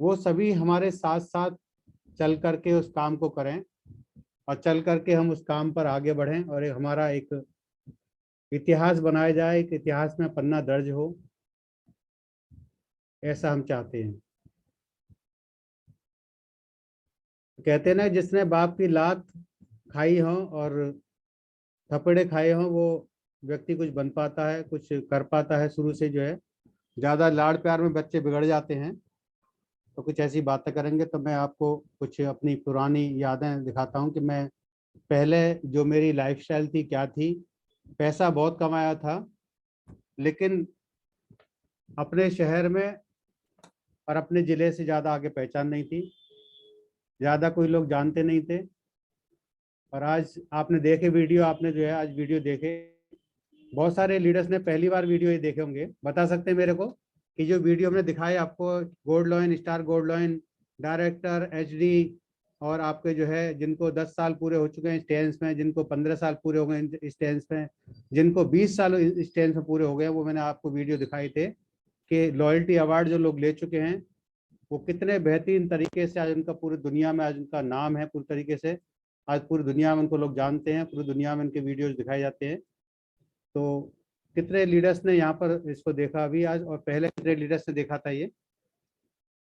वो सभी हमारे साथ साथ चल करके उस काम को करें और चल करके हम उस काम पर आगे बढ़ें और हमारा एक इतिहास बनाया जाए, एक इतिहास में पन्ना दर्ज हो, ऐसा हम चाहते हैं। कहते हैं ना, जिसने बाप की लात खाई हो और थपड़े खाए हो, वो व्यक्ति कुछ बन पाता है, कुछ कर पाता है शुरू से जो है। ज्यादा लाड़ प्यार में बच्चे बिगड़ जाते हैं। तो कुछ ऐसी बातें करेंगे, तो मैं आपको कुछ अपनी पुरानी यादें दिखाता हूँ कि मैं पहले जो मेरी लाइफस्टाइल थी क्या थी। पैसा बहुत कमाया था, लेकिन अपने शहर में और अपने ज़िले से ज़्यादा आगे पहचान नहीं थी, ज़्यादा कोई लोग जानते नहीं थे। और आज आपने देखे वीडियो, आपने जो है आज वीडियो देखे, बहुत सारे लीडर्स ने पहली बार वीडियो ये देखे होंगे। बता सकते हैं मेरे को कि जो वीडियो हमने दिखाए आपको, gold lion, star gold lion, director, HD, और आपके जो है जिनको 10 साल पूरे हो चुके हैं स्टेंस में, जिनको 15 साल पूरे हो गए स्टेंस में, जिनको 20 साल स्टेंस में पूरे हो गए, वो मैंने आपको वीडियो दिखाए थे कि लॉयल्टी अवार्ड जो लोग ले चुके हैं वो कितने बेहतरीन तरीके से आज उनका पूरी दुनिया में आज उनका नाम है। पूरी तरीके से आज पूरी दुनिया में उनको लोग जानते हैं, पूरी दुनिया में उनके वीडियोज दिखाए जाते हैं। तो कितने लीडर्स ने यहाँ पर इसको देखा अभी आज, और पहले कितने लीडर्स ने देखा था ये?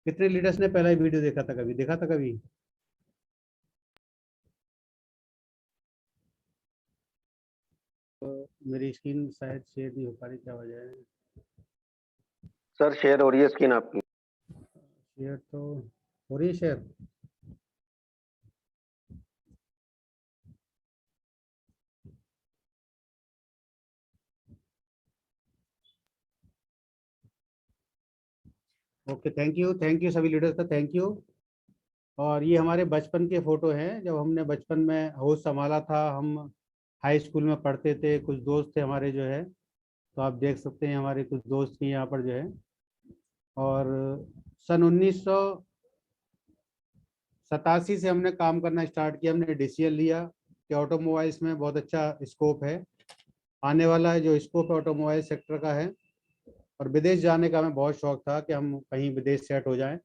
कितने लीडर्स ने पहला वीडियो देखा था, कभी देखा था कभी? तो मेरी स्क्रीन शायद शेयर नहीं हो पा रही, क्या वजह है? सर शेयर हो रही है स्क्रीन आपकी। शेयर तो हो रही है शेयर। ओके, थैंक यू सभी लीडर्स का, थैंक यू। और ये हमारे बचपन के फोटो हैं, जब हमने बचपन में होश संभाला था। हम हाई स्कूल में पढ़ते थे, कुछ दोस्त थे हमारे जो है, तो आप देख सकते हैं हमारे कुछ दोस्त की यहाँ पर जो है। और सन 1987 से हमने काम करना स्टार्ट किया। हमने डिसीजन लिया कि ऑटोमोबाइल्स में बहुत अच्छा स्कोप है, आने वाला जो स्कोप है ऑटोमोबाइल सेक्टर का है। और विदेश जाने का हमें बहुत शौक था कि हम कहीं विदेश सेट हो जाएं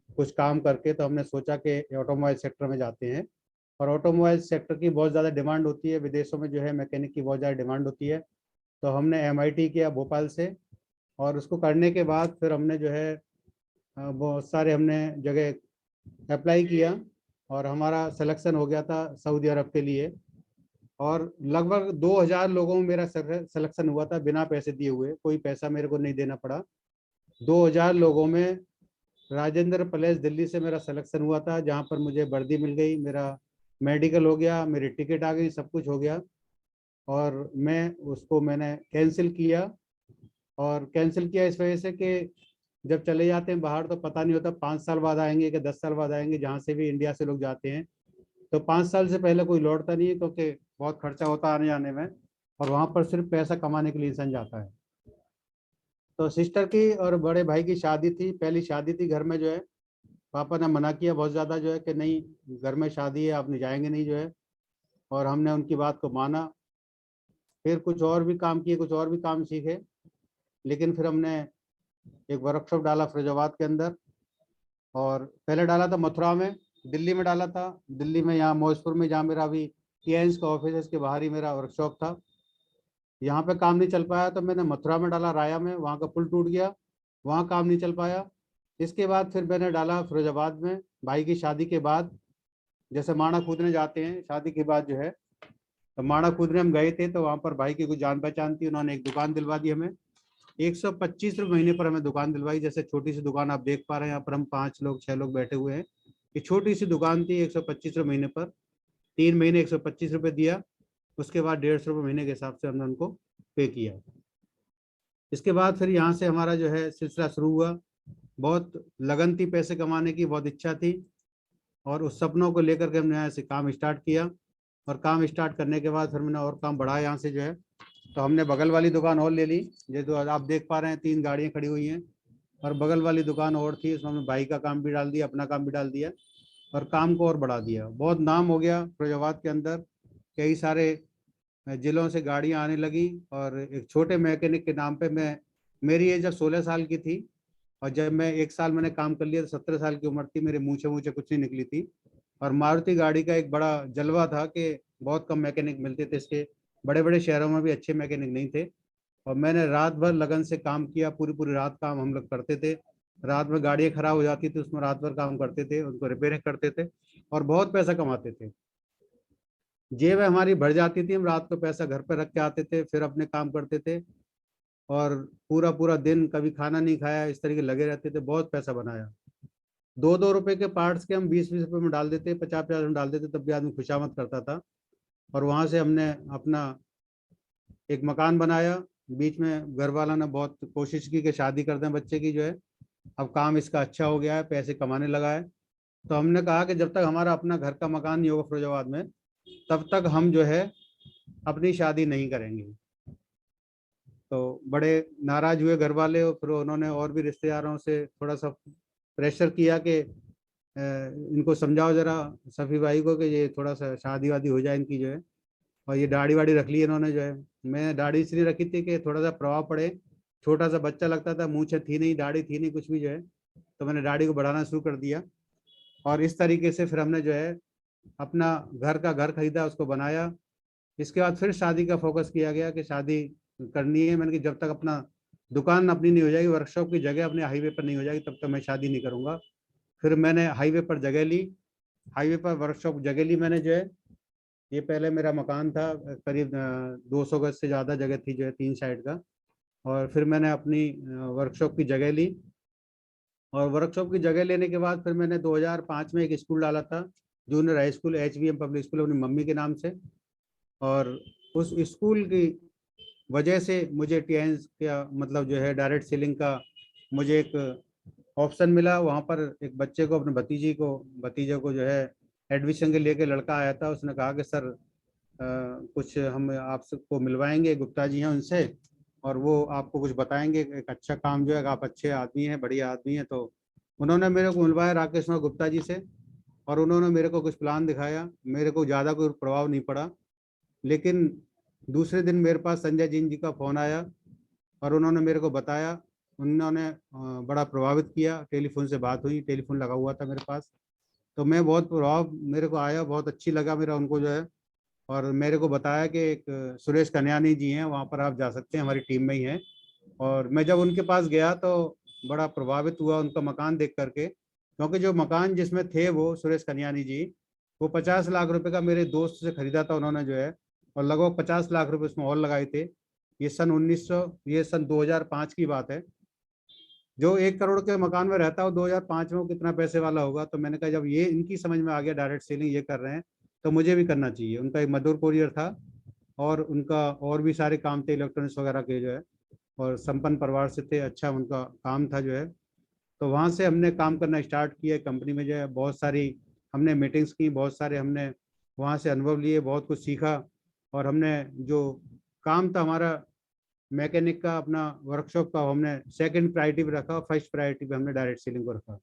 कुछ काम करके। तो हमने सोचा कि ऑटोमोबाइल सेक्टर में जाते हैं, और ऑटोमोबाइल सेक्टर की बहुत ज़्यादा डिमांड होती है विदेशों में जो है, मैकेनिक की बहुत ज़्यादा डिमांड होती है। तो हमने MIT किया भोपाल से, और उसको करने के बाद फिर हमने जो है बहुत सारे हमने जगह अप्लाई किया, और हमारा सिलेक्शन हो गया था सऊदी अरब के लिए। और लगभग 2000 लोगों में मेरा सिलेक्शन हुआ था, बिना पैसे दिए हुए, कोई पैसा मेरे को नहीं देना पड़ा। 2000 लोगों में राजेंद्र पैलेस दिल्ली से मेरा सिलेक्शन हुआ था, जहाँ पर मुझे वर्दी मिल गई, मेरा मेडिकल हो गया, मेरी टिकट आ गई, सब कुछ हो गया। और मैंने कैंसिल किया। और कैंसिल किया इस वजह से कि जब चले जाते हैं बाहर तो पता नहीं होता 5 साल बाद आएंगे कि 10 साल बाद आएंगे। जहाँ से भी इंडिया से लोग जाते हैं तो 5 साल से पहले कोई लौटता नहीं है, क्योंकि बहुत खर्चा होता है आने जाने में, और वहाँ पर सिर्फ पैसा कमाने के लिए इंसान जाता है। तो सिस्टर की और बड़े भाई की शादी थी, पहली शादी थी घर में जो है। पापा ने मना किया बहुत ज़्यादा जो है कि नहीं, घर में शादी है, आप नहीं जाएंगे नहीं जो है। और हमने उनकी बात को माना। फिर कुछ और भी काम किए, कुछ और भी काम सीखे। लेकिन फिर हमने एक वर्कशॉप डाला फैजाबाद के अंदर, और पहले डाला था मथुरा में, दिल्ली में डाला था। दिल्ली में यहाँ मौजपुर में, जहाँ मेरा अभी KINS का ऑफिस है, इसके बाहर ही मेरा वर्कशॉप था। यहाँ पे काम नहीं चल पाया तो मैंने मथुरा में डाला, राया में, वहाँ का पुल टूट गया, वहाँ काम नहीं चल पाया। इसके बाद फिर मैंने डाला फिरोजाबाद में, भाई की शादी के बाद। जैसे माणा कूदने जाते हैं शादी के बाद जो है, तो माणा कूदने हम गए थे, तो वहाँ पर भाई की कुछ जान पहचान थी, उन्होंने एक दुकान दिलवा दी हमें। 125 रुपये महीने पर हमें दुकान दिलवाई। जैसे छोटी सी दुकान आप देख पा रहे हैं, यहाँ पर हम 5 लोग 6 लोग बैठे हुए हैं। ये छोटी सी दुकान थी, 125 रुपये महीने पर। 3 महीने 125 रुपये दिया, उसके बाद 150 रुपये महीने के हिसाब से हमने उनको पे किया। इसके बाद फिर यहाँ से हमारा जो है सिलसिला शुरू हुआ। बहुत लगन थी पैसे कमाने की, बहुत इच्छा थी, और उस सपनों को लेकर के हमने यहाँ से काम स्टार्ट किया। और काम स्टार्ट करने के बाद फिर मैंने और काम बढ़ाया यहाँ से जो है। तो हमने बगल वाली दुकान और ले ली, जैसे आप देख पा रहे हैं 3 गाड़ियाँ खड़ी हुई हैं, और बगल वाली दुकान और थी, उसमें हमने भाई का काम भी डाल दिया, अपना काम भी डाल दिया, और काम को और बढ़ा दिया। बहुत नाम हो गया फिरोजाबाद के अंदर, कई सारे जिलों से गाड़ियां आने लगी। और एक छोटे मैकेनिक के नाम पे, मेरी एज जब 16 साल की थी और जब मैं 1 साल मैंने काम कर लिया तो 17 साल की उम्र थी, मेरे मूछे मूछे कुछ नहीं निकली थी। और मारुति गाड़ी का एक बड़ा जलवा था कि बहुत कम मैकेनिक मिलते थे, इसके बड़े बड़े शहरों में भी अच्छे मैकेनिक नहीं थे। और मैंने रात भर लगन से काम किया, पूरी पूरी रात काम हम लोग करते थे। रात में गाड़ियाँ खराब हो जाती थी, उसमें रात भर काम करते थे, उनको रिपेयरिंग करते थे और बहुत पैसा कमाते थे। जेब हमारी भर जाती थी, हम रात को पैसा घर पर रख के आते थे, फिर अपने काम करते थे। और पूरा पूरा दिन कभी खाना नहीं खाया, इस तरीके लगे रहते थे, बहुत पैसा बनाया। 2-2 रुपए के पार्ट्स के हम 20-20 रुपए में डाल देते, 50-50 में डाल देते, तब भी आदमी खुशामद करता था। और वहां से हमने अपना एक मकान बनाया। बीच में घर वालों ने बहुत कोशिश की कि शादी कर दें बच्चे की, जो है अब काम इसका अच्छा हो गया है, पैसे कमाने लगा है। तो हमने कहा कि जब तक हमारा अपना घर का मकान नहीं होगा फिरोजाबाद में, तब तक हम जो है अपनी शादी नहीं करेंगे। तो बड़े नाराज हुए घर वाले, और फिर उन्होंने और भी रिश्तेदारों से थोड़ा सा प्रेशर किया कि इनको समझाओ जरा सफ़ी भाई को कि ये थोड़ा सा शादी वादी हो जाए इनकी, जो है। और ये दाढ़ी वाड़ी रख ली इन्होंने, जो है। मैं दाढ़ी इसलिए रखी थी कि थोड़ा सा प्रभाव पड़े, छोटा सा बच्चा लगता था, मूछें थी नहीं, दाढ़ी थी नहीं, कुछ भी, जो है। तो मैंने दाढ़ी को बढ़ाना शुरू कर दिया। और इस तरीके से फिर हमने जो है अपना घर खरीदा, उसको बनाया। इसके बाद फिर शादी का फोकस किया गया कि शादी करनी है। मैंने कि जब तक अपना दुकान अपनी नहीं हो जाएगी, वर्कशॉप की जगह अपने हाईवे पर नहीं हो जाएगी, तब तक मैं शादी नहीं करूंगा। फिर मैंने हाईवे पर जगह ली, हाईवे पर वर्कशॉप जगह ली मैंने, जो है। ये पहले मेरा मकान था, करीब 200 गज से ज़्यादा जगह थी, जो है, 3 साइड का। और फिर मैंने अपनी वर्कशॉप की जगह ली। और वर्कशॉप की जगह लेने के बाद फिर मैंने 2005 में एक स्कूल डाला था, junior high school, HVM public school, अपनी मम्मी के नाम से। और उस स्कूल की वजह से मुझे टीएंस का मतलब जो है डायरेक्ट सेलिंग का मुझे एक ऑप्शन मिला। वहाँ पर एक बच्चे को, अपने भतीजे को जो है एडमिशन के लेके लड़का आया था। उसने कहा कि सर कुछ हम आप सबको मिलवाएंगे, गुप्ता जी हैं उनसे, और वो आपको कुछ बताएंगे, एक अच्छा काम जो है, आप अच्छे आदमी हैं, बढ़िया आदमी हैं। तो उन्होंने मेरे को मिलवाया राकेश कुमार गुप्ता जी से। और उन्होंने मेरे को कुछ प्लान दिखाया, मेरे को ज़्यादा कोई प्रभाव नहीं पड़ा। लेकिन दूसरे दिन मेरे पास संजय जी का फ़ोन आया और उन्होंने मेरे को बताया। उन्होंने बड़ा प्रभावित किया, टेलीफोन से बात हुई, टेलीफोन लगा हुआ था मेरे पास। तो मैं बहुत प्रभाव मेरे को आया, बहुत अच्छी लगा मेरा उनको, जो है। और मेरे को बताया कि एक सुरेश कन्यानी जी हैं, वहाँ पर आप जा सकते हैं, हमारी टीम में ही हैं। और मैं जब उनके पास गया तो बड़ा प्रभावित हुआ उनका मकान देख करके, क्योंकि जो मकान जिसमें थे वो सुरेश कन्यानी जी, वो 50 लाख रुपए का मेरे दोस्त से खरीदा था उन्होंने, जो है। और लगभग 50 लाख रुपए उसमें और लगाए थे। ये सन 2005 की बात है। जो 1 करोड़ के मकान में रहता हो 2005 में, वो कितना पैसे वाला होगा। तो मैंने कहा जब ये इनकी समझ में आ गया, डायरेक्ट सेलिंग ये कर रहे हैं, तो मुझे भी करना चाहिए। उनका एक मधुर कोरियर था, और उनका और भी सारे काम थे इलेक्ट्रॉनिक्स वगैरह के, जो है। और संपन्न परिवार से थे, अच्छा उनका काम था, जो है। तो वहाँ से हमने काम करना स्टार्ट किया कंपनी में, जो है। बहुत सारी हमने मीटिंग्स की, बहुत सारे हमने वहाँ से अनुभव लिए, बहुत कुछ सीखा। और हमने जो काम था हमारा मैकेनिक का, अपना वर्कशॉप का, हमने सेकंड प्रायोरिटी पे रखा, और फर्स्ट प्रायोरिटी पे हमने डायरेक्ट सेलिंग को रखा।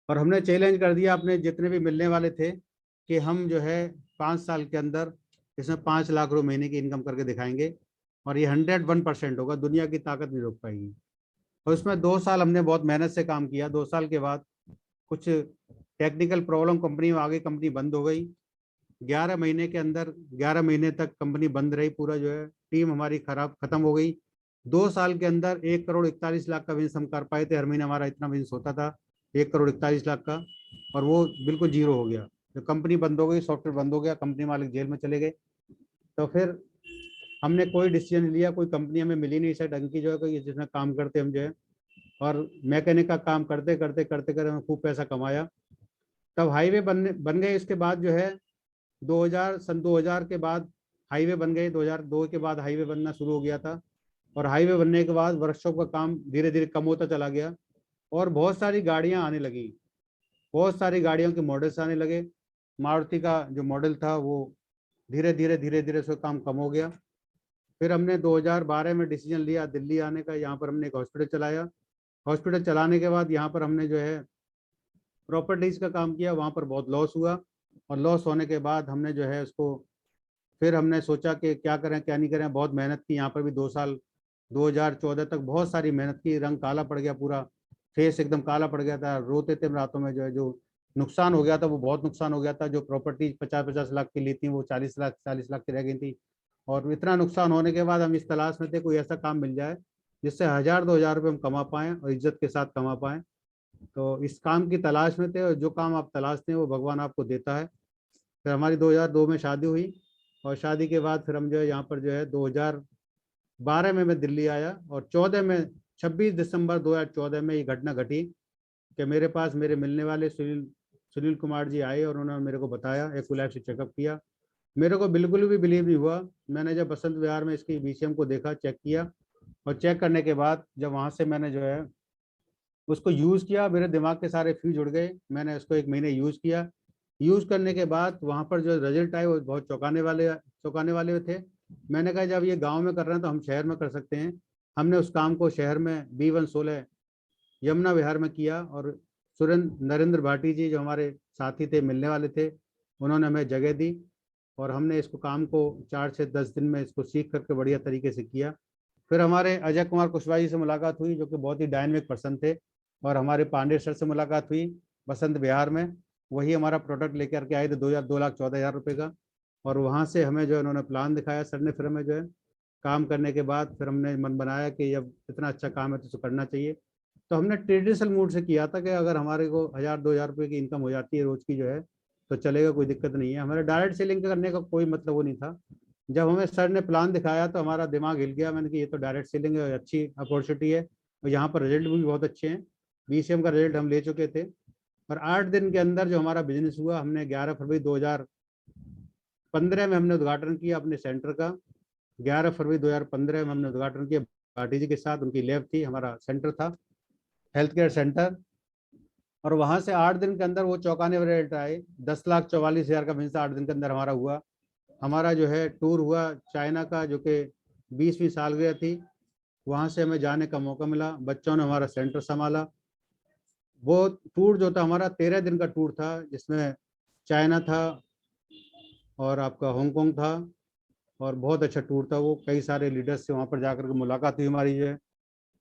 और हमने चैलेंज कर दिया अपने जितने भी मिलने वाले थे कि हम जो है 5 साल के अंदर इसमें 5 लाख रुपए महीने की इनकम करके दिखाएंगे। और ये 101% होगा, दुनिया की ताकत नहीं रोक पाएगी। और उसमें 2 साल हमने बहुत मेहनत से काम किया। 2 साल के बाद कुछ टेक्निकल प्रॉब्लम कंपनी में आ गई, कंपनी बंद हो गई। 11 महीने के अंदर, 11 महीने तक कंपनी बंद रही, पूरा जो है टीम हमारी खराब खत्म हो गई। 2 साल के अंदर 1 करोड़ 41 लाख का बिजनेस हम कर पाए थे, हर महीने हमारा इतना बिजनेस होता था, 1 करोड़ 41 लाख का। और वो बिल्कुल जीरो हो गया। तो कंपनी बंद हो गई, सॉफ्टवेयर बंद हो गया, कंपनी मालिक जेल में चले गए। तो फिर हमने कोई डिसीजन लिया, कोई कंपनी हमें मिली नहीं सर ढंग की, जो है कोई जिसमें काम करते हम, जो है। और मैकेनिक का काम करते करते करते करते हमें खूब पैसा कमाया। तब हाईवे बन गए। इसके बाद जो है 2000 के बाद हाईवे बन गए, 2002 के बाद हाईवे बनना शुरू हो गया था। और हाईवे बनने के बाद वर्कशॉप का काम धीरे धीरे कम होता चला गया, और बहुत सारी गाड़ियां आने लगी, बहुत सारी गाड़ियों के मॉडल्स आने लगे। मारुति का जो मॉडल था वो धीरे धीरे उसका काम कम हो गया। फिर हमने 2012 में डिसीजन लिया दिल्ली आने का। यहाँ पर हमने एक हॉस्पिटल चलाया। हॉस्पिटल चलाने के बाद यहाँ पर हमने जो है प्रॉपर्टीज का काम किया, वहाँ पर बहुत लॉस हुआ। और लॉस होने के बाद हमने जो है उसको, फिर हमने सोचा कि क्या करें क्या नहीं करें, बहुत मेहनत की यहाँ पर भी 2 साल। 2014 तक बहुत सारी मेहनत की, रंग काला पड़ गया, पूरा फेस एकदम काला पड़ गया था, रोते थे हम रातों में। जो नुकसान हो गया था वो बहुत नुकसान हो गया था। जो प्रॉपर्टी 50-50 लाख की ली थी वो 40 लाख की रह गई थी। और इतना नुकसान होने के बाद हम इस तलाश में थे कोई ऐसा काम मिल जाए जिससे 1000-2000 रुपये हम कमा पाएं और इज्जत के साथ कमा पाएं। तो इस काम की तलाश में थे, और जो काम आप तलाशते हैं वो भगवान आपको देता है। फिर हमारी 2002 में शादी हुई, और शादी के बाद फिर हम जो है यहाँ पर जो है 2012 में मैं दिल्ली आया, और 14 में 26 दिसंबर 2014 में ये घटना घटी कि मेरे पास मेरे मिलने वाले सुनील सुनील कुमार जी आए, और उन्होंने मेरे को बताया, एक्यूलाइफ से चेकअप किया। मेरे को बिल्कुल भी बिलीव नहीं हुआ। मैंने जब बसंत विहार में इसकी बीसीएम को देखा, चेक किया, और चेक करने के बाद जब वहाँ से मैंने जो है उसको यूज़ किया, मेरे दिमाग के सारे फ्यूज उड़ गए। मैंने उसको 1 महीने यूज़ किया। यूज़ करने के बाद वहाँ पर जो रिजल्ट आए वो बहुत चौंकाने वाले थे। मैंने कहा जब ये गांव में कर रहे हैं तो हम शहर में कर सकते हैं। हमने उस काम को शहर में B116 यमुना विहार में किया, और सुरेंद्र नरेंद्र भाटी जी जो हमारे साथी थे, मिलने वाले थे, उन्होंने हमें जगह दी, और हमने इसको काम को 4 से 10 दिन में इसको सीख करके बढ़िया तरीके से किया। फिर हमारे अजय कुमार कुशवाहा जी से मुलाकात हुई, जो कि बहुत ही डायनेमिक पर्सन थे, और हमारे पांडे सर से मुलाकात हुई बसंत विहार में। वही हमारा प्रोडक्ट लेकर के आए थे 2,14,000 रुपये का। और वहाँ से हमें जो है उन्होंने प्लान दिखाया सर ने। फिर हमें जो है काम करने के बाद फिर हमने मन बनाया कि जब इतना अच्छा काम है तो इसे करना चाहिए। तो हमने ट्रेडिशनल मूड से किया था कि अगर हमारे को 1,000-2,000 रुपये की इनकम हो जाती है रोज की जो है तो चलेगा, कोई दिक्कत नहीं है। हमारे डायरेक्ट सेलिंग करने का कोई मतलब वो नहीं था। जब हमें सर ने प्लान दिखाया तो हमारा दिमाग हिल गया। मैंने कि ये तो डायरेक्ट सेलिंग है, अच्छी अपॉर्चुनिटी है, और यहाँ पर रिजल्ट भी बहुत अच्छे हैं। बीसीएम का रिजल्ट हम ले चुके थे, और 8 दिन के अंदर जो हमारा बिजनेस हुआ, हमने 11 फरवरी 2015 में हमने उद्घाटन किया अपने सेंटर का। 11 फरवरी 2015 में हमने उद्घाटन किया भाटी जी के साथ। उनकी लैब थी, हमारा सेंटर था, हेल्थ केयर सेंटर। और वहां से 8 दिन के अंदर वो चौंकाने वाले रिजल्ट आए। 10,44,000 का बिजनेस 8 दिन के अंदर हमारा हुआ। हमारा जो है टूर हुआ चाइना का, जो कि 20वीं सालगिरह थी। वहां से हमें जाने का मौका मिला, बच्चों ने हमारा सेंटर संभाला। वो टूर जो था हमारा 13 दिन का टूर था, जिसमें चाइना था और आपका हांगकांग था, और बहुत अच्छा टूर था वो। कई सारे लीडर्स से वहाँ पर जाकर के मुलाकात हुई हमारी जो है।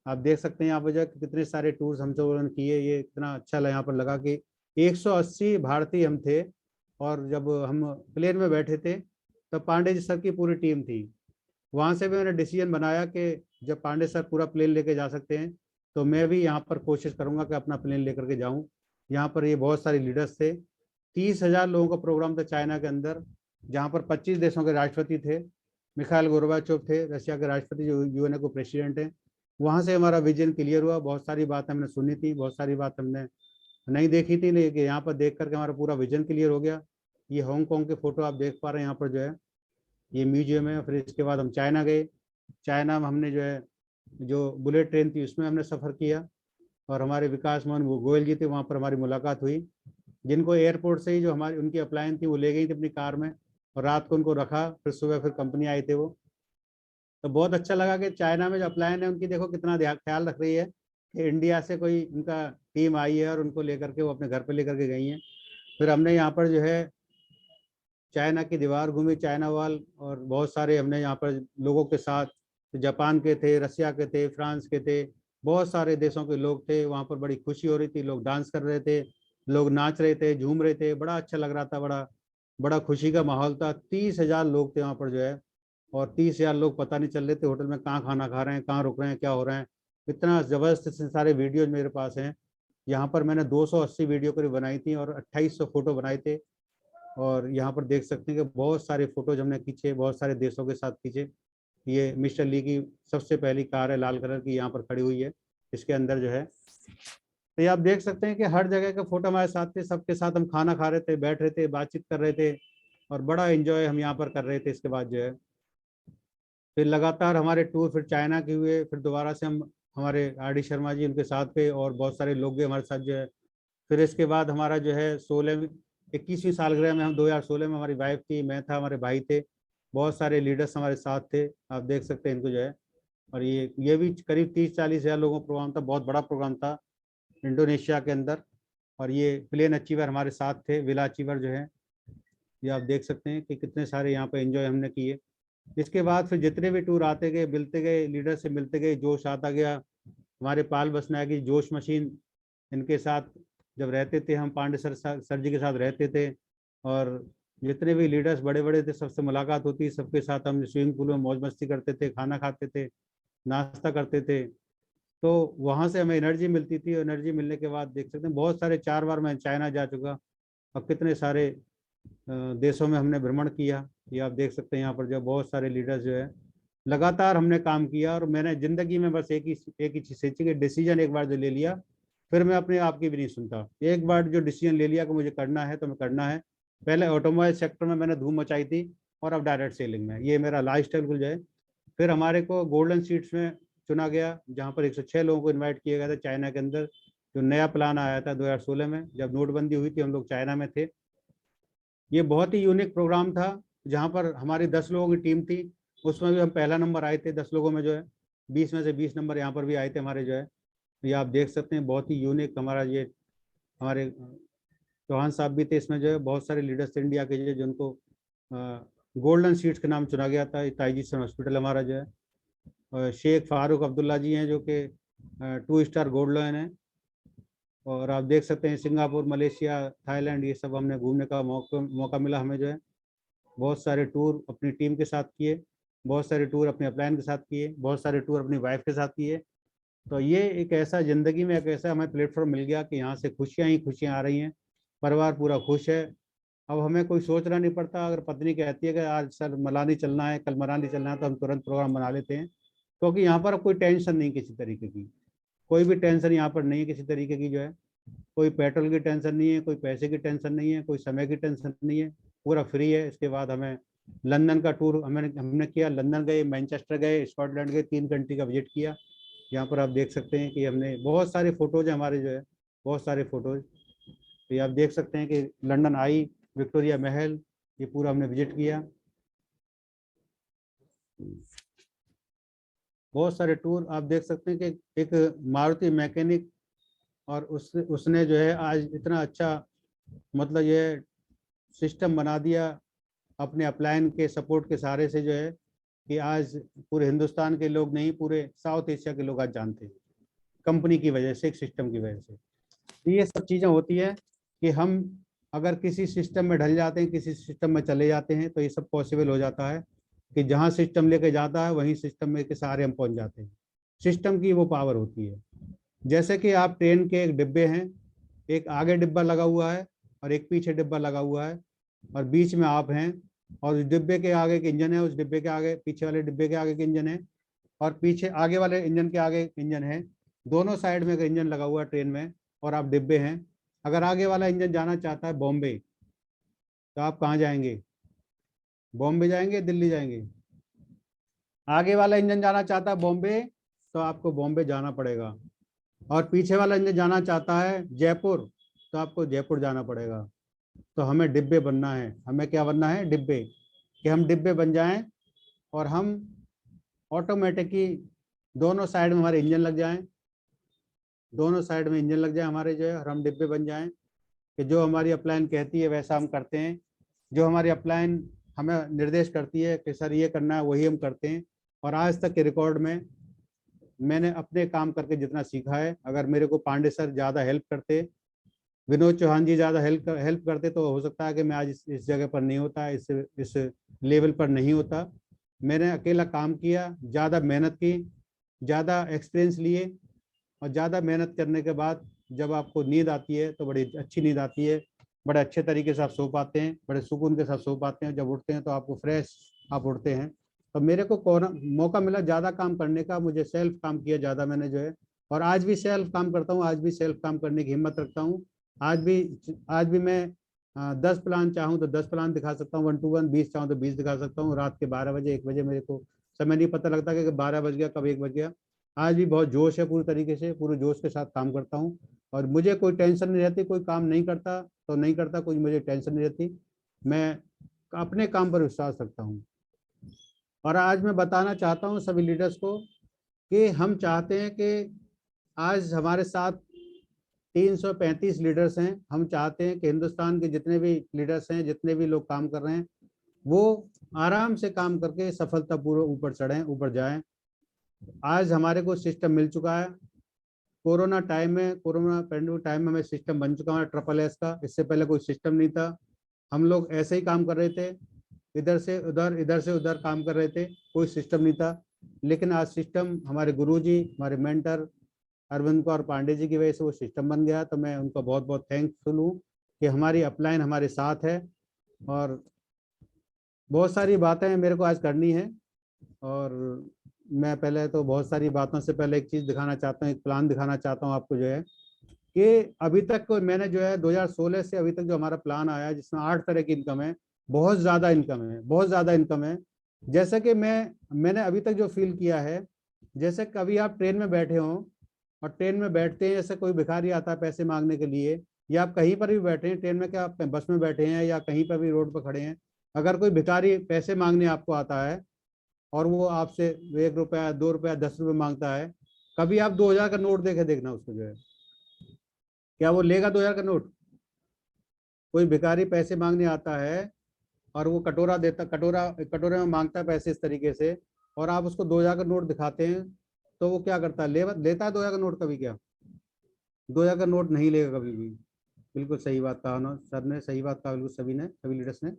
आप देख सकते हैं यहाँ पर जो है कितने सारे टूर्स हम सब उन्होंने किए। ये इतना अच्छा यहाँ पर लगा कि 180 भारतीय हम थे, और जब हम प्लेन में बैठे थे तब पांडे जी सर की पूरी टीम थी। वहां से भी मैंने डिसीजन बनाया कि जब पांडे सर पूरा प्लेन लेके जा सकते हैं तो मैं भी यहाँ पर कोशिश करूंगा कि अपना प्लेन लेकर के जाऊं। यहाँ पर ये बहुत सारे लीडर्स थे। 30,000 लोगों का प्रोग्राम था चाइना के अंदर, जहाँ पर 25 देशों के राष्ट्रपति थे। मिखाइल गोर्बाचोव थे, रशिया के राष्ट्रपति जो यूएनए को प्रेसिडेंट है। वहाँ से हमारा विजन क्लियर हुआ। बहुत सारी बात हमने सुनी थी, बहुत सारी बात हमने नहीं देखी थी, लेकिन यहाँ पर देख करके हमारा पूरा विजन क्लियर हो गया। ये हांगकांग के फोटो आप देख पा रहे हैं यहाँ पर जो है, ये म्यूजियम है। फिर इसके बाद हम चाइना गए। चाइना में हमने जो है जो बुलेट ट्रेन थी उसमें हमने सफ़र किया, और हमारे विकास मोहन वो गोयल जी थे, वहाँ पर हमारी मुलाकात हुई, जिनको एयरपोर्ट से ही जो हमारी उनकी अपलायन थी वो ले गई थी अपनी कार में, और रात को उनको रखा, फिर सुबह फिर कंपनी आए थे वो। तो बहुत अच्छा लगा कि चाइना में जो अपलायन है उनकी देखो कितना ख्याल रख रही है कि इंडिया से कोई उनका टीम आई है और उनको लेकर के वो अपने घर पे लेकर के गई हैं। फिर हमने यहाँ पर जो है चाइना की दीवार घूमी, चाइना वॉल, और बहुत सारे हमने यहाँ पर लोगों के साथ, जापान के थे, रसिया के थे, फ्रांस के थे, बहुत सारे देशों के लोग थे। वहाँ पर बड़ी खुशी हो रही थी, लोग डांस कर रहे थे, लोग नाच रहे थे, झूम रहे थे, बड़ा अच्छा लग रहा था, बड़ा बड़ा खुशी का माहौल था। 30,000 लोग थे वहाँ पर जो है, और 30,000 लोग पता नहीं चल रहे थे होटल में कहाँ खाना खा रहे हैं, कहाँ रुक रहे हैं, क्या हो रहा है। इतना ज़बरदस्त सारे वीडियोज मेरे पास हैं। यहाँ पर मैंने 280 वीडियो करीब बनाई थी, और 2800 फोटो बनाए थे। और यहाँ पर देख सकते हैं कि बहुत सारे फोटोज हमने खींचे, बहुत सारे देशों के साथ खींचे। ये मिस्टर ली की सबसे पहली कार है, लाल कलर की, यहाँ पर खड़ी हुई है इसके अंदर जो है। तो ये आप देख सकते हैं कि हर जगह का फोटो हमारे साथ थे, सबके साथ हम खाना खा रहे थे, बैठ रहे थे, बातचीत कर रहे थे, और बड़ा एंजॉय हम यहाँ पर कर रहे थे। इसके बाद जो है फिर लगातार हमारे टूर फिर चाइना के हुए, फिर दोबारा से हम हमारे RD शर्मा जी उनके साथ गए, और बहुत सारे लोग गए हमारे साथ जो है। फिर इसके बाद हमारा जो है 21वीं सालगिरह में हम 2016 में, हमारी वाइफ थी, मैं था, हमारे भाई थे, बहुत सारे लीडर्स हमारे साथ थे। आप देख सकते हैं इनको जो है। और ये भी करीब 30-40 हज़ार लोगों का प्रोग्राम था, बहुत बड़ा प्रोग्राम था इंडोनेशिया के अंदर। और ये प्लेन अचीवर हमारे साथ थे, विला अचीवर जो है। ये आप देख सकते हैं कि कितने सारे यहाँ पर एंजॉय हमने किए। इसके बाद फिर जितने भी टूर आते गए, मिलते गए, लीडर से मिलते गए, जोश आता गया। हमारे पाल बसनायक की जोश मशीन, इनके साथ जब रहते थे हम, पांडे सर जी के साथ रहते थे, और जितने भी लीडर्स बड़े बड़े थे सबसे मुलाकात होती, सबके साथ हम स्विमिंग पूल में मौज मस्ती करते थे, खाना खाते थे, नाश्ता करते थे। तो वहां से हमें एनर्जी मिलती थी, और एनर्जी मिलने के बाद देख सकते हैं बहुत सारे, 4 बार मैं चाइना जा चुका, और कितने सारे देशों में हमने भ्रमण किया। ये आप देख सकते हैं यहाँ पर जो बहुत सारे लीडर्स जो है, लगातार हमने काम किया। और मैंने जिंदगी में बस एक ही चीज सोची कि डिसीजन एक बार जो ले लिया, फिर मैं अपने आप की भी नहीं सुनता। एक बार जो डिसीजन ले लिया कि मुझे करना है तो मैं करना है। पहले ऑटोमोबाइल सेक्टर में मैंने धूम मचाई थी, और अब डायरेक्ट सेलिंग में, ये मेरा लाइफ स्टाइल खुल जाए। फिर हमारे को गोल्डन सीट्स में चुना गया, जहाँ पर 106 लोगों को इन्वाइट किया गया था चाइना के अंदर। जो नया प्लान आया था 2016 में, जब नोटबंदी हुई थी, हम लोग चाइना में थे। ये बहुत ही यूनिक प्रोग्राम था, जहाँ पर हमारी 10 लोगों की टीम थी। उसमें भी हम पहला नंबर आए थे 10 लोगों में जो है, 20 में से 20 नंबर यहाँ पर भी आए थे हमारे जो है। ये आप देख सकते हैं, बहुत ही यूनिक हमारा ये, हमारे चौहान साहब भी थे इसमें जो है, बहुत सारे लीडर्स थे इंडिया के जो, जिनको गोल्डन सीट्स के नाम चुना गया था। ताईजीसन हॉस्पिटल हमारा जो है, शेख फारूक अब्दुल्ला जी हैं जो कि 2 स्टार गोल्ड लोन है। और आप देख सकते हैं सिंगापुर, मलेशिया, थाईलैंड, ये सब हमने घूमने का मौका मिला हमें जो है। बहुत सारे टूर अपनी टीम के साथ किए, बहुत सारे टूर अपने अपलाइन के साथ किए, बहुत सारे टूर अपनी वाइफ के साथ किए। तो ये एक ऐसा ज़िंदगी में एक ऐसा हमें प्लेटफॉर्म मिल गया कि यहाँ से खुशियाँ ही खुशियाँ आ रही हैं, परिवार पूरा खुश है। अब हमें कोई सोचना नहीं पड़ता। अगर पत्नी कहती है कि आज सर मनाली चलना है, कल मनाली चलना है, तो हम तुरंत प्रोग्राम बना लेते हैं, क्योंकि यहाँ पर कोई टेंशन नहीं किसी तरीके की। कोई भी टेंशन यहाँ पर नहीं है किसी तरीके की जो है। कोई पेट्रोल की टेंशन नहीं है, कोई पैसे की टेंशन नहीं है, कोई समय की टेंशन नहीं है, पूरा फ्री है। इसके बाद हमें लंदन का टूर हमने किया, लंदन गए, मैनचेस्टर गए, स्कॉटलैंड गए, 3 कंट्री का विजिट किया। यहाँ पर आप देख सकते हैं कि हमने बहुत सारे फोटोज हमारे जो है, बहुत सारे फोटोज। तो ये आप देख सकते हैं कि लंदन आई, विक्टोरिया महल, ये पूरा हमने विजिट किया। बहुत सारे टूर आप देख सकते हैं कि एक मारुति मैकेनिक, और उसने जो है आज इतना अच्छा, मतलब ये सिस्टम बना दिया अपने अपलाइन के सपोर्ट के सहारे से जो है, कि आज पूरे हिंदुस्तान के लोग नहीं, पूरे साउथ एशिया के लोग आज जानते हैं, कंपनी की वजह से, एक सिस्टम की वजह से। तो ये सब चीज़ें होती है कि हम अगर किसी सिस्टम में ढल जाते हैं, किसी सिस्टम में चले जाते हैं, तो ये सब पॉसिबल हो जाता है कि जहाँ सिस्टम लेके जाता है वहीं सिस्टम में के सहारे हम पहुँच जाते हैं। सिस्टम की वो पावर होती है। जैसे कि आप ट्रेन के एक डिब्बे हैं, एक आगे डिब्बा लगा हुआ है और एक पीछे डिब्बा लगा हुआ है, और बीच में आप हैं, और उस डिब्बे के आगे के इंजन है, उस डिब्बे के आगे, पीछे वाले डिब्बे के आगे के इंजन है, और पीछे आगे वाले इंजन के आगे इंजन है। दोनों साइड में इंजन लगा हुआ है ट्रेन में, और आप डिब्बे हैं। अगर आगे वाला इंजन जाना चाहता है बॉम्बे, तो आप कहाँ जाएंगे? बॉम्बे जाएंगे, दिल्ली जाएंगे? आगे वाला इंजन जाना चाहता है बॉम्बे, तो आपको बॉम्बे जाना पड़ेगा। और पीछे वाला इंजन जाना चाहता है जयपुर, तो आपको जयपुर जाना पड़ेगा। तो हमें डिब्बे बनना है। हमें क्या बनना है? डिब्बे। कि हम डिब्बे बन जाएं, और हम ऑटोमेटिकली दोनों साइड में हमारे इंजन लग जाएं, दोनों साइड में इंजन लग जाए हमारे जो है, और हम डिब्बे बन जाएं कि जो हमारी अपलाइन कहती है वैसा हम करते हैं। जो हमारी अपलाइन हमें निर्देश करती है कि सर ये करना है, वही हम करते हैं। और आज तक के रिकॉर्ड में मैंने अपने काम करके जितना सीखा है, अगर मेरे को पांडे सर ज़्यादा हेल्प करते, विनोद चौहान जी ज़्यादा हेल्प करते, तो हो सकता है कि मैं आज इस जगह पर नहीं होता, इस लेवल पर नहीं होता। मैंने अकेला काम किया, ज़्यादा मेहनत की, ज़्यादा एक्सपीरियंस लिए, और ज़्यादा मेहनत करने के बाद जब आपको नींद आती है तो बड़ी अच्छी नींद आती है, बड़े अच्छे तरीके से आप सो पाते हैं, बड़े सुकून के साथ सो पाते हैं। जब उठते हैं तो आपको फ्रेश, आप उठते हैं। तो मेरे को मौका मिला ज़्यादा काम करने का, मुझे सेल्फ काम किया ज़्यादा मैंने जो है, और आज भी सेल्फ काम करता हूँ, आज भी सेल्फ काम करने की हिम्मत रखता हूँ। आज भी मैं 10 प्लान चाहूँ तो 10 प्लान दिखा सकता हूँ, 1 to 1, 20 चाहूँ तो 20 दिखा सकता हूँ। रात के 12 बजे, 1 बजे मेरे को समय नहीं पता लगता कि 12 बज गया, कब 1 बज गया। आज भी बहुत जोश है, पूरी तरीके से पूरे जोश के साथ काम करता हूँ, और मुझे कोई टेंशन नहीं रहती। कोई काम नहीं करता तो नहीं करता, कोई मुझे टेंशन नहीं रहती। मैं अपने काम पर विश्वास रखता हूँ। और आज मैं बताना चाहता हूँ सभी लीडर्स को कि हम चाहते हैं कि आज हमारे साथ 335 लीडर्स हैं। हम चाहते हैं कि हिंदुस्तान के जितने भी लीडर्स हैं, जितने भी लोग काम कर रहे हैं, वो आराम से काम करके सफलतापूर्वक ऊपर चढ़ें, ऊपर जाएं। आज हमारे को सिस्टम मिल चुका है। कोरोना टाइम में, कोरोना पैंडेमिक टाइम में हमें सिस्टम बन चुका है SSS का। इससे पहले कोई सिस्टम नहीं था। हम लोग ऐसे ही काम कर रहे थे, इधर से उधर, इधर से उधर काम कर रहे थे, कोई सिस्टम नहीं था। लेकिन आज सिस्टम हमारे गुरुजी, हमारे मेंटर अरविंद कौर पांडे जी की वजह से वो सिस्टम बन गया। तो मैं उनका बहुत बहुत थैंकफुल हूँ कि हमारी अपलाइन हमारे साथ है। और बहुत सारी बातें मेरे को आज करनी है। और मैं पहले तो बहुत सारी बातों से पहले एक चीज़ दिखाना चाहता हूँ, एक प्लान दिखाना चाहता हूँ आपको, जो है कि अभी तक को मैंने जो है 2016 से अभी तक जो हमारा प्लान आया है, जिसमें 8 तरह की इनकम है। बहुत ज़्यादा इनकम है, बहुत ज़्यादा इनकम है। जैसे कि मैंने अभी तक जो फील किया है, जैसे कभी आप ट्रेन में बैठे हों और ट्रेन में बैठते हैं, जैसे कोई भिखारी आता है पैसे मांगने के लिए, या आप कहीं पर भी बैठे हैं ट्रेन में, क्या आप बस में बैठे हैं या कहीं पर भी रोड पर खड़े हैं, अगर कोई भिखारी पैसे मांगने आपको आता है और वो आपसे 1 रुपया, 2 रुपया, 10 रुपये मांगता है, कभी आप 2000 का नोट देके देखना उसको, जो है क्या वो लेगा 2000 का नोट? कोई भिखारी पैसे मांगने आता है और वो कटोरा देता, कटोरे में मांगता है पैसे इस तरीके से, और आप उसको 2000 का नोट दिखाते हैं, तो वो क्या करता है? लेता है 2000 का नोट कभी? क्या 2000 का नोट नहीं लेगा कभी भी। बिल्कुल सही बात कहा उन्होंने, सर ने सही बात कहा, बिल्कुल सभी ने, सभी लीडर्स ने।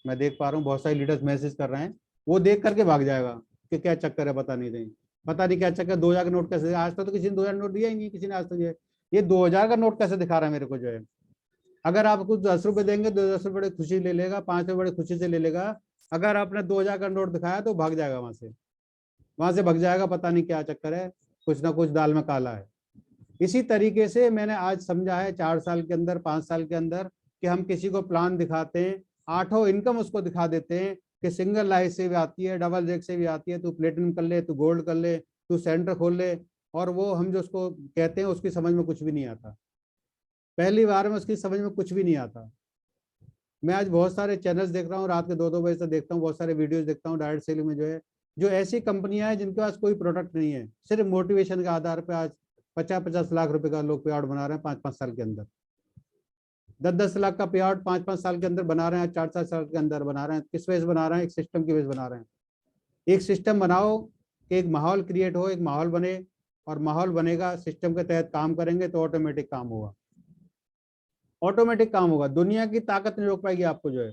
मैं देख पा रहा हूँ बहुत सारे लीडर्स मैसेज कर रहे हैं, वो देख करके भाग जाएगा कि क्या चक्कर है, पता नहीं दें, पता नहीं क्या चक्कर। 2000 का नोट कैसे? आज तक तो किसी ने 2000 नोट दिया ही नहीं, किसी ने आज तक। ये 2000 का नोट कैसे दिखा रहा है मेरे को, जो है अगर आप कुछ 10 रुपए देंगे तो 10 रुपए बड़े खुशी ले लेगा, 5 रुपए बड़े खुशी से ले लेगा। अगर आपने 2000 का नोट दिखाया तो भाग जाएगा वहां से भाग जाएगा, पता नहीं क्या चक्कर है, कुछ ना कुछ दाल में काला है। इसी तरीके से मैंने आज समझा है 4 साल के अंदर, 5 साल के अंदर, कि हम किसी को प्लान दिखाते हैं, 8 इनकम उसको दिखा देते हैं कि सिंगल लाइफ से भी आती है, डबल रेक से भी आती है, तू प्लेटिनम कर ले, तू गोल्ड कर ले, तू सेंटर खोल ले। और वो हम जो उसको कहते हैं उसकी समझ में कुछ भी नहीं आता, पहली बार में उसकी समझ में कुछ भी नहीं आता। मैं आज बहुत सारे चैनल्स देख रहा हूँ, रात के 2-2 बजे तक देखता हूँ, बहुत सारे वीडियोस देखता हूँ डायरेक्ट सेलिंग में, जो है जो ऐसी कंपनियां हैं जिनके पास कोई प्रोडक्ट नहीं है, सिर्फ मोटिवेशन के आधार पर आज 50-50 लाख रुपए का लोग पे आउट बना रहे हैं 5-5 साल के अंदर। 10-10 लाख का पे आउट 5-5 साल के अंदर बना रहे हैं, 4-4 साल के अंदर बना रहे हैं। किस वजह से बना रहे हैं? एक सिस्टम की वजह से बना रहे हैं। एक सिस्टम बनाओ कि एक माहौल क्रिएट हो, एक माहौल बने, और माहौल बनेगा, सिस्टम के तहत काम करेंगे तो ऑटोमेटिक काम होगा, ऑटोमेटिक काम होगा। दुनिया की ताकत नहीं रोक पाएगी आपको, जो है।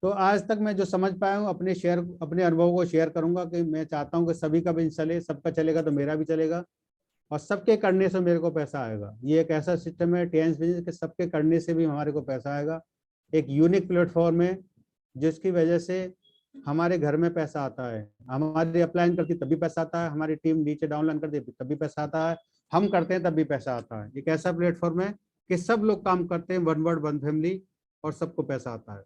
तो आज तक मैं जो समझ पाया हूँ, अपने अनुभव को शेयर करूंगा कि मैं चाहता हूँ कि सभी का बिजनेस चले, सबका चलेगा तो मेरा भी चलेगा, और सबके करने से मेरे को पैसा आएगा। ये एक ऐसा सिस्टम है टेंस बिजनेस के, सबके करने से भी हमारे को पैसा आएगा। एक यूनिक प्लेटफॉर्म है जिसकी वजह से हमारे घर में पैसा आता है, हमारी अपलाइन करती तभी पैसा आता है, हमारी टीम नीचे डाउनलाइन करती है तभी पैसा आता है, हम करते हैं तब भी पैसा आता है। एक ऐसा प्लेटफॉर्म है कि सब लोग काम करते हैं, वन वर्ड वन फैमिली, और सबको पैसा आता है।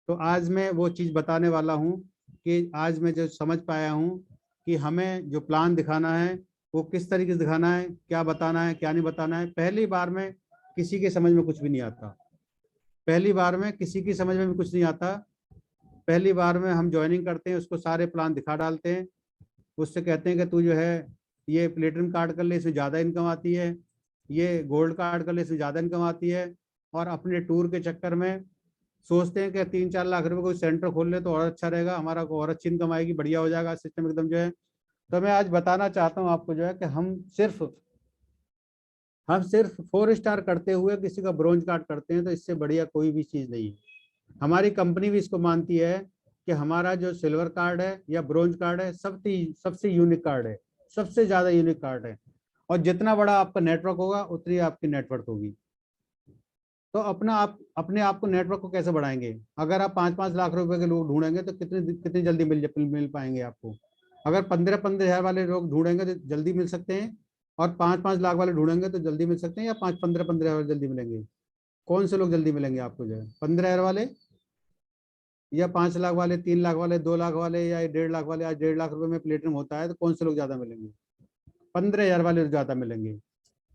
तो आज मैं वो चीज़ बताने वाला हूँ कि आज मैं जो समझ पाया हूँ कि हमें जो प्लान दिखाना है वो किस तरीके से दिखाना है, क्या बताना है, क्या नहीं बताना है। पहली बार में किसी के समझ में कुछ भी नहीं आता, पहली बार में किसी की समझ में भी कुछ नहीं आता। पहली बार में हम ज्वाइनिंग करते हैं, उसको सारे प्लान दिखा डालते हैं, उससे कहते हैं कि तू जो है ये प्लेटिनम कार्ड कर ले, इसमें ज़्यादा इनकम आती है, ये गोल्ड कार्ड कर ले, इसमें ज़्यादा इनकम आती है। और अपने टूर के चक्कर में सोचते हैं कि 3-4 लाख रुपए कोई सेंटर खोल ले तो और अच्छा रहेगा, हमारा को और अच्छी इनकम आएगी, बढ़िया हो जाएगा सिस्टम एकदम, जो है। तो मैं आज बताना चाहता हूँ आपको, जो है कि हम सिर्फ 4 स्टार करते हुए किसी का ब्रोंज कार्ड करते हैं, तो इससे बढ़िया कोई भी चीज़ नहीं है। हमारी कंपनी भी इसको मानती है कि हमारा जो सिल्वर कार्ड है या ब्रोंज कार्ड है, सबसे सबसे यूनिक कार्ड है, सबसे ज़्यादा यूनिक कार्ड है। और जितना बड़ा आपका नेटवर्क होगा उतनी आपकी नेटवर्क होगी। तो अपने आप को नेटवर्क को कैसे बढ़ाएंगे? अगर आप 5-5 लाख रुपए के लोग ढूंढेंगे तो कितनी कितनी जल्दी मिल पाएंगे आपको? अगर 15-15 हजार वाले लोग ढूंढेंगे तो जल्दी मिल सकते हैं, और 5-5 लाख वाले ढूंढेंगे तो जल्दी मिल सकते हैं, या 5-15-15 हजार जल्दी मिलेंगे? कौन से लोग जल्दी मिलेंगे आपको, जो है 15 हजार वाले, या 5 लाख वाले, 3 लाख वाले, 2 लाख वाले, या 1.5 लाख वाले? आज 1.5 लाख रुपए में प्लेटिनम होता है, तो कौन से लोग ज्यादा मिलेंगे? 15 हजार वाले लोग ज्यादा मिलेंगे।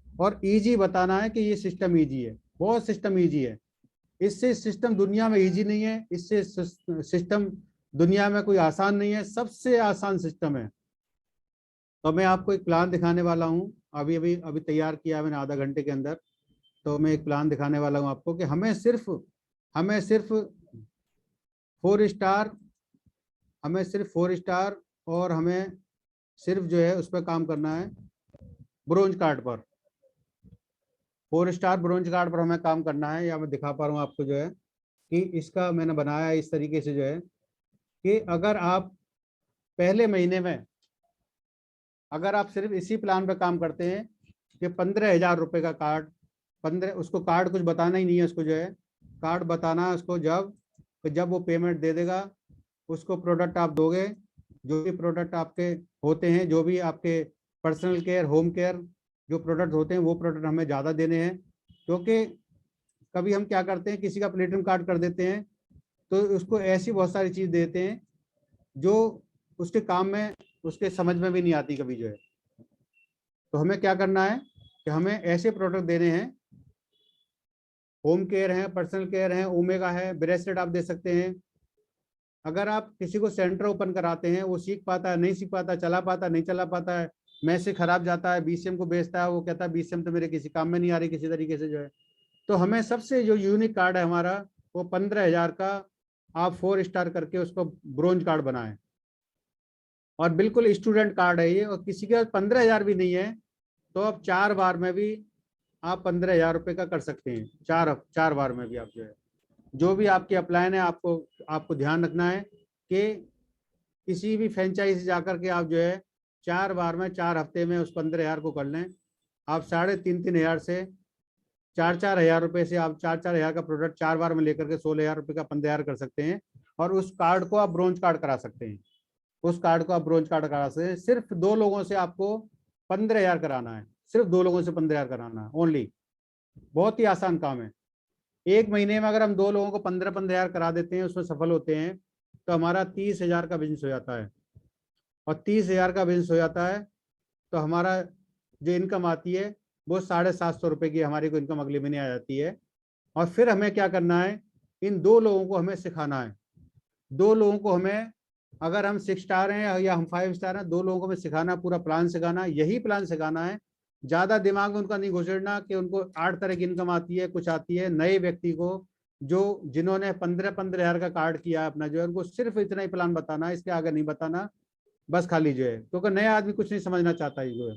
और इजी बताना है कि ये सिस्टम इजी है, बहुत सिस्टम इजी है। इससे सिस्टम दुनिया में इजी नहीं है, इससे सिस्टम दुनिया में कोई आसान नहीं है, सबसे आसान सिस्टम है। तो मैं आपको एक प्लान दिखाने वाला हूँ, अभी अभी अभी तैयार किया मैंने आधा घंटे के अंदर। तो मैं एक प्लान दिखाने वाला हूँ आपको कि हमें सिर्फ 4 स्टार, हमें सिर्फ 4 स्टार और हमें सिर्फ जो है उस पर काम करना है ब्रोंज कार्ड पर। 4 स्टार ब्रोंज कार्ड पर हमें काम करना है। या मैं दिखा पा रहा हूँ आपको जो है कि इसका मैंने बनाया है इस तरीके से जो है कि अगर आप पहले महीने में अगर आप सिर्फ इसी प्लान पे काम करते हैं कि 15,000 रुपये का कार्ड, 15, उसको कार्ड कुछ बताना ही नहीं है, उसको जो है कार्ड बताना है उसको जब वो पेमेंट दे देगा उसको प्रोडक्ट आप दोगे। जो भी प्रोडक्ट आपके होते हैं, जो भी आपके पर्सनल केयर, होम केयर जो प्रोडक्ट होते हैं, वो प्रोडक्ट हमें ज़्यादा देने हैं। क्योंकि कभी हम क्या करते हैं, किसी का प्लेटिनम कार्ड कर देते हैं तो उसको ऐसी बहुत सारी चीज़ देते हैं जो उसके काम में, उसके समझ में भी नहीं आती कभी जो है। तो हमें क्या करना है कि हमें ऐसे प्रोडक्ट देने हैं, होम केयर है, पर्सनल केयर है, ओमेगा है, ब्रेसलेट आप दे सकते हैं। अगर आप किसी को सेंटर ओपन कराते हैं, वो सीख पाता है, नहीं सीख पाता, चला पाता, नहीं चला पाता है, मैसेज खराब जाता है, बीसीएम को बेचता है, वो कहता है बीसीएम तो मेरे किसी काम में नहीं आ रही किसी तरीके से जो है। तो हमें सबसे जो यूनिक कार्ड है हमारा, वो 15,000 का आप 4 स्टार करके उसको ब्रोंज कार्ड बनाएं। और बिल्कुल स्टूडेंट कार्ड है ये, और किसी के पास 15,000 भी नहीं है तो आप 4 बार में भी आप 15,000 रुपये का कर सकते हैं। 4 बार में भी आप जो है, जो भी आपके अपलाइन है, आपको ध्यान रखना है कि किसी भी फ्रेंचाइज से जाकर के आप जो है 4 बार में 4 हफ्ते में उस 15,000 को कर लें। आप 3,500 से 4,000 रुपये से आप 4,000 का प्रोडक्ट 4 बार में लेकर के 16,000 रुपये का 15,000 कर सकते हैं। और उस कार्ड को आप ब्रोंज कार्ड करा सकते हैं। उस कार्ड को आप ब्रोंज कार्ड करा सकते हैं। सिर्फ 2 लोगों से आपको 15,000 कराना है, सिर्फ 2 लोगों से 15,000 कराना है ओनली। बहुत ही आसान काम है। एक महीने में अगर हम 2 लोगों को 15,000 करा देते हैं, उसमें सफल होते हैं, तो हमारा 30,000 का बिजनेस हो जाता है। और 30,000 का बिजनेस हो जाता है तो हमारा जो इनकम आती है वो 750 रुपये की हमारी को इनकम अगले महीने आ जाती है। और फिर हमें क्या करना है, इन 2 लोगों को हमें सिखाना है। 2 लोगों को हमें, अगर हम 6 स्टार हैं या हम 5 स्टार हैं, 2 लोगों को हमें सिखाना, पूरा प्लान सिखाना, यही प्लान सिखाना है। ज्यादा दिमाग में उनका नहीं घुसेड़ना कि उनको 8 तरह की इनकम आती है, कुछ आती है। नए व्यक्ति को जिन्होंने 15,000 का कार्ड किया अपना जो है, उनको सिर्फ इतना ही प्लान बताना है, इसके आगे नहीं बताना, बस खाली जो है। क्योंकि नया आदमी कुछ नहीं समझना चाहता है जो है।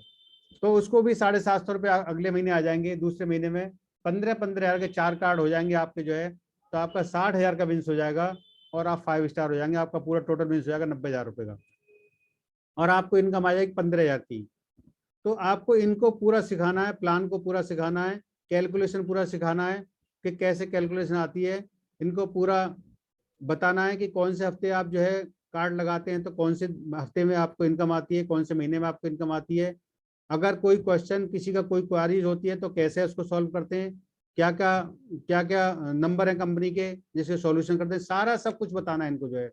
तो उसको भी 750 रुपये अगले महीने आ जाएंगे। दूसरे महीने में 15,000 के 4 कार्ड हो जाएंगे आपके जो है, तो आपका 60,000 का बिजनेस हो जाएगा। और आप 5 स्टार हो जाएंगे। आपका पूरा टोटल बिजनेस हो जाएगा 90,000 रुपये का। और आपको इनकम आ जाएगी 15,000 की। तो आपको इनको पूरा सिखाना है, प्लान को पूरा सिखाना है, कैलकुलेशन पूरा सिखाना है कि कैसे कैलकुलेशन आती है। इनको पूरा बताना है कि कौन से हफ्ते आप जो है कार्ड लगाते हैं तो कौन से हफ्ते में आपको इनकम आती है, कौन से महीने में आपको इनकम आती है। अगर कोई क्वेश्चन, किसी का कोई क्वारीज होती है तो कैसे उसको सॉल्व करते हैं, क्या क्या नंबर है कंपनी के जिससे सॉल्यूशन करते हैं, सारा सब कुछ बताना है इनको जो है।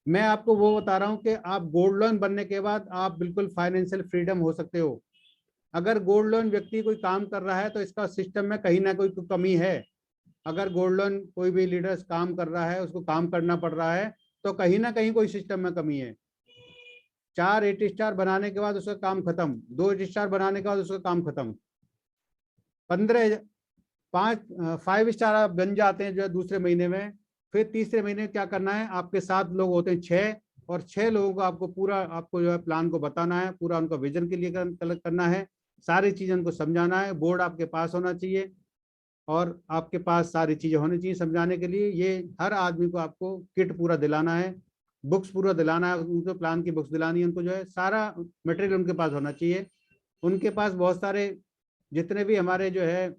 मैं आपको वो बता रहा हूँ कि आप गोल्ड लोन बनने के बाद आप बिल्कुल फाइनेंशियल फ्रीडम हो सकते हो। अगर गोल्ड लोन व्यक्ति कोई काम कर रहा है तो इसका सिस्टम में कहीं ना कोई कमी है। अगर गोल्ड लोन कोई भी लीडर्स काम कर रहा है, उसको काम करना पड़ रहा है, तो कहीं ना कहीं कोई सिस्टम में कमी है। 4 8 स्टार बनाने के बाद उसका काम खत्म, 2 8 स्टार बनाने के बाद उसका काम खत्म। 5 स्टार आप बन जाते हैं जो है दूसरे महीने में। फिर तीसरे महीने क्या करना है, आपके 7 लोग होते हैं 6, और 6 लोगों को आपको पूरा, आपको जो है प्लान को बताना है, पूरा उनका विजन के लिए करना है, सारी चीजें उनको समझाना है। बोर्ड आपके पास होना चाहिए और आपके पास सारी चीजें होनी चाहिए समझाने के लिए। ये हर आदमी को आपको किट पूरा दिलाना है, बुक्स पूरा दिलाना है, उनको प्लान की बुक्स दिलानी है, उनको जो है सारा मटेरियल उनके पास होना चाहिए। उनके पास बहुत सारे जितने भी हमारे जो है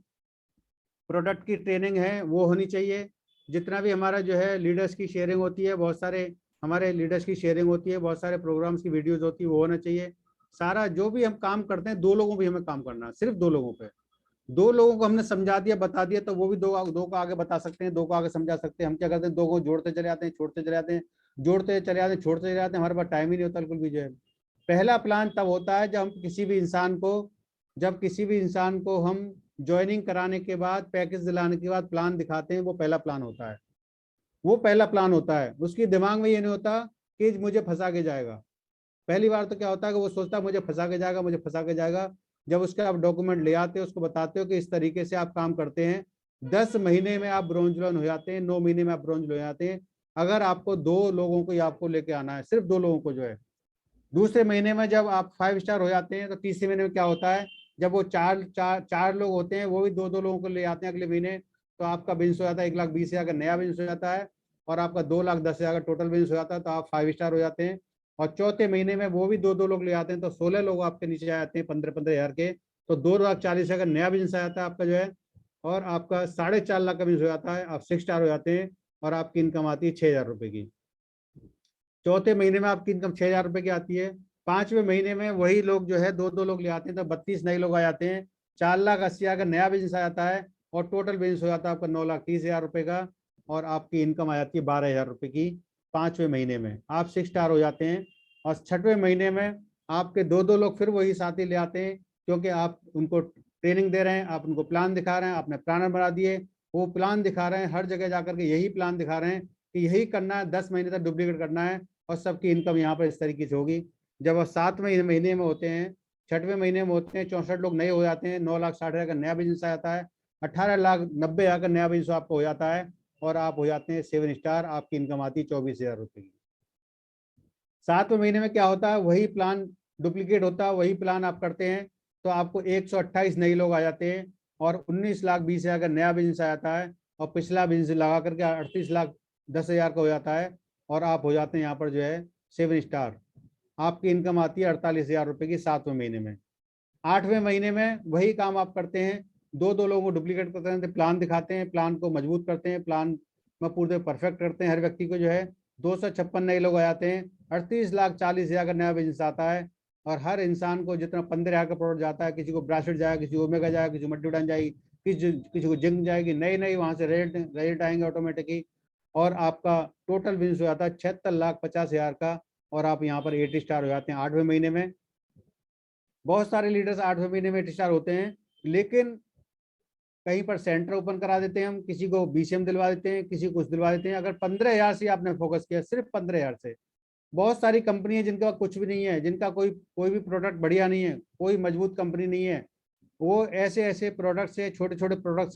प्रोडक्ट की ट्रेनिंग है वो होनी चाहिए। जितना भी हमारा जो है लीडर्स की शेयरिंग होती है, बहुत सारे हमारे लीडर्स की शेयरिंग होती है, बहुत सारे प्रोग्राम्स की वीडियोस होती है, वो होना चाहिए। सारा जो भी हम काम करते हैं, 2 लोगों पे हमें काम करना है, सिर्फ 2 लोगों पे। 2 लोगों को हमने समझा दिया, बता दिया, तो वो भी दो को आगे बता सकते हैं, 2 को आगे समझा सकते हैं। हम क्या करते हैं, 2 को जोड़ते चले जाते हैं, छोड़ते चले जाते हैं, जोड़ते चले जाते हैं, छोड़ते चले जाते हैं। हमारे पास टाइम ही नहीं होता बिल्कुल भी जो है। पहला प्लान तब होता है जब हम किसी भी इंसान को हम ज्वाइनिंग कराने के बाद, पैकेज दिलाने के बाद प्लान दिखाते हैं, वो पहला प्लान होता है। वो पहला प्लान होता है। उसके दिमाग में ये नहीं होता कि मुझे फंसा के जाएगा। पहली बार तो क्या होता है कि वो सोचता है मुझे फंसा के जाएगा, मुझे फंसा के जाएगा। जब उसके आप डॉक्यूमेंट ले आते हो, उसको बताते हो कि इस तरीके से आप काम करते हैं, 10 महीने में आप ब्रोंज लोन हो जाते हैं, 9 महीने में आप ब्रोंज हो जाते हैं। अगर आपको 2 लोगों को ही आपको लेके आना है, सिर्फ 2 लोगों को जो है। दूसरे महीने में जब आप 5 स्टार हो जाते हैं तो तीसरे महीने में क्या होता है, जब वो चार लोग होते हैं, वो भी 2 लोगों को ले आते हैं अगले महीने, तो आपका बिजनेस हो जाता है 1,20,000 का नया बिजनेस हो जाता है, और आपका 2,10,000 का टोटल बिजनेस हो जाता है, तो आप 5 स्टार हो जाते हैं। और चौथे महीने में वो भी 2 लोग ले आते हैं, तो 16 लोग आपके नीचे आ जाते हैं 15,000 के, तो 2,40,000 का नया बिजनेस आ जाता है आपका जो है, और आपका 4.5 लाख का बिजनेस हो जाता है, आप 6 स्टार हो जाते हैं, और आपकी इनकम आती है 6,000 रुपए की। चौथे महीने में आपकी इनकम 6,000 रुपए की आती है। 5वें महीने में वही लोग जो है 2 लोग ले आते हैं, तो 32 नए लोग आ जाते हैं, 4,80,000 का नया बिजनेस आ जाता है, और टोटल बिजनेस हो जाता है आपका 9,30,000 रुपए का, और आपकी इनकम आ जाती है 12,000 रुपए की। 5वें महीने में आप 6 स्टार हो जाते हैं। और 6वें महीने में आपके 2 लोग फिर वही साथी ले आते हैं, क्योंकि आप उनको ट्रेनिंग दे रहे हैं, आप उनको प्लान दिखा रहे हैं, आपने प्लानर बना दिए, वो प्लान दिखा रहे हैं, हर जगह जाकर के यही प्लान दिखा रहे हैं कि यही करना है, 10 महीने तक डुप्लीकेट करना है, और सबकी इनकम यहाँ पर इस तरीके से होगी। जब आप 7वें महीने में होते हैं, 6वें महीने में होते हैं, 64 लोग नए हो जाते हैं, 9,60,000 का नया बिजनेस आ जाता है, 18,90,000 का नया बिजनेस आपको हो जाता है, और आप हो जाते हैं 7 स्टार, आपकी इनकम आती है 24,000 रुपए की। 7वें महीने में क्या होता है, वही प्लान डुप्लीकेट होता है, वही प्लान आप करते हैं, तो आपको 128 नए लोग आ जाते हैं, और 19,20,000 का नया बिजनेस आ जाता है, और पिछला बिजनेस लगा करके 38,10,000 का हो जाता है, और आप हो जाते हैं यहाँ पर जो है 7 स्टार। आपकी इनकम आती है 48,000 रुपए की 7वें महीने में। 8वें महीने में वही काम आप करते हैं, 2 लोगों को डुप्लीकेट करते हैं, प्लान दिखाते हैं, प्लान को मजबूत करते हैं, प्लान में पूरे परफेक्ट करते हैं, हर व्यक्ति को जो है 256 नए लोग आ जाते हैं, 38,40,000 का नया बिजनेस आता है, और हर इंसान को जितना 15,000 का प्रोडक्ट जाता है, किसी को ब्रासलेट जाएगा, किसी को ओमेगा जाएगा, किसी को मल्टीविटामिन जाएगी, किसी को जिंक जाएगी, नई नई वहां से रेट आएंगे ऑटोमेटिकली, और आपका टोटल बिजनेस हो जाता है 76,50,000 का, और आप यहाँ पर 8 स्टार हो जाते हैं 8वें महीने में। बहुत सारे लीडर्स 8वें महीने में 8 स्टार होते हैं, लेकिन कहीं पर सेंटर ओपन करा देते हैं, हम किसी को BCM दिलवा देते हैं, किसी को कुछ दिलवा देते हैं। अगर 15,000 से आपने फोकस किया, सिर्फ 15,000 से, बहुत सारी कंपनी है जिनका कुछ भी नहीं है, जिनका कोई भी प्रोडक्ट बढ़िया नहीं है, कोई मजबूत कंपनी नहीं है, वो ऐसे ऐसे प्रोडक्ट से, छोटे छोटे प्रोडक्ट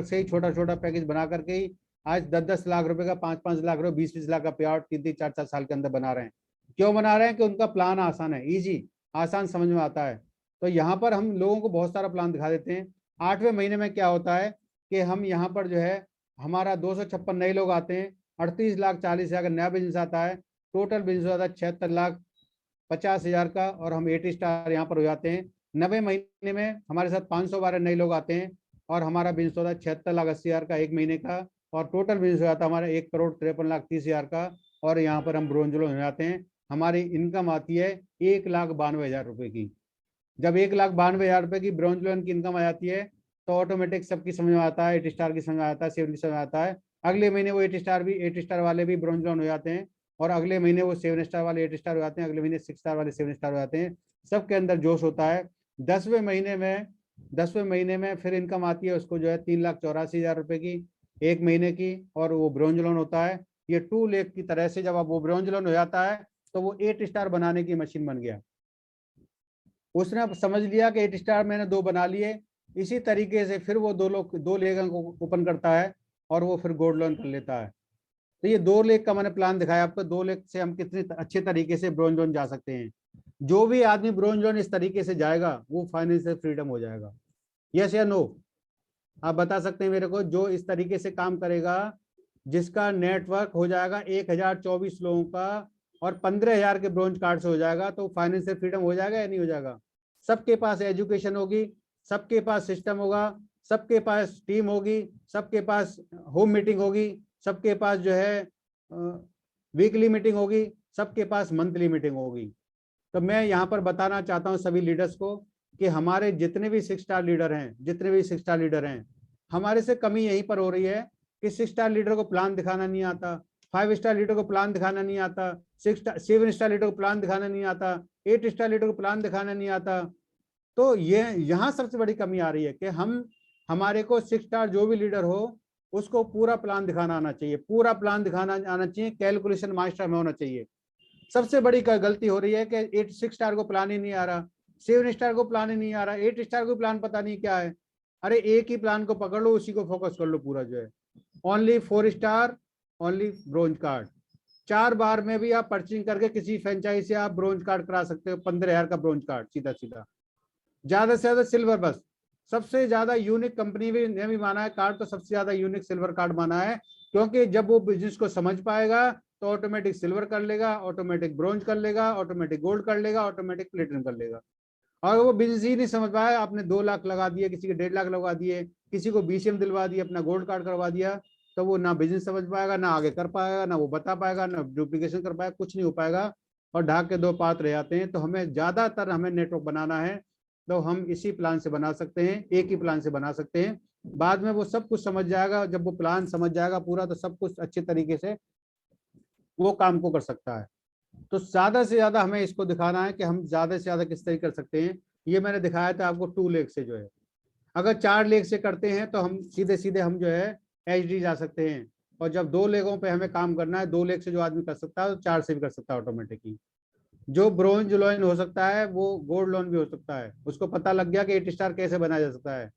से ही छोटा छोटा पैकेज बना करके ही आज 10-10 लाख रुपए का, 5-5 लाख रुपए, 20-20 लाख का पे आउट 3-3, 4-4 साल के अंदर बना रहे हैं। क्यों बना रहे हैं? कि उनका प्लान आसान है, इजी, आसान समझ में आता है। तो यहाँ पर हम लोगों को बहुत सारा प्लान दिखा देते हैं। 8वें महीने में क्या होता है कि हम यहाँ पर जो है, हमारा 256 नए लोग आते हैं, 38,40,000 का नया बिजनेस आता है, टोटल बिजनेस आता है 76,50,000 का, और हम 8 स्टार यहाँ पर हो जाते हैं। 90 महीने में हमारे साथ 512 नए लोग आते हैं, और हमारा बिजनेस होता है 76,80,000 का एक महीने का, और टोटल बिजनेस हो जाता है हमारा 1,53,30,000 का, और यहाँ पर हम ब्रोंज हो जाते हैं। हमारी इनकम आती है 1,92,000 रुपए की। जब 1,92,000 रुपए की ब्रॉन्ज लोन की इनकम आ जाती है, तो ऑटोमेटिक सबकी समझ में आता है, 8 स्टार की समझ में आता है, 7 की समझ में आता है। अगले महीने वो 8 स्टार वाले भी ब्रॉन्ज लोन हो जाते हैं, और अगले महीने वो 7 स्टार वाले 8 स्टार हो जाते हैं, अगले महीने 6 स्टार वाले 7 स्टार हो जाते हैं। सबके अंदर जोश होता है। 10वें महीने में फिर इनकम आती है उसको जो है 3,84,000 रुपए की एक महीने की, और वो ब्रॉन्ज लोन होता है। ये 2 लाख की तरह से जब अब वो ब्रॉन्ज लोन हो जाता है, तो वो 8 स्टार बनाने की मशीन बन गया। उसने अब समझ लिया कि 8 स्टार मैंने 2 बना लिए, इसी तरीके से फिर वो 2 लेख को ओपन करता है, और वो फिर गोल्ड लोन कर लेता है। तो ये 2 लेख का मैंने प्लान दिखाया आपको, 2 लेख से हम कितने अच्छे तरीके से ब्रोंज लोन जा सकते हैं। जो भी आदमी ब्रोंज लोन इस तरीके से जाएगा, वो फाइनेंशियल फ्रीडम हो जाएगा। यस या नो? आप बता सकते हैं मेरे को, जो इस तरीके से काम करेगा, जिसका नेटवर्क हो जाएगा 1,024 लोगों का, और 15,000 के ब्रोंज कार्ड से हो जाएगा, तो फाइनेंशियल फ्रीडम हो जाएगा या नहीं हो जाएगा? सबके पास एजुकेशन होगी, सबके पास सिस्टम होगा, सबके पास टीम होगी, सबके पास होम मीटिंग होगी, सबके पास जो है वीकली मीटिंग होगी, सबके पास मंथली मीटिंग होगी। तो मैं यहाँ पर बताना चाहता हूँ सभी लीडर्स को कि हमारे जितने भी 6 स्टार लीडर हैं, हमारे से कमी यहीं पर हो रही है कि 6 स्टार लीडर को प्लान दिखाना नहीं आता, 5 स्टार लीडर को प्लान दिखाना नहीं आता, 7 स्टार लीडर को प्लान दिखाना नहीं आता, 8 स्टार लीडर को प्लान दिखाना नहीं आता। तो ये यहाँ सबसे बड़ी कमी आ रही है कि हमारे को 6 स्टार जो भी लीडर हो, उसको पूरा प्लान दिखाना आना चाहिए, पूरा प्लान दिखाना आना चाहिए, कैलकुलेशन मास्टर में होना चाहिए। सबसे बड़ी गलती हो रही है कि 6 स्टार को प्लान ही नहीं आ रहा, 7 स्टार को प्लान ही नहीं आ रहा, 8 स्टार को प्लान पता नहीं क्या है। अरे एक ही प्लान को पकड़ लो, उसी को फोकस कर लो पूरा जो है। Only 4 star only bronze card. 4 बार में भी आप परचेजिंग करके किसी फ्रेंचाइज से आप ब्रोंज कार्ड करा सकते हो, 15,000 का ब्रोंज कार्ड सीधा सीधा। ज्यादा से ज्यादा सिल्वर, बस सबसे ज्यादा यूनिक कंपनी भी ने भी माना है कार्ड, तो सबसे ज्यादा यूनिक सिल्वर कार्ड माना है, क्योंकि जब वो बिजनेस को समझ पाएगा तो ऑटोमेटिक सिल्वर कर लेगा, ऑटोमेटिक ब्रोंज कर लेगा, ऑटोमेटिक गोल्ड कर लेगा, ऑटोमेटिक प्लेटिनम कर लेगा। और वो बिजनेस ही नहीं समझ पाया, आपने 2 लाख लगा दिए, किसी के 1.5 लाख लगा दिए, किसी को BCM दिलवा दिया, अपना गोल्ड कार्ड करवा दिया, तो वो ना बिजनेस समझ पाएगा, ना आगे कर पाएगा, ना वो बता पाएगा, ना डुप्लीकेशन कर पाएगा, कुछ नहीं हो पाएगा, और ढाक के 2 पात रह जाते हैं। तो हमें ज्यादातर हमें नेटवर्क बनाना है, तो हम इसी प्लान से बना सकते हैं, एक ही प्लान से बना सकते हैं। बाद में वो सब कुछ समझ जाएगा, जब वो प्लान समझ जाएगा पूरा, तो सब कुछ अच्छे तरीके से वो काम को कर सकता है। तो ज्यादा से ज्यादा हमें इसको दिखाना है कि हम ज्यादा से ज्यादा किस तरीके कर सकते हैं। ये मैंने दिखाया था आपको 2 लेग से जो है, अगर 4 लेग से करते हैं तो हम सीधे सीधे हम जो है HD जा सकते हैं, और जब 2 लेगों पे हमें काम करना है, 2 लेग से जो आदमी कर सकता है तो 4 से भी कर सकता है ऑटोमेटिकली। जो ब्रोंज लोन हो सकता है वो गोल्ड लोन भी हो सकता है, उसको पता लग गया कि 8 स्टार कैसे बनाया जा सकता है।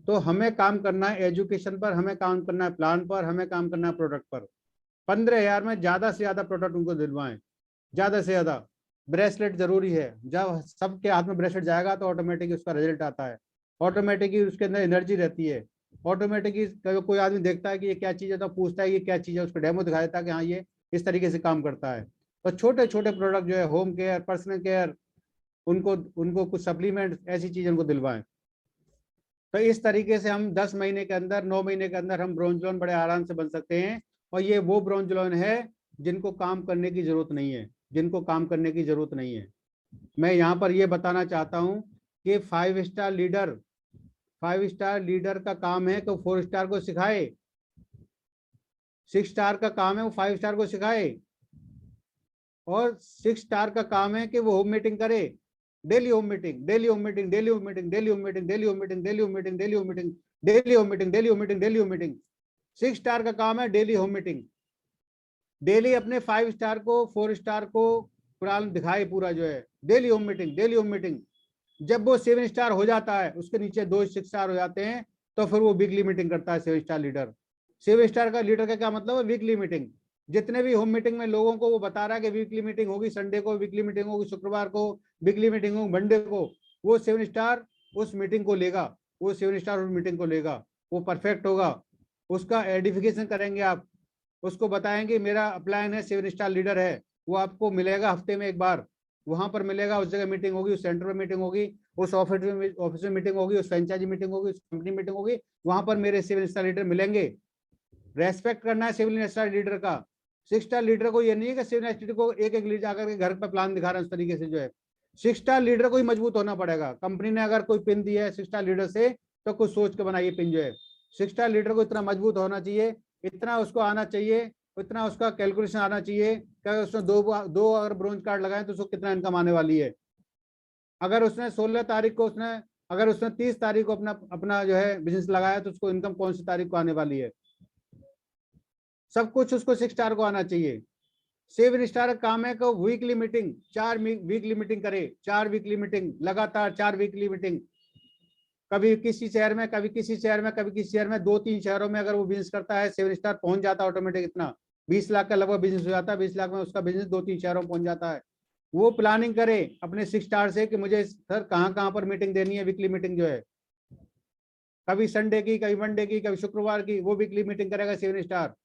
तो हमें काम करना है एजुकेशन पर, हमें काम करना है प्लान पर, हमें काम करना है प्रोडक्ट पर। 15,000 में ज्यादा से ज्यादा प्रोडक्ट उनको दिलवाएं, ज्यादा से ज्यादा। ब्रेसलेट जरूरी है, जब सबके हाथ में ब्रेसलेट जाएगा तो ऑटोमेटिक उसका रिजल्ट आता है, ऑटोमेटिकली उसके अंदर एनर्जी रहती है, ऑटोमेटिकली कोई आदमी देखता है कि ये क्या चीज है तो पूछता है ये क्या चीज है, उसको डेमो दिखा देता है कि हाँ ये इस तरीके से काम करता है। तो छोटे छोटे प्रोडक्ट जो है, होम केयर, पर्सनल केयर, उनको उनको कुछ सप्लीमेंट, ऐसी चीजें उनको दिलवाएं। तो इस तरीके से हम 10 महीने के अंदर, 9 महीने के अंदर हम ब्रोंज लोन बड़े आराम से बन सकते हैं। और ये वो ब्रोंज लोन है जिनको काम करने की जरूरत नहीं है, जिनको काम करने की जरूरत नहीं है। मैं यहाँ पर ये बताना चाहता हूँ कि 5 स्टार लीडर का काम है कि 4 स्टार को सिखाए, 6 स्टार का काम है वो 5 स्टार को सिखाए, और 6 स्टार का काम है कि वो होम मीटिंग करे, daily home meeting, daily home meeting, daily home meeting, daily home meeting, daily home meeting, daily home meeting, daily home meeting, daily home meeting, daily home meeting, daily home meeting. 6 star का काम है daily home meeting, daily अपने 5 star को, 4 star को plan दिखाए पूरा जो है, daily home meeting, daily home meeting. जब वो 7 स्टार हो जाता है, उसके नीचे 2 6 स्टार हो जाते हैं, तो फिर वो वीकली मीटिंग करता है 7 स्टार लीडर। 7 स्टार का लीडर का क्या मतलब है? Weekly meeting. जितने भी होम मीटिंग में लोगों को वो बता रहा है कि वीकली मीटिंग होगी, संडे को वीकली मीटिंग होगी, शुक्रवार को वीकली मीटिंग होगी, मंडे को, वो 7 स्टार उस मीटिंग को लेगा, वो 7 स्टार उस मीटिंग को लेगा, वो परफेक्ट होगा। उसका एडिफिकेशन करेंगे आप, उसको बताएंगे मेरा प्लान है, 7 स्टार लीडर है, वो आपको मिलेगा हफ्ते में एक बार, वहां पर मिलेगा, उस जगह मीटिंग होगी, उस सेंटर में मीटिंग होगी, उस ऑफिस में मीटिंग होगी, उस फ्रेंचाइजी मीटिंग होगी, उस कंपनी मीटिंग होगी, वहां पर मेरे 7 स्टार लीडर मिलेंगे। रेस्पेक्ट करना है 7 स्टार लीडर का। 6 स्टार लीडर को ये नहीं है कि 7 स्टार को एक एक लीडर जाकर के घर पर प्लान दिखा रहे हैं, उस तरीके से जो है 6 स्टार लीडर को ही मजबूत होना पड़ेगा। कंपनी ने अगर कोई पिन दिया है 6 स्टार लीडर से, तो कुछ सोच के बनाइए पिन जो है। 6 स्टार लीडर को इतना मजबूत होना चाहिए, इतना उसको आना चाहिए, इतना उसका कैलकुलेशन आना चाहिए कि उसने दो अगर ब्रोंज कार्ड लगाए तो उसको कितना इनकम आने वाली है। अगर उसने 16 तारीख को उसने अगर उसने 30 तारीख को अपना अपना जो है बिजनेस लगाया, तो उसको इनकम कौन सी तारीख को आने वाली है। सब कुछ उसको 6 स्टार को आना चाहिए। 7 स्टार का काम है कि वीकली मीटिंग, 4 वीकली मीटिंग करे, 4 वीकली मीटिंग लगातार, 4 वीकली मीटिंग, कभी किसी शहर में, कभी किसी शहर में, कभी किसी शहर में, 2-3 शहरों में अगर वो बिजनेस करता है, 7 स्टार पहुंच जाता है ऑटोमेटिक। इतना 20 लाख का लगभग बिजनेस हो जाता है, 20 लाख में उसका बिजनेस 2-3 शहरों में पहुंच जाता है। वो प्लानिंग करे अपने 6 स्टार से कि मुझे सर कहाँ कहाँ पर मीटिंग देनी है, वीकली मीटिंग जो है, कभी संडे की, कभी मंडे की, कभी शुक्रवार की, वो वीकली मीटिंग करेगा 7 स्टार।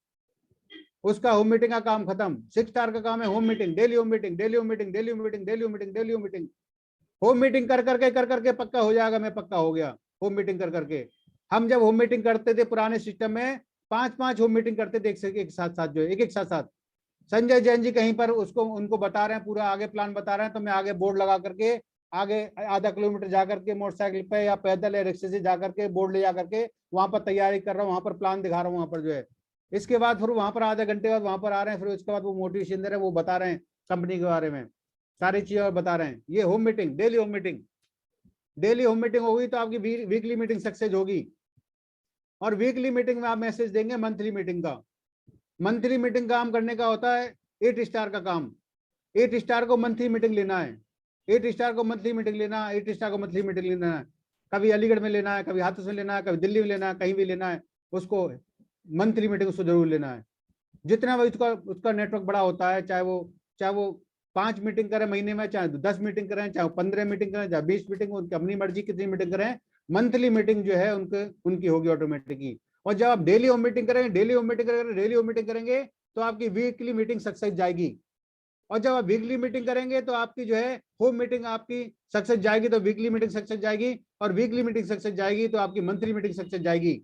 उसका होम मीटिंग का काम खत्म। 6 स्टार का काम है home meeting, daily home meeting, daily home meeting, daily home meeting, daily home meeting, daily home meeting. Home meeting कर करके पक्का हो जाएगा। मैं पक्का हो गया होम मीटिंग कर करके। हम जब होम मीटिंग करते थे पुराने सिस्टम में, 5-5 होम मीटिंग करते थे एक साथ साथ जो एक एक साथ साथ। संजय जैन जी कहीं पर उसको उनको बता रहे हैं, पूरा आगे प्लान बता रहे हैं, तो मैं आगे बोर्ड लगा करके आगे आधा किलोमीटर जाकर के मोटरसाइकिल पे या पैदल या रिक्शे से जाकर के बोर्ड ले जाकर के वहां पर तैयारी कर रहा हूँ, वहां पर प्लान दिखा रहा हूँ, वहां पर जो है। इसके बाद फिर वहां पर आधे घंटे बाद वहां पर आ रहे हैं, फिर उसके बाद वो मोटिवेशन दे रहे हैं, वो बता रहे हैं कंपनी के बारे में सारी चीजें और बता रहे हैं। ये home meeting, daily home meeting, daily home meeting होगी तो आपकी वीकली मीटिंग सक्सेस होगी। और वीकली मीटिंग में आप मैसेज देंगे मंथली मीटिंग का। मंथली मीटिंग काम करने का होता है 8 स्टार का काम। 8 स्टार को मंथली मीटिंग लेना है, 8 स्टार को मंथली मीटिंग लेना है, 8 स्टार को मंथली मीटिंग लेना है। कभी अलीगढ़ में लेना है, कभी हाथरस में लेना है, कभी दिल्ली में लेना है, कहीं भी लेना है, उसको मंथली मीटिंग उसको जरूर लेना है। जितना वो उसका उसका नेटवर्क बड़ा होता है, चाहे वो 5 मीटिंग करें महीने में, चाहे 10 मीटिंग करें, चाहे 15 मीटिंग करें, चाहे 20 मीटिंग, उनकी अपनी मर्जी कितनी मीटिंग करें, मंथली मीटिंग जो है उनकी होगी ऑटोमेटिक ही। और जब आप डेली होम मीटिंग करेंगे, डेली होम मीटिंग करेंगे तो आपकी वीकली मीटिंग सक्सेस जाएगी। और जब आप वीकली मीटिंग करेंगे तो आपकी जो है होम मीटिंग आपकी सक्सेस जाएगी, तो वीकली मीटिंग सक्सेस जाएगी, और वीकली मीटिंग सक्सेस जाएगी तो आपकी मंथली मीटिंग सक्सेस जाएगी।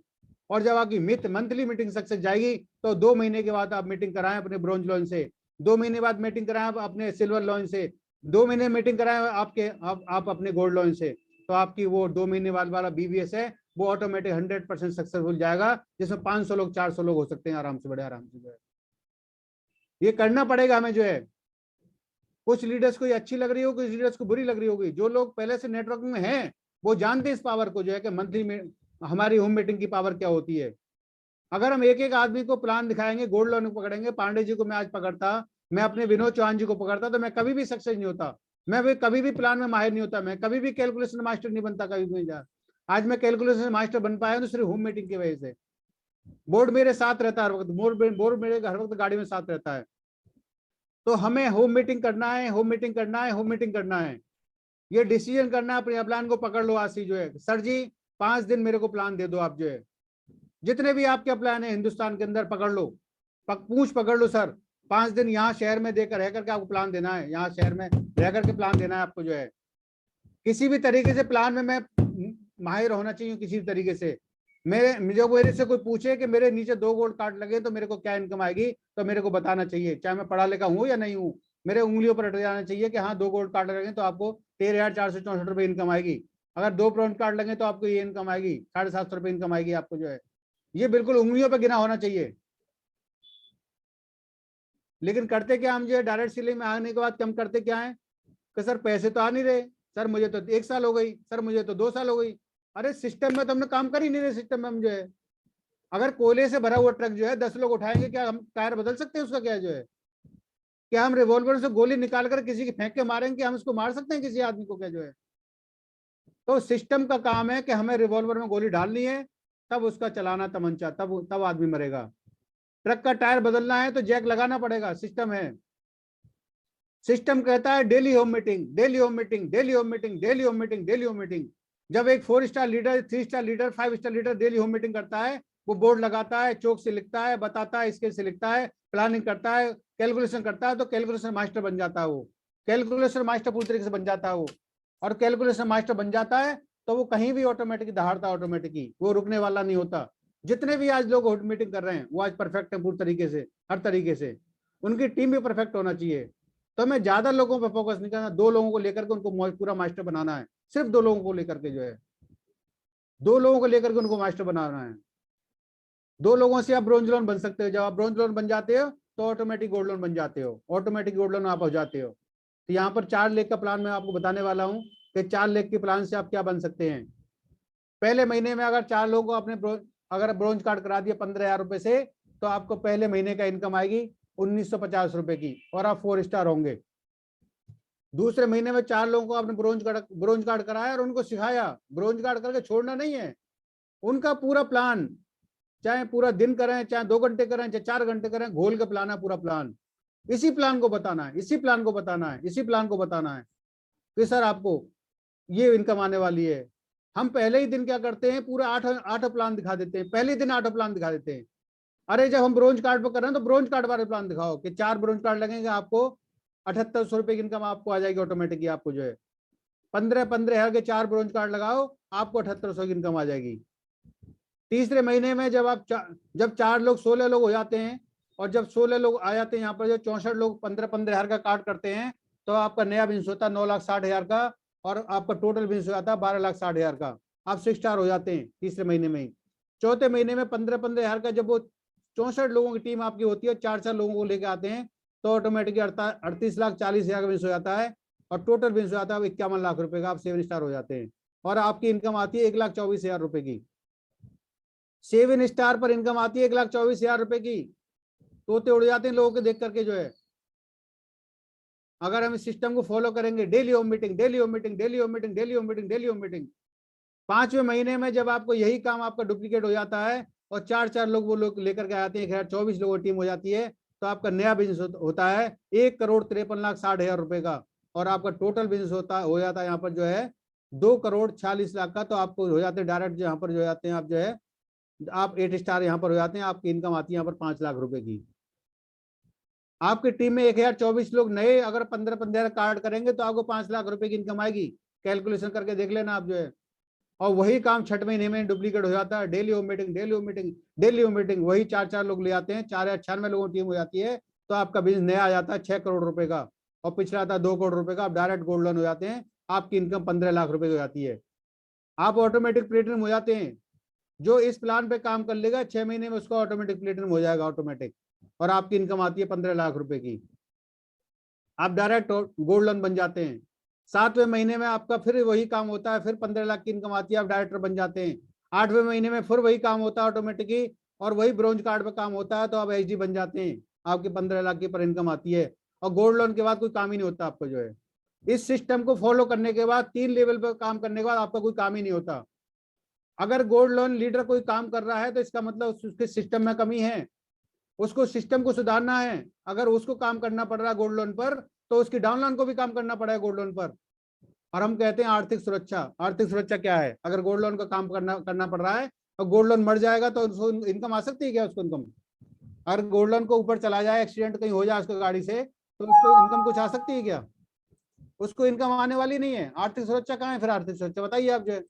और जब आपकी मंथली मीटिंग सक्सेस जाएगी तो 2 महीने के बाद आप मीटिंग कराएं अपने ब्रोंज लॉन से, 2 महीने बाद मीटिंग कराएं अपने सिल्वर लॉन से, 2 महीने मीटिंग कराएं आप अपने गोल्ड लॉन से, तो आपकी वो 2 महीने बाद वाला BVS है वो ऑटोमेटिक 100% सक्सेसफुल जाएगा, जिसमें 500 लोग 400 लोग हो सकते हैं आराम से, बड़े आराम से जो है। ये करना पड़ेगा हमें जो है। कुछ लीडर्स को ये अच्छी लग रही हो, कुछ लीडर्स को बुरी लग रही होगी। जो लोग पहले से नेटवर्किंग में हैं वो जानते हैं इस पावर को जो है कि मंथली में हमारी होम मीटिंग की पावर क्या होती है। अगर हम एक एक आदमी को प्लान दिखाएंगे, गोल्ड लोन पकड़ेंगे, पांडे जी को मैं आज पकड़ता, मैं अपने विनोद चौहान जी को पकड़ता, तो मैं कभी भी सक्सेस नहीं होता, मैं कभी भी प्लान में माहिर नहीं होता, मैं कभी भी कैलकुलेशन मास्टर नहीं बनता, कभी भी जा। आज मैं कैलकुलेशन मास्टर बन पाया तो सिर्फ होम मीटिंग की वजह से। बोर्ड मेरे साथ रहता है हर वक्त, बोर्ड मेरे हर वक्त गाड़ी में साथ रहता है। तो हमें होम मीटिंग करना है, होम मीटिंग करना है, होम मीटिंग करना है। ये डिसीजन करना है, अपने प्लान को पकड़ लो आज से जो है। सर जी 5 दिन मेरे को प्लान दे दो आप जो है, जितने भी आपके प्लान है हिंदुस्तान के अंदर पकड़ लो, पूछ पकड़ लो सर। 5 दिन यहाँ शहर में देकर रह करके आपको प्लान देना है, यहाँ शहर में रह करके प्लान देना है आपको जो है। किसी भी तरीके से प्लान में मैं माहिर होना चाहिए, किसी भी तरीके से। मेरे से कोई पूछे कि मेरे नीचे 2 गोल्ड कार्ड लगे तो मेरे को क्या इनकम आएगी, तो मेरे को बताना चाहिए, चाहे मैं पढ़ा लिखा हूँ या नहीं हूँ। मेरे उंगलियों पर अट जाना चाहिए कि हाँ 2 गोल्ड कार्ड लगे तो आपको 13,464 रुपये इनकम आएगी। अगर 2 ब्रॉन्ज कार्ड लगे तो आपको ये इनकम आएगी, 750 रुपये इनकम आएगी आपको जो है। ये बिल्कुल उंगलियों पर गिना होना चाहिए। लेकिन करते क्या हम जो है, डायरेक्ट सेलिंग में आने के बाद हम करते क्या है कि सर पैसे तो आ नहीं रहे, सर मुझे तो 1 साल हो गई, सर मुझे तो 2 साल हो गई। अरे सिस्टम में तो हमने काम कर ही नहीं रहे। सिस्टम में हम जो है, अगर कोयले से भरा हुआ ट्रक जो है 10 लोग उठाएंगे, क्या हम टायर बदल सकते हैं उसका? क्या जो है, क्या हम रिवॉल्वर से गोली निकाल कर किसी की फेंक के मारेंगे, हम उसको मार सकते हैं किसी आदमी को? क्या जो है, तो सिस्टम का काम है कि हमें रिवॉल्वर में गोली डालनी है, तब उसका चलाना तमंचा, तब आदमी मरेगा। ट्रक का टायर बदलना है तो जैक लगाना पड़ेगा, सिस्टम है। सिस्टम कहता है daily home meeting, daily home meeting, daily home meeting, daily home meeting, daily home meeting. जब एक 4 star leader, 3 star leader, 5 star leader daily home meeting करता है, वो बोर्ड लगाता है, चौक से लिखता है, बताता है, स्केल से लिखता है, प्लानिंग करता है, कैलकुलेशन करता है, तो कैलकुलेशन मास्टर बन जाता है वो। कैलकुलेशन मास्टर पूरी तरीके से बन जाता है वो। और कैलकुलेशन मास्टर बन जाता है तो वो कहीं भी ऑटोमेटिक दहाड़ता, ऑटोमेटिक ही, वो रुकने वाला नहीं होता। जितने भी आज लोग मीटिंग कर रहे हैं वो आज परफेक्ट है पूरी तरीके से, हर तरीके से। उनकी टीम भी परफेक्ट होना चाहिए। तो हमें ज्यादा लोगों पर फोकस नहीं करना, 2 लोगों को लेकर के उनको पूरा मास्टर बनाना है, सिर्फ 2 लोगों को लेकर के जो है, 2 लोगों को लेकर के उनको मास्टर बनाना है। 2 लोगों से आप ब्रोंज लोन बन सकते हो। जब आप ब्रोंज लोन बन जाते हो तो ऑटोमेटिक गोल्ड लोन बन जाते हो, ऑटोमेटिक गोल्ड लोन आप हो जाते हो। तो यहाँ पर 4 लाख का प्लान मैं आपको बताने वाला हूँ कि 4 लाख के प्लान से आप क्या बन सकते हैं। पहले महीने में अगर 4 लोगों को आपने अगर ब्रोंज कार्ड करा दिया 15,000 रुपए से, तो आपको पहले महीने का इनकम आएगी 1,950 रुपए की, और आप 4 स्टार होंगे। दूसरे महीने में 4 लोगों को आपने ब्रोंज कार्ड कराया और उनको सिखाया। ब्रोंज कार्ड करके छोड़ना नहीं है, उनका पूरा प्लान, चाहे पूरा दिन करें, चाहे 2 घंटे करें, चाहे 4 घंटे करें, घोल के प्लान है पूरा प्लान। इसी प्लान को बताना है, इसी प्लान को बताना है, इसी प्लान को बताना है कि सर आपको ये इनकम आने वाली है। हम पहले ही दिन क्या करते हैं, पूरा 8 प्लान दिखा देते हैं, पहले दिन 8 प्लान दिखा देते हैं। अरे जब हम ब्रोंज कार्ड पर कर रहे हैं तो ब्रोंज कार्ड वाले प्लान दिखाओ कि 4 ब्रोंज कार्ड लगेंगे, आपको 7,800 रुपए की इनकम आपको आ जाएगी ऑटोमेटिकली। आपको जो है 15,000 के 4 ब्रोंज कार्ड लगाओ, आपको 7,800 की इनकम आ जाएगी। तीसरे महीने में जब 4 लोग 16 लोग हो जाते हैं, और जब 16 लोग आ जाते हैं यहाँ पर, जो 64 लोग 15,000 का कार्ड करते हैं, तो आपका नया बिन्स होता है 9,60,000 का, और आपका टोटल बिन्स हो जाता है 12,60,000 का। आप 6 स्टार हो जाते हैं तीसरे महीने में ही। चौथे महीने में 15,000 का जब वो 64 लोगों की टीम आपकी होती है, 4 लोगों को लेकर आते हैं, तो ऑटोमेटिकली 38,40,000 का बिन्स हो जाता है, और टोटल बिन्स हो जाता है 51 लाख रुपए का। आप 7 स्टार हो जाते हैं, और आपकी इनकम आती है 1,24,000 रुपए की। 7 स्टार पर इनकम आती है 1,24,000 रुपए की। तोते उड़ जाते हैं लोगों के देख करके जो है। अगर हम इस सिस्टम को फॉलो करेंगे, daily home meeting, daily home meeting, daily home meeting, daily home meeting, daily home meeting, 5वें महीने में जब आपको यही काम आपका डुप्लीकेट हो जाता है, और 4-4 लोग वो लोग लेकर के आते हैं, 1024 लोगों की टीम हो जाती है, तो आपका नया बिजनेस होता है 1,53,60,000 रुपए का, और आपका टोटल बिजनेस हो जाता है यहाँ पर जो है 2,46,00,000 का। तो आपको हो जाते हैं डायरेक्ट यहाँ पर जो जाते हैं आप जो है आप 8 स्टार यहाँ पर हो जाते हैं, आपकी इनकम आती है यहाँ पर 5 लाख रुपए की। आपकी टीम में 1,024 लोग नए अगर 15-15 कार्ड करेंगे तो आपको 5 लाख रुपए की इनकम आएगी। कैलकुलेशन करके देख लेना आप जो है। और वही काम 6 महीने में डुप्लीकेट हो जाता है। Daily home meeting, daily home meeting, daily home meeting, वही 4-4 लोग ले आते हैं, 4 या 96 लोगों की टीम हो जाती है, तो आपका बिजनेस नया आ जाता है 6 करोड़ रुपए का, और पिछला आता है 2 करोड़ रुपए का। आप डायरेक्ट गोल्ड लोन हो जाते हैं, आपकी इनकम 15 लाख रुपए हो जाती है। आप ऑटोमेटिक प्लेटिनम हो जाते हैं। जो इस प्लान पे काम कर लेगा 6 महीने में उसका ऑटोमेटिक प्लेटिनम हो जाएगा ऑटोमेटिक, और आपकी इनकम आती है 15 लाख रुपए की। आप डायरेक्ट गोल्ड लोन बन जाते हैं। 7वें महीने में आपका फिर वही काम होता है, फिर 15 लाख की इनकम आती है, आप डायरेक्टर बन जाते हैं। 8वें महीने में फिर वही काम होता है ऑटोमेटिकली, और वही ब्रोंज कार्ड पे काम होता है, तो आप एचडी बन जाते हैं, आपकी 15 लाख की पर इनकम आती है। और गोल्ड लोन के बाद कोई काम ही नहीं होता आपको जो है। इस सिस्टम को फॉलो करने के बाद 3 लेवल पर काम करने के बाद आपका कोई काम ही नहीं होता। अगर गोल्ड लोन लीडर कोई काम कर रहा है तो इसका मतलब उसके सिस्टम में कमी है, उसको सिस्टम को सुधारना है। अगर उसको काम करना पड़ रहा है गोल्ड लोन पर, तो उसकी डाउन लोन को भी काम करना पड़ेगा गोल्ड लोन पर। और हम कहते हैं आर्थिक सुरक्षा। आर्थिक सुरक्षा क्या है? अगर गोल्ड लोन का काम करना पड़ रहा है और गोल्ड लोन मर जाएगा तो उसको इनकम आ सकती है क्या? उसको इनकम, अगर गोल्ड लोन को ऊपर चला जाए, एक्सीडेंट कहीं हो जाए उसको गाड़ी से, तो उसको इनकम कुछ आ सकती है क्या? उसको इनकम आने वाली नहीं है। आर्थिक सुरक्षा कहाँ है फिर? आर्थिक सुरक्षा बताइए आप जो है।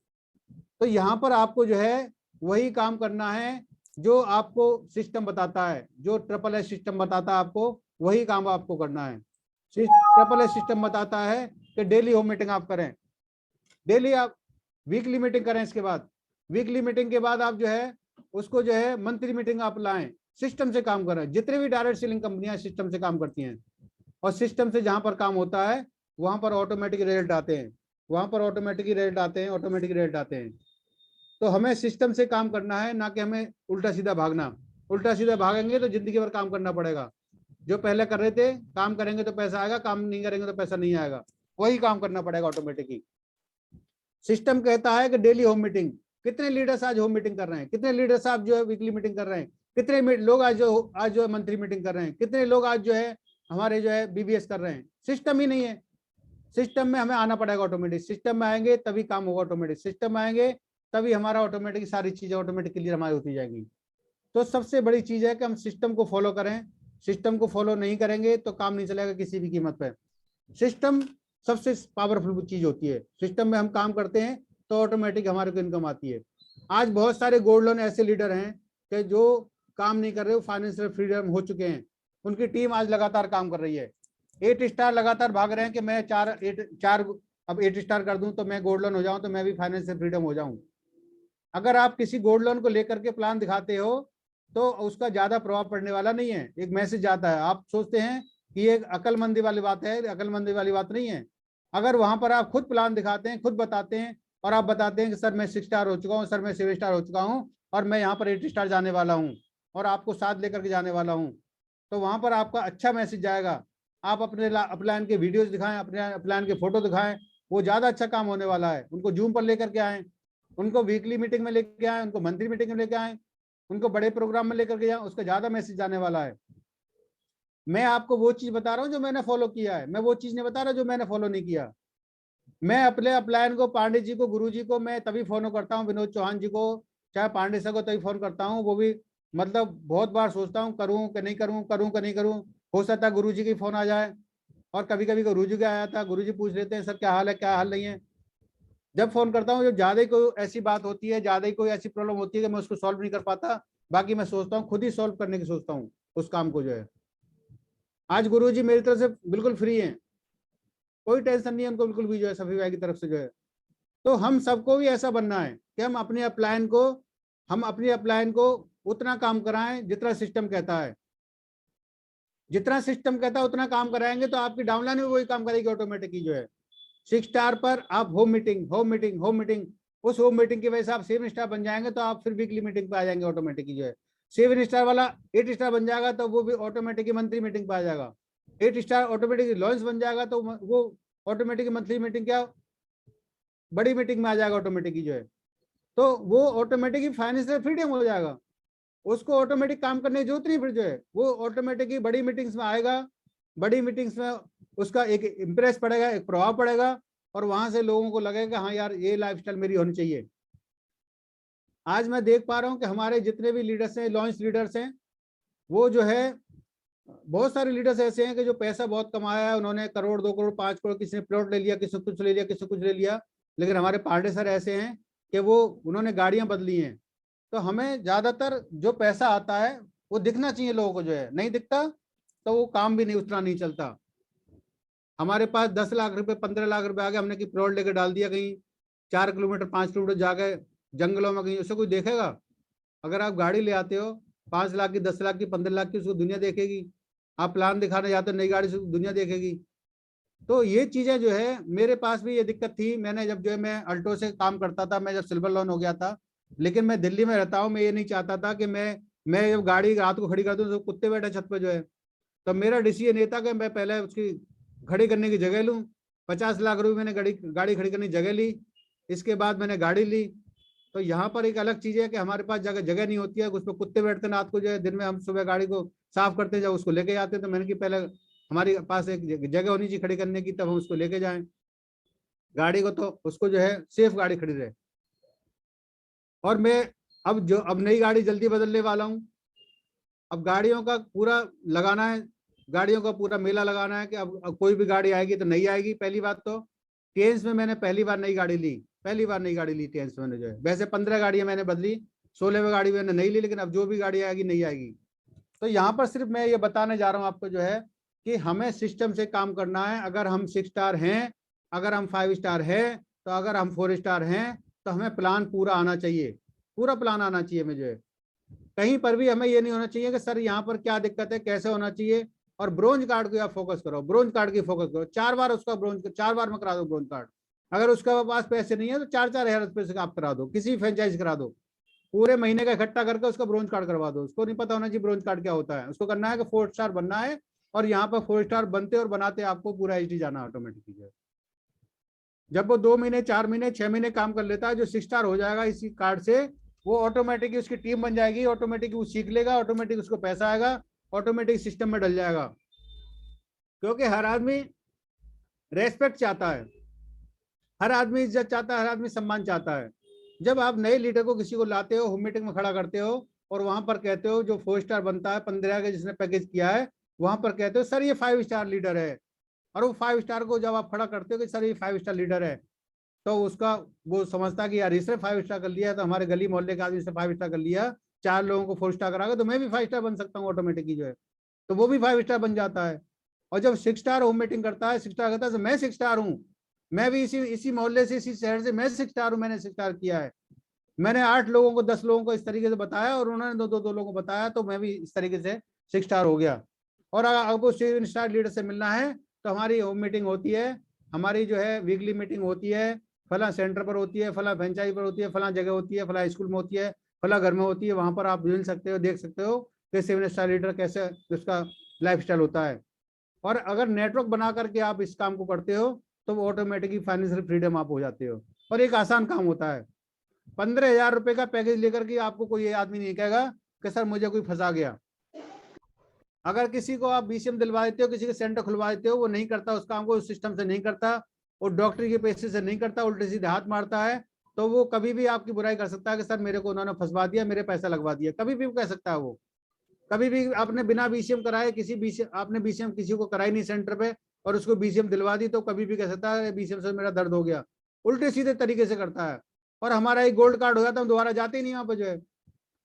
तो यहाँ पर आपको जो है वही काम करना है जो आपको सिस्टम बताता है, जो SSS सिस्टम बताता है आपको, वही काम आपको करना है। SSS सिस्टम बताता है कि डेली होम मीटिंग आप करें, डेली आप वीकली मीटिंग करें, इसके बाद वीकली मीटिंग के बाद आप जो है उसको जो है मंथली मीटिंग आप लाएं, सिस्टम से काम करें। जितने भी डायरेक्ट सेलिंग कंपनियां सिस्टम से काम करती हैं, और सिस्टम से जहां पर काम होता है वहां पर ऑटोमेटिक रिजल्ट आते हैं, वहां पर ऑटोमेटिक रिजल्ट आते हैं, ऑटोमेटिक रिजल्ट आते हैं। तो हमें सिस्टम से काम करना है, ना कि हमें उल्टा सीधा भागना। उल्टा सीधा भागेंगे तो जिंदगी भर काम करना पड़ेगा। जो पहले कर रहे थे, काम करेंगे तो पैसा आएगा, काम नहीं करेंगे तो पैसा नहीं आएगा, वही काम करना पड़ेगा ऑटोमेटिकली। सिस्टम कहता है कि डेली होम मीटिंग। कितने लीडर्स आज होम मीटिंग कर रहे हैं? कितने लीडर्स आप जो है वीकली मीटिंग कर रहे हैं? कितने लोग आज जो है मंथली मीटिंग कर रहे हैं? कितने लोग आज जो है हमारे जो है BBS कर रहे हैं? सिस्टम ही नहीं है। सिस्टम में हमें आना पड़ेगा ऑटोमेटिक। सिस्टम में आएंगे तभी काम होगा ऑटोमेटिक। सिस्टम में आएंगे तभी हमारा ऑटोमेटिक सारी चीजें ऑटोमेटिक क्लियर हमारी होती जाएंगी। तो सबसे बड़ी चीज है कि हम सिस्टम को फॉलो करें। सिस्टम को फॉलो नहीं करेंगे तो काम नहीं चलेगा किसी भी कीमत पर। सिस्टम सबसे पावरफुल चीज होती है। सिस्टम में हम काम करते हैं तो ऑटोमेटिक हमारे को इनकम आती है। आज बहुत सारे गोल्ड लोन ऐसे लीडर हैं कि जो काम नहीं कर रहे, वो फाइनेंशियल फ्रीडम हो चुके हैं, उनकी टीम आज लगातार काम कर रही है। 8 स्टार लगातार भाग रहे हैं कि मैं 4 अब 8 स्टार कर दूं तो मैं गोल्ड लोन हो जाऊं, तो मैं भी फाइनेंशियल फ्रीडम हो जाऊं। अगर आप किसी गोल्ड लोन को लेकर के प्लान दिखाते हो तो उसका ज्यादा प्रभाव पड़ने वाला नहीं है। एक मैसेज जाता है, आप सोचते हैं कि ये अकलमंदी वाली बात है, अकलमंदी वाली बात नहीं है। अगर वहां पर आप खुद प्लान दिखाते हैं, खुद बताते हैं, और आप बताते हैं कि सर मैं 6 स्टार हो चुका हूँ, सर मैं 7 स्टार हो चुका हूँ, और मैं यहाँ पर 8 स्टार जाने वाला हूँ, और आपको साथ लेकर के जाने वाला हूँ, तो वहां पर आपका अच्छा मैसेज जाएगा। आप अपने अपलाइन के वीडियोज दिखाएं, अपने अपलाइन के फोटो दिखाएं, वो ज्यादा अच्छा काम होने वाला है। उनको जूम पर लेकर के आए, उनको वीकली मीटिंग में लेके आए, उनको मंथली मीटिंग में लेके आए, उनको बड़े प्रोग्राम में लेकर के जाए, उसका ज्यादा मैसेज जाने वाला है। मैं आपको वो चीज बता रहा हूँ जो मैंने फॉलो किया है, मैं वो चीज नहीं बता रहा जो मैंने फॉलो नहीं किया। मैं अपने अपलाइन को, पांडे जी को, गुरु जी को मैं तभी फॉलो करता हूँ, विनोद चौहान जी को, चाहे पांडे सर को तभी फोन करता हूँ। वो भी मतलब बहुत बार सोचता हूँ करूँ कि नहीं करूँ, करूँ कि नहीं करूँ। हो सकता है गुरु जी की फोन आ जाए, और कभी कभी गुरु जी का आया था, गुरु जी पूछ लेते हैं सर क्या हाल है, क्या हाल नहीं है। जब फोन करता हूँ, जब ज्यादा ही कोई ऐसी बात होती है, ज्यादा ही कोई ऐसी प्रॉब्लम होती है कि मैं उसको सॉल्व नहीं कर पाता, बाकी मैं सोचता हूँ खुद ही सॉल्व करने की सोचता हूँ उस काम को जो है। आज गुरु जी मेरी तरफ से बिल्कुल फ्री हैं, कोई टेंशन नहीं है उनको बिल्कुल भी जो है, सभी भाई की तरफ से जो है। तो हम सबको भी ऐसा बनना है कि हम अपने अपलाइन को उतना काम कराएं जितना सिस्टम कहता है। जितना सिस्टम कहता है उतना काम कराएंगे तो आपकी डाउनलाइन भी वही काम करेगी ऑटोमेटिकली जो है। 6 स्टार पर आप home meeting, home meeting, home meeting, उस होम मीटिंग की वजह से आप 7 स्टार बन जाएंगे, तो आप फिर वीकली मीटिंग पे आ जाएंगे ऑटोमेटिकली जो है। 7 स्टार वाला 8 स्टार बन जाएगा तो वो भी ऑटोमेटिकली मंथली मीटिंग पे आ जाएगा। 8 स्टार ऑटोमेटिकली लॉन्च बन जाएगा तो वो ऑटोमेटिकली मंथली मीटिंग क्या बड़ी मीटिंग में आ जाएगा ऑटोमेटिकली जो है। तो वो ऑटोमेटिकली फाइनेंशियल फ्रीडम हो जाएगा। उसको ऑटोमेटिक काम करने की जरूरत नहीं, फिर जो है वो ऑटोमेटिक ही बड़ी मीटिंग्स में आएगा, बड़ी मीटिंग्स में उसका एक इम्प्रेस पड़ेगा, एक प्रभाव पड़ेगा, और वहां से लोगों को लगेगा हाँ यार ये लाइफस्टाइल मेरी होनी चाहिए। आज मैं देख पा रहा हूँ कि हमारे जितने भी लीडर्स हैं, लॉन्च लीडर्स हैं, वो जो है बहुत सारे लीडर्स ऐसे हैं कि जो पैसा बहुत कमाया है, उन्होंने करोड़ 2 करोड़ 5 करोड़, किसी ने प्लॉट ले लिया, किसी ने कुछ ले लिया, किसी ने कुछ ले लिया। लेकिन हमारे पांडे सर ऐसे हैं कि वो उन्होंने गाड़ियां बदली हैं। तो हमें ज्यादातर जो पैसा आता है वो दिखना चाहिए लोगों को, जो है नहीं दिखता तो वो काम भी नहीं, उतना नहीं चलता। हमारे पास 10 लाख रुपए 15 लाख रुपए आ गए, हमने की प्लॉट लेकर डाल दिया कहीं 4 किलोमीटर 5 किलोमीटर जाके जंगलों में, कहीं उसे कोई देखेगा? अगर आप गाड़ी ले आते हो 5 लाख की, 10 लाख की, 15 लाख की, उसको दुनिया देखेगी। आप प्लान दिखाने जाते हो नई गाड़ी से, दुनिया देखेगी। तो ये चीजें जो है, मेरे पास भी ये दिक्कत थी। मैंने जब जो है मैं अल्टो से काम करता था, मैं जब सिल्वर लोन हो गया था, लेकिन मैं दिल्ली में रहता हूँ, मैं ये नहीं चाहता था कि मैं जब गाड़ी रात को खड़ी कर दूं तो कुत्ते बैठे छत पे जो है। तो मेरा डिसीजन ये था कि मैं पहले उसकी खड़ी करने की जगह लूँ। 50 लाख रुपए मैंने गाड़ी खड़ी करने की जगह ली, इसके बाद मैंने गाड़ी ली। तो यहाँ पर एक अलग चीज है कि हमारे पास जगह नहीं होती है, उस पर कुत्ते बैठते हैं रात को जो है, दिन में हम सुबह गाड़ी को साफ करते हैं, जब उसको लेके जाते हैं तो मैंने कि पहले हमारे पास एक जगह होनी चाहिए खड़ी करने की, तब हम उसको लेके जाएं गाड़ी को, तो उसको जो है सेफ गाड़ी खड़ी रहे। और मैं अब नई गाड़ी जल्दी बदलने वाला हूँ। अब गाड़ियों का पूरा लगाना है, गाड़ियों का पूरा मेला लगाना है कि अब कोई भी गाड़ी आएगी तो नई आएगी। पहली बात तो टेंस में मैंने पहली बार नई गाड़ी ली, पहली बार नई गाड़ी ली टेंस में मैंने जो है। वैसे 15 गाड़ियां मैंने बदली, 16वीं गाड़ी मैंने नहीं ली, लेकिन अब जो भी गाड़ी आएगी नई आएगी। तो यहाँ पर सिर्फ मैं ये बताने जा रहा हूँ आपको जो है कि हमें सिस्टम से काम करना है। अगर हम 6 स्टार हैं, अगर हम 5 स्टार है, तो अगर हम 4 स्टार हैं, तो हमें प्लान पूरा आना चाहिए, पूरा प्लान आना चाहिए हमें जो है। कहीं पर भी हमें ये नहीं होना चाहिए कि सर यहाँ पर क्या दिक्कत है, कैसे होना चाहिए। और ब्रोंज कार्ड को आप फोकस करो, ब्रोंज कार्ड की फोकस करो। 4 बार उसका ब्रोंज, 4 बार में करा दो ब्रोंज कार्ड। अगर उसके पास पैसे नहीं है तो 4-4 हजार रुपये से आप करा दो, किसी फ्रेंचाइज करा दो, पूरे महीने का इकट्ठा करके उसका ब्रोंज कार्ड करवा दो। उसको नहीं पता होना चाहिए ब्रोंज कार्ड क्या होता है, उसको करना है कि 4 स्टार बनना है, और यहाँ पर 4 स्टार बनते और बनाते आपको पूरा HD जाना ऑटोमेटिकली। जब वो 2 महीने 4 महीने 6 महीने काम कर लेता है, जो 6 स्टार हो जाएगा इसी कार्ड से, वो ऑटोमेटिकली उसकी टीम बन जाएगी, ऑटोमेटिकली वो सीख लेगा, ऑटोमेटिक उसको पैसा आएगा, ऑटोमेटिक सिस्टम में डल जाएगा। क्योंकि हर आदमी रेस्पेक्ट चाहता है, हर आदमी इज्जत चाहता है, हर आदमी सम्मान चाहता है। जब आप नए लीडर को किसी को लाते हो, होम मीटिंग में खड़ा करते हो, और वहां पर कहते हो जो 4 स्टार बनता है 15 का जिसने पैकेज किया है, वहां पर कहते हो सर ये 5 स्टार लीडर है। और वो 5 स्टार को जब आप खड़ा करते हो कि सर ये 5 स्टार लीडर है, तो उसका वो समझता कि यार इसने 5 स्टार कर लिया, तो हमारे गली मोहल्ले के आदमी से 5 स्टार कर लिया, 4 लोगों को 4 स्टार करागा, तो मैं भी 5 स्टार बन सकता हूँ ऑटोमेटिकली जो है। तो वो भी 5 स्टार बन जाता है। और जब 6 स्टार होम मीटिंग करता है, 6 स्टार करता है, तो मैं 6 स्टार हूँ, मैं भी इसी मोहल्ले से, इसी शहर से मैं 6 स्टार हूँ, मैंने 6 स्टार किया है। मैंने 8 लोगों को 10 लोगों को इस तरीके से बताया, और उन्होंने 2 लोगों को बताया, तो मैं भी इस तरीके से 6 स्टार हो गया। और अब उस 7 स्टार लीडर से मिलना है तो हमारी होम मीटिंग होती है, हमारी जो है वीकली मीटिंग होती है, फला सेंटर पर होती है, फला फ्रेंचाइज पर होती है, फला जगह होती है, फला स्कूल में होती है, फला घर में होती है। वहां पर आप मिल सकते हो, देख सकते हो कि 7 स्टार लीडर कैसे उसका लाइफ स्टाइल होता है। और अगर नेटवर्क बना करके आप इस काम को करते हो, तो वो ऑटोमेटिकली फाइनेंशियल फ्रीडम आप हो जाते हो। और एक आसान काम होता है। 15,000 रुपए का पैकेज लेकर के आपको कोई आदमी नहीं कहेगा कि सर मुझे कोई फंसा गया। अगर किसी को आप BCM दिलवा देते हो, किसी के सेंटर खुलवा देते हो, वो नहीं करता उस काम को, उस सिस्टम से नहीं करता, वो डॉक्टरी के पैसे से नहीं करता, उल्टे सीधे हाथ मारता है, तो वो कभी भी आपकी बुराई कर सकता है कि सर मेरे को उन्होंने फंसवा दिया, मेरे पैसा लगवा दिया, कभी भी कह सकता है वो। कभी भी आपने बिना BCM कराए आपने BCM किसी को कराई नहीं सेंटर पे, और उसको BCM दिलवा दी, तो कभी भी कह सकता है BCM से मेरा दर्द हो गया, उल्टे सीधे तरीके से करता है। और हमारा एक गोल्ड कार्ड हो जाता है, हम दोबारा जाते ही नहीं वहां पर जो है।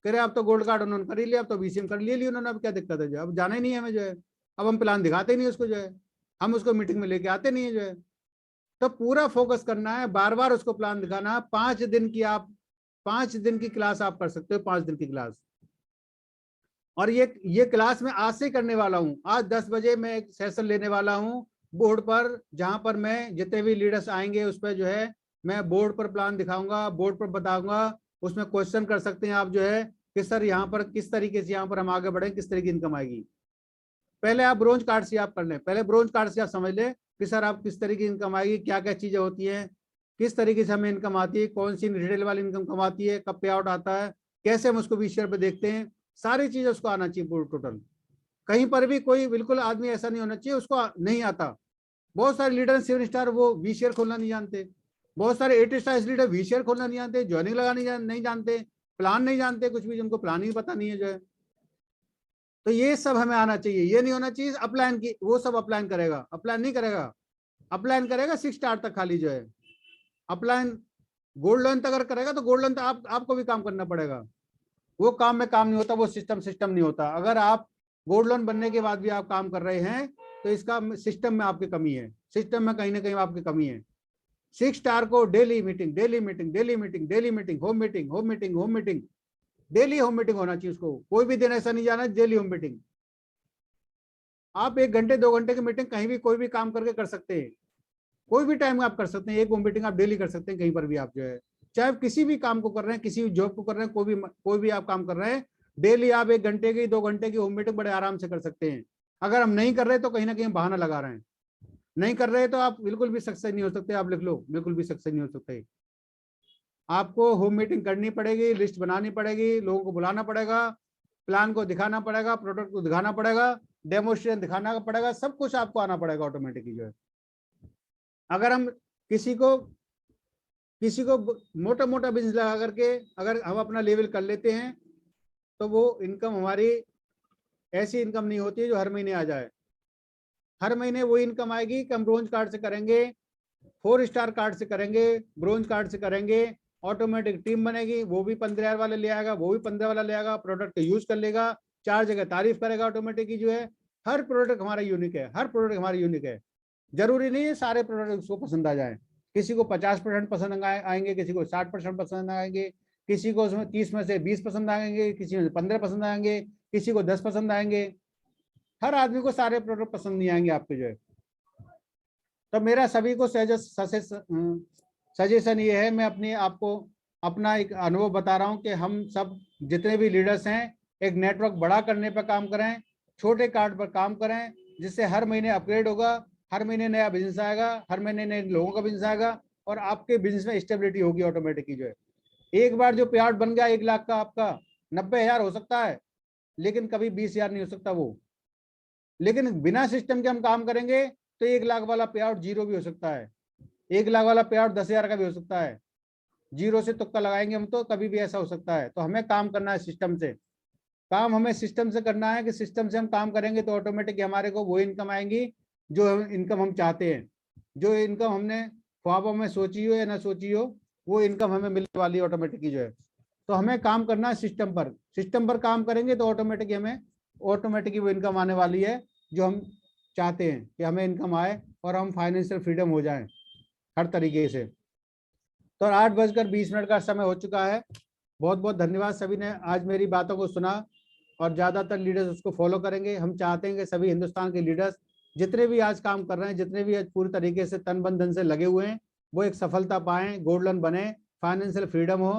कह रहे अब तो गोल्ड कार्ड उन्होंने कर ही लिया, अब तो BCM कर लिया उन्होंने, अब क्या दिक्कत है जो है, अब जाना ही नहीं है हमें जो है। अब हम प्लान दिखाते नहीं उसको जो है, हम उसको मीटिंग में लेके आते नहीं है जो है। तो पूरा फोकस करना है, बार बार उसको प्लान दिखाना है। 5 दिन की क्लास आप कर सकते हो, 5 दिन की क्लास। और ये क्लास मैं आज से करने वाला हूँ। आज 10 बजे मैं एक सेशन लेने वाला हूँ बोर्ड पर, जहां पर मैं जितने भी लीडर्स आएंगे उस पर जो है मैं बोर्ड पर प्लान दिखाऊंगा, बोर्ड पर बताऊंगा। उसमें क्वेश्चन कर सकते हैं आप जो है कि सर यहाँ पर किस तरीके से यहाँ पर हम आगे बढ़े, किस तरीके की इनकम आएगी। पहले आप ब्रोंज कार्ड से आप कर लें, पहले ब्रोंज कार्ड से आप समझ लें कि सर आप किस तरीके की इनकम आएगी, क्या क्या चीजें होती हैं, किस तरीके से हमें इनकम आती है, कौन सी रिटेल वाली इनकम कमाती है, कब पे आउट आता है, कैसे हम उसको 20 शेयर पे देखते हैं। सारी चीज उसको आना चाहिए पूरी टोटल। कहीं पर भी कोई बिल्कुल आदमी ऐसा नहीं होना चाहिए उसको नहीं आता। बहुत सारे लीडर 7 स्टार वो वी शेयर खोलना नहीं जानते, बहुत सारे 8 स्टार लीडर वी शेयर खोलना नहीं जानते, ज्वाइनिंग लगाना नहीं जानते, प्लान नहीं जानते, कुछ भी उनको प्लान ही पता नहीं है जो है। तो ये सब हमें आना चाहिए। ये नहीं होना चाहिए अपलाइन की वो सब अपलाइन करेगा, अपलाइन नहीं करेगा, अपलाइन करेगा 6 स्टार तक खाली जो है। अपलाइन गोल्ड लोन तक अगर करेगा तो गोल्ड लोन तक आपको भी काम करना पड़ेगा। वो काम में काम नहीं होता, वो सिस्टम नहीं होता। अगर आप गोल्ड लोन बनने के बाद भी आप काम कर रहे हैं तो इसका सिस्टम में आपकी कमी है, सिस्टम में कहीं ना कहीं आपकी कमी है। 6 स्टार को daily meeting, daily meeting, daily meeting, daily meeting, home meeting, home meeting, home meeting, daily home meeting होना चाहिए उसको। कोई भी दिन ऐसा नहीं जाना, डेली होम मीटिंग। आप 1 घंटे 2 घंटे की मीटिंग कहीं भी कोई भी काम करके कर सकते हैं, कोई भी टाइम आप कर सकते हैं। एक होम मीटिंग आप डेली कर सकते हैं कहीं पर भी आप जो है, चाहे आप किसी भी काम को कर रहे हैं, किसी भी जॉब को कर रहे हैं, कोई भी आप काम कर रहे हैं, डेली आप 1 घंटे की 2 घंटे की होम मीटिंग बड़े आराम से कर सकते हैं। अगर हम नहीं कर रहे तो कहीं ना कहीं बहाना लगा रहे हैं। नहीं कर रहे तो आप बिल्कुल भी सक्सेस नहीं हो सकते। आप लिख लो, बिल्कुल भी सक्सेस नहीं हो सकते। आपको होम मीटिंग करनी पड़ेगी, लिस्ट बनानी पड़ेगी, लोगों को बुलाना पड़ेगा, प्लान को दिखाना पड़ेगा, प्रोडक्ट को दिखाना पड़ेगा, डेमोस्ट्रेशन दिखाना पड़ेगा, सब कुछ आपको आना पड़ेगा ऑटोमेटिकली जो है। अगर हम किसी को मोटा मोटा बिजनेस लगा करके अगर हम अपना लेवल कर लेते हैं तो वो इनकम हमारी ऐसी इनकम नहीं होती है जो हर महीने आ जाए। हर महीने वो इनकम आएगी कि हम ब्रोंज कार्ड से करेंगे, 4 स्टार कार्ड से करेंगे, ब्रोंज कार्ड से करेंगे, ऑटोमेटिक टीम बनेगी, वो भी 15,000 वाले ले आएगा, वो भी 15 वाला ले आएगा, प्रोडक्ट यूज कर लेगा, 4 जगह तारीफ करेगा ऑटोमेटिक ही जो है। हर प्रोडक्ट हमारा यूनिक है, हर प्रोडक्ट हमारा यूनिक है। जरूरी नहीं है सारे प्रोडक्ट उसको पसंद आ जाए। किसी को 50% पसंद आएंगे, किसी को 60% पसंद आएंगे, किसी को उसमें 30 में से 20 पसंद आएंगे, किसी में 15 पसंद आएंगे, किसी को 10 पसंद आएंगे। हर आदमी को सारे प्रोडक्ट पसंद नहीं आएंगे आपके जो है। तो मेरा सभी को सजेशन ये है, मैं अपने आपको अपना एक अनुभव बता रहा हूँ कि हम सब जितने भी लीडर्स हैं एक नेटवर्क बड़ा करने पर काम करें, छोटे कार्ड पर काम करें, जिससे हर महीने अपग्रेड होगा, हर महीने नया बिजनेस आएगा, हर महीने नए लोगों का बिजनेस आएगा और आपके बिजनेस में स्टेबिलिटी होगी ऑटोमेटिकली जो है। एक बार जो पे आउट बन गया 1 लाख का, आपका 90,000 हो सकता है लेकिन कभी 20,000 नहीं हो सकता वो। लेकिन बिना सिस्टम के हम काम करेंगे तो 1 लाख वाला पे आउट 0 भी हो सकता है, 1 लाख वाला पे आउट 10,000 का भी हो सकता है। 0 से तुक्का लगाएंगे हम तो कभी भी ऐसा हो सकता है। तो हमें काम करना है सिस्टम से, काम हमें सिस्टम से करना है कि सिस्टम से हम काम करेंगे तो ऑटोमेटिक हमारे को वो इनकम आएंगी जो इनकम हम चाहते हैं। जो इनकम हमने ख्वाबों में सोची हो या ना सोची हो, वो इनकम हमें मिलने वाली है ऑटोमेटिकली जो है। तो हमें काम करना है सिस्टम पर, सिस्टम पर काम करेंगे तो ऑटोमेटिकली वो इनकम आने वाली है जो हम चाहते हैं कि हमें इनकम आए और हम फाइनेंशियल फ्रीडम हो जाएं हर तरीके से। तो 8:20 का समय हो चुका है। बहुत बहुत धन्यवाद सभी ने आज मेरी बातों को सुना और ज़्यादातर लीडर्स उसको फॉलो करेंगे। हम चाहते हैं कि सभी हिंदुस्तान के लीडर्स जितने भी आज काम कर रहे हैं, जितने भी आज पूरी तरीके से तन बन धन से लगे हुए हैं, वो एक सफलता पाएं, गोल्ड लोन बने, फाइनेंशियल फ्रीडम हो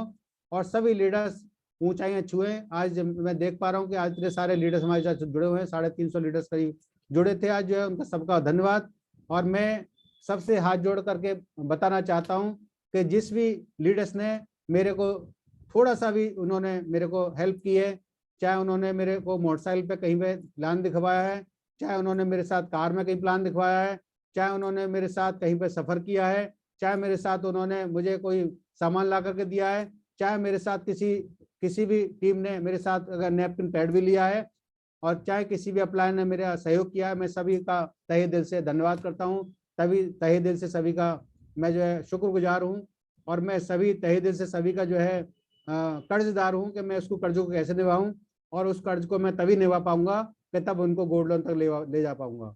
और सभी लीडर्स ऊंचाइयां छुएं। आज मैं देख पा रहा हूँ कि आज इतने सारे लीडर्स हमारे साथ जुड़े हुए हैं, 350 लीडर्स करीब जुड़े थे आज जो है, उनका सबका धन्यवाद। और मैं सबसे हाथ जोड़ करके बताना चाहता हूँ कि जिस भी लीडर्स ने मेरे को थोड़ा सा भी उन्होंने मेरे को हेल्प की है, चाहे उन्होंने मेरे को मोटरसाइकिल पे कहीं पे प्लान दिखवाया है, चाहे उन्होंने मेरे साथ कार में कहीं प्लान दिखवाया है, चाहे उन्होंने मेरे साथ कहीं पे सफर किया है, चाहे मेरे साथ उन्होंने मुझे कोई सामान ला करके दिया है, चाहे मेरे साथ किसी भी टीम ने मेरे साथ अगर नैपकिन पैड भी लिया है और चाहे किसी भी अप्लायन ने मेरा सहयोग किया है, मैं सभी का तहे दिल से धन्यवाद करता हूँ। तभी तहे दिल से सभी का मैं जो है शुक्रगुजार हूँ और मैं सभी तहे दिल से सभी का जो है कर्जदार हूँ कि मैं उसको कर्जों को कैसे निभाऊं और उस कर्ज को मैं तभी निभा पाऊंगा कि तब उनको गोल्ड लोन तक ले जा पाऊंगा।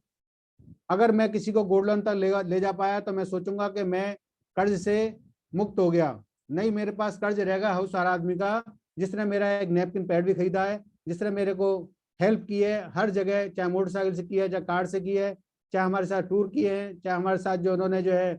अगर मैं किसी को गोल्ड लोन तक ले जा पाया तो मैं सोचूंगा कि मैं कर्ज से मुक्त हो गया। नहीं, मेरे पास कर्ज रहेगा उस हर आदमी का जिसने मेरा एक नैपकिन पैड भी खरीदा है, जिसने मेरे को हेल्प की है हर जगह, चाहे मोटरसाइकिल से की है, चाहे कार से की है, चाहे हमारे साथ टूर किए हैं, चाहे हमारे साथ जो उन्होंने जो है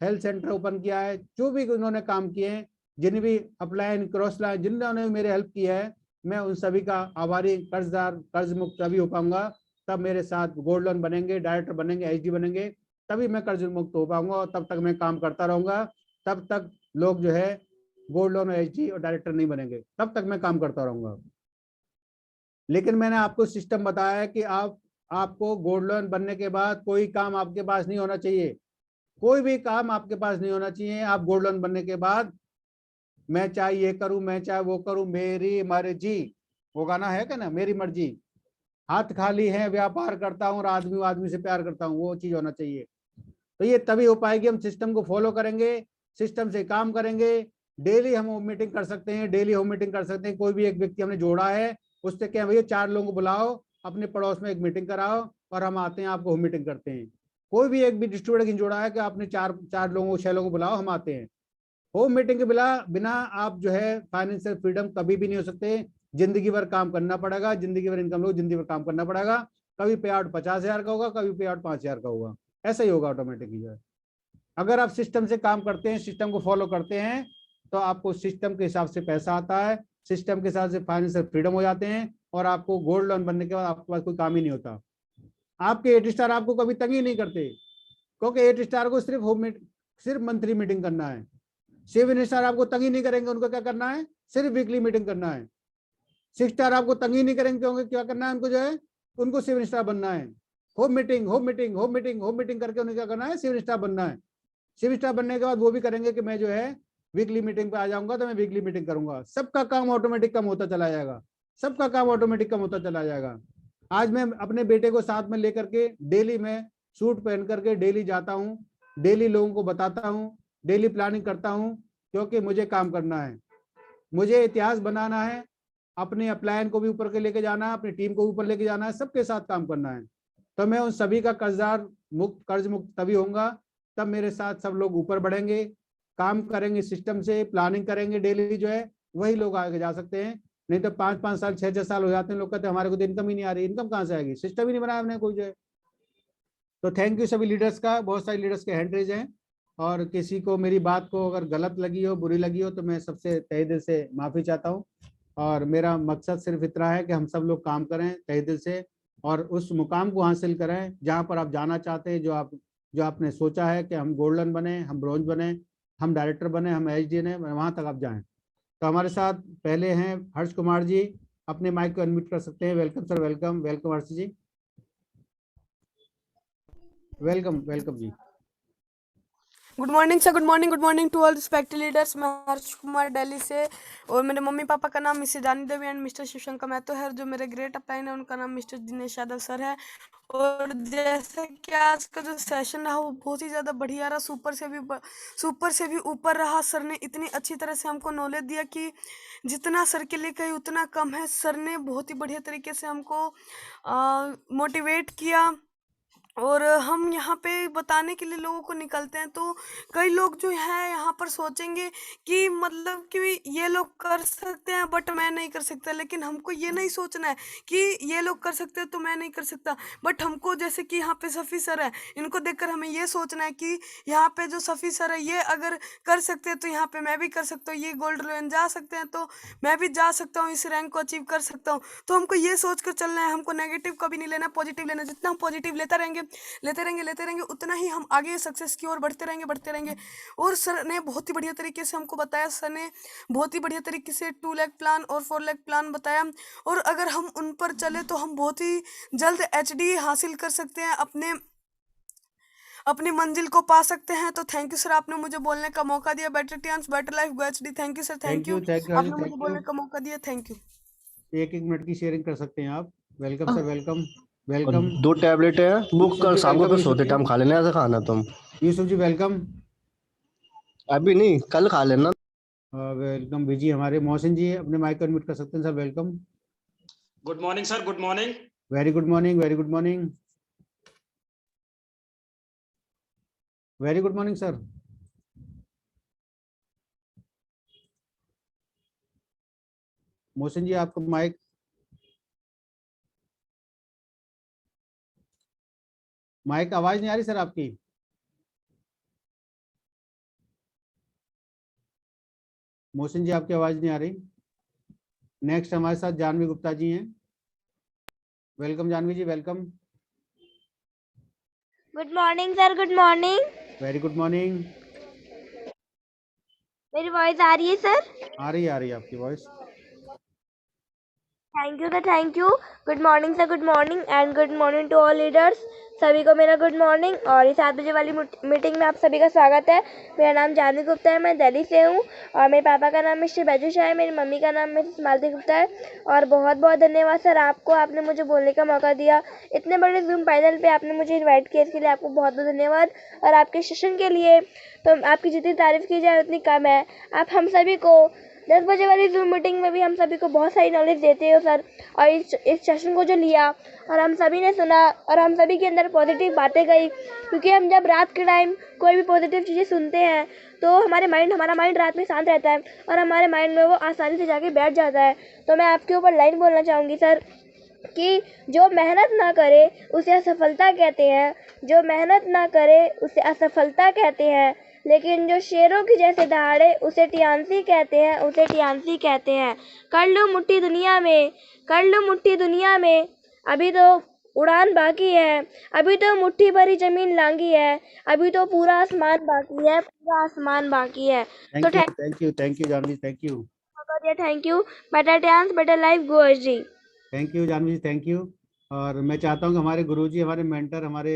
हेल्थ सेंटर ओपन किया है, जो भी उन्होंने काम किए हैं, जिन भी अपलाइन क्रॉस लाइन जिन्होंने मेरे हेल्प किया है, मैं उन सभी का आभारी, कर्जदार, कर्ज मुक्त तभी हो पाऊंगा तब मेरे साथ गोल्ड लोन बनेंगे, डायरेक्टर बनेंगे, एचडी बनेंगे, तभी मैं कर्ज मुक्त हो पाऊंगा और तब तक मैं काम करता रहूंगा। तब तक लोग जो है गोल्ड लोन, एचडी और डायरेक्टर नहीं बनेंगे, तब तक मैं काम करता रहूंगा। लेकिन मैंने आपको सिस्टम बताया है कि आपको गोल्ड लोन बनने के बाद कोई काम आपके पास नहीं होना चाहिए, कोई भी काम आपके पास नहीं होना चाहिए। आप गोल्ड लोन बनने के बाद मैं चाहे ये करूं, मैं चाहे वो करूं, मेरी मर्जी, वो गाना है क्या ना, मेरी मर्जी, हाथ खाली है व्यापार करता हूँ और आदमी आदमी से प्यार करता हूँ, वो चीज होना चाहिए। तो ये तभी हो पाएगी, हम सिस्टम को फॉलो करेंगे, सिस्टम से काम करेंगे। डेली हम होम मीटिंग कर सकते हैं, डेली होम मीटिंग कर सकते हैं। कोई भी एक व्यक्ति हमने जोड़ा है, उससे क्या भैया 4 लोगों को बुलाओ, अपने पड़ोस में एक मीटिंग कराओ और हम आते हैं, आपको होम मीटिंग करते हैं। कोई भी एक भी डिस्ट्रीब्यूटर जोड़ा है कि आपने चार लोगों 6 लोगों को बुलाओ, हम आते हैं। होम मीटिंग के बिना आप जो है फाइनेंशियल फ्रीडम कभी भी नहीं हो सकते। जिंदगी भर काम करना पड़ेगा, जिंदगी भर इनकम लो, जिंदगी भर काम करना पड़ेगा। कभी पे आउट 50,000 का होगा, कभी पे आउट 5,000 का होगा, ऐसा ही होगा ऑटोमेटिकली जो है। अगर आप सिस्टम से काम करते हैं, सिस्टम को फॉलो करते हैं, तो आपको सिस्टम के हिसाब से पैसा आता है, सिस्टम के हिसाब से फाइनेंशियल फ्रीडम हो जाते हैं, और आपको गोल्ड लोन बनने के बाद आपके पास कोई काम ही नहीं होता। आपके 8 स्टार आपको कभी तंग ही नहीं करते, क्योंकि 8 स्टार को सिर्फ मंथली मीटिंग करना है। 7 स्टार आपको तंग ही नहीं करेंगे, उनको क्या करना है, सिर्फ वीकली मीटिंग करना है। 6 स्टार आपको तंग ही नहीं करेंगे, क्योंकि क्या करना है उनको, जो है उनको 7 स्टार बनना है। Home meeting home meeting home meeting home meeting करके उन्हें क्या करना है, 7 स्टार बनना है। 7 स्टार बनने के बाद वो भी करेंगे कि मैं जो है वीकली मीटिंग पे आ जाऊंगा, तो मैं वीकली मीटिंग करूंगा। सबका काम ऑटोमेटिक कम होता चला जाएगा, सबका काम ऑटोमेटिक कम होता चला जाएगा। आज मैं अपने बेटे को साथ में लेकर के डेली मैं सूट पहन करके डेली जाता हूँ, डेली लोगों को बताता हूँ, डेली प्लानिंग करता हूँ, क्योंकि मुझे काम करना है, मुझे इतिहास बनाना है, अपने अपलायन को भी ऊपर के लेके जाना है, अपनी टीम को ऊपर लेके जाना है, सबके साथ काम करना है। तो मैं उन सभी का कर्ज मुक्त तभी होऊंगा, तब मेरे साथ सब लोग ऊपर बढ़ेंगे, काम करेंगे, सिस्टम से प्लानिंग करेंगे डेली, जो है वही लोग आगे जा सकते हैं। नहीं तो 5-5 साल 6-6 साल हो जाते हैं, लोग कहते हैं हमारे को तो इनकम ही नहीं आ रही, इनकम कहाँ से आएगी, सिस्टम ही नहीं बनाया हमने कोई, जो है। तो थैंक यू सभी लीडर्स का, बहुत सारे लीडर्स के हैंड रेज हैं, और किसी को मेरी बात को अगर गलत लगी हो, बुरी लगी हो, तो मैं सबसे तहे दिल से माफी चाहता हूँ। और मेरा मकसद सिर्फ इतना है कि हम सब लोग काम करें तहे दिल से, और उस मुकाम को हासिल करें जहाँ पर आप जाना चाहते हैं, जो आपने सोचा है कि हम गोल्डन बने, हम ब्रॉन्ज बने, हम डायरेक्टर बने, हम एचडी ने, वहां तक आप जाएं। तो हमारे साथ पहले हैं हर्ष कुमार जी, अपने माइक को अनम्यूट कर सकते हैं। Welcome sir, welcome welcome Harsh ji, welcome welcome जी। Good morning sir, good morning to all respected leaders. मैं हर्ष कुमार दिल्ली से, और मेरे मम्मी पापा का नाम मिसेस जानी देवी एंड मिस्टर शिवशंकर महतो है। जो मेरे ग्रेट अपलाइन है उनका नाम मिस्टर दिनेश यादव सर है। और जैसे कि आज का जो सेशन रहा वो बहुत ही ज़्यादा बढ़िया रहा, सुपर से भी ऊपर रहा। सर ने इतनी अच्छी तरह से हमको नॉलेज दिया कि जितना सर के लिए कही उतना कम है। सर ने बहुत ही बढ़िया तरीके से हमको मोटिवेट किया, और हम यहाँ पे बताने के लिए लोगों को निकलते हैं, तो कई लोग जो है यहाँ पर सोचेंगे कि मतलब कि ये लोग कर सकते हैं बट मैं नहीं कर सकता। लेकिन हमको ये नहीं सोचना है कि ये लोग कर सकते हैं तो मैं नहीं कर सकता, बट हमको जैसे कि यहाँ पे सफ़ी सर है, इनको देखकर हमें ये सोचना है कि यहाँ पे जो सफ़ी सर है ये अगर कर सकते हैं तो यहाँ पे मैं भी कर सकता हूँ, ये गोल्ड लोन जा सकते हैं तो मैं भी जा सकता हूँ, इस रैंक को अचीव कर सकता हूँ। तो हमको ये सोच कर चलना है, हमको नेगेटिव कभी नहीं लेना, पॉजिटिव लेना। जितना हम पॉजिटिव लेते रहेंगे उतना ही हम आगे सक्सेस की ओर बढ़ते रहेंगे। और सर ने बहुत ही बढ़िया तरीके से हमको बताया, सर ने बहुत ही बढ़िया तरीके से 2 लाख प्लान और 4 लाख प्लान बताया, और अगर हम उन पर चले तो हम बहुत ही जल्द एचडी हासिल कर सकते हैं, अपनी मंजिल को पा सकते हैं। तो थैंक यू सर, आपने मुझे बोलने का मौका दिया। Better chance better life go HD. Thank you sir, thank you, thank you आपने मुझे थैंक बोलने यू। का मौका दिया। Thank you. 1-1 मिनट की शेयरिंग कर सकते हैं आप। वेलकम सर, वेलकम और वेलकम। 2 टैबलेट है, बुक यूसुफ कर जी शाम को, वेलकम, फिर यूसुफ सोते जी, टाइम खा लेना, ऐसा खाना तुम। यूसुफ जी वेलकम। अभी नहीं, कल खा लेना। वेलकम विजी हमारे। मोहसिन जी अपने माइक को अनम्यूट कर सकते हैं sir, welcome. Good morning sir, good morning. Very good morning, very good morning, very good morning sir. Mohsin ji आपको माइक, आवाज नहीं आ रही सर आपकी। मोहसिन जी आपकी आवाज नहीं आ रही। नेक्स्ट हमारे साथ जानवी गुप्ता जी हैं। Welcome Janvi ji, welcome. Good morning sir, good morning. Very good morning. मेरी वॉइस आ रही है सर? आ रही है आपकी voice. Thank you sir, thank you. Good morning sir, good morning and good morning to all leaders. सभी को मेरा गुड मॉर्निंग और इस 7 बजे वाली मीटिंग में आप सभी का स्वागत है। मेरा नाम जानवी गुप्ता है, मैं दिल्ली से हूँ और मेरे पापा का नाम मिस्टर बैजू शाह है, मेरी मम्मी का नाम मिसेस मालती गुप्ता है। और बहुत बहुत धन्यवाद सर आपको, आपने मुझे बोलने का मौका दिया। इतने बड़े जूम पैनल पे आपने मुझे इन्वाइट किया, इसके लिए आपको बहुत बहुत धन्यवाद। और आपके सेशन के लिए तो आपकी जितनी तारीफ़ की जाए उतनी कम है। आप हम सभी को 10 बजे वाली जूम मीटिंग में भी हम सभी को बहुत सारी नॉलेज देते हो सर। और इस सेशन को जो लिया और हम सभी ने सुना और हम सभी के अंदर पॉजिटिव बातें गई, क्योंकि हम जब रात के टाइम कोई भी पॉजिटिव चीज़ें सुनते हैं तो हमारा माइंड रात में शांत रहता है और हमारे माइंड में वो आसानी से जाके बैठ जाता है। तो मैं आपके ऊपर लाइन बोलना चाहूँगी सर कि जो मेहनत ना करे उसे असफलता कहते हैं, जो मेहनत ना करे उसे असफलता कहते हैं, लेकिन जो शेरों की जैसे दहाड़े उसे टियांसी कहते हैं, उसे टियांसी कहते हैं। कर लो मुट्ठी दुनिया में, कर लो मुट्ठी दुनिया में, अभी तो उड़ान बाकी है, अभी तो मुट्ठी भरी जमीन लांगी है, अभी तो पूरा आसमान बाकी है, पूरा आसमान बाकी है। तो thank you Janvi, thank you. Thank you. Better dance better life, go जी। Thank you Janvi, thank you. और मैं चाहता हूँ कि हमारे गुरुजी, हमारे मेंटर, हमारे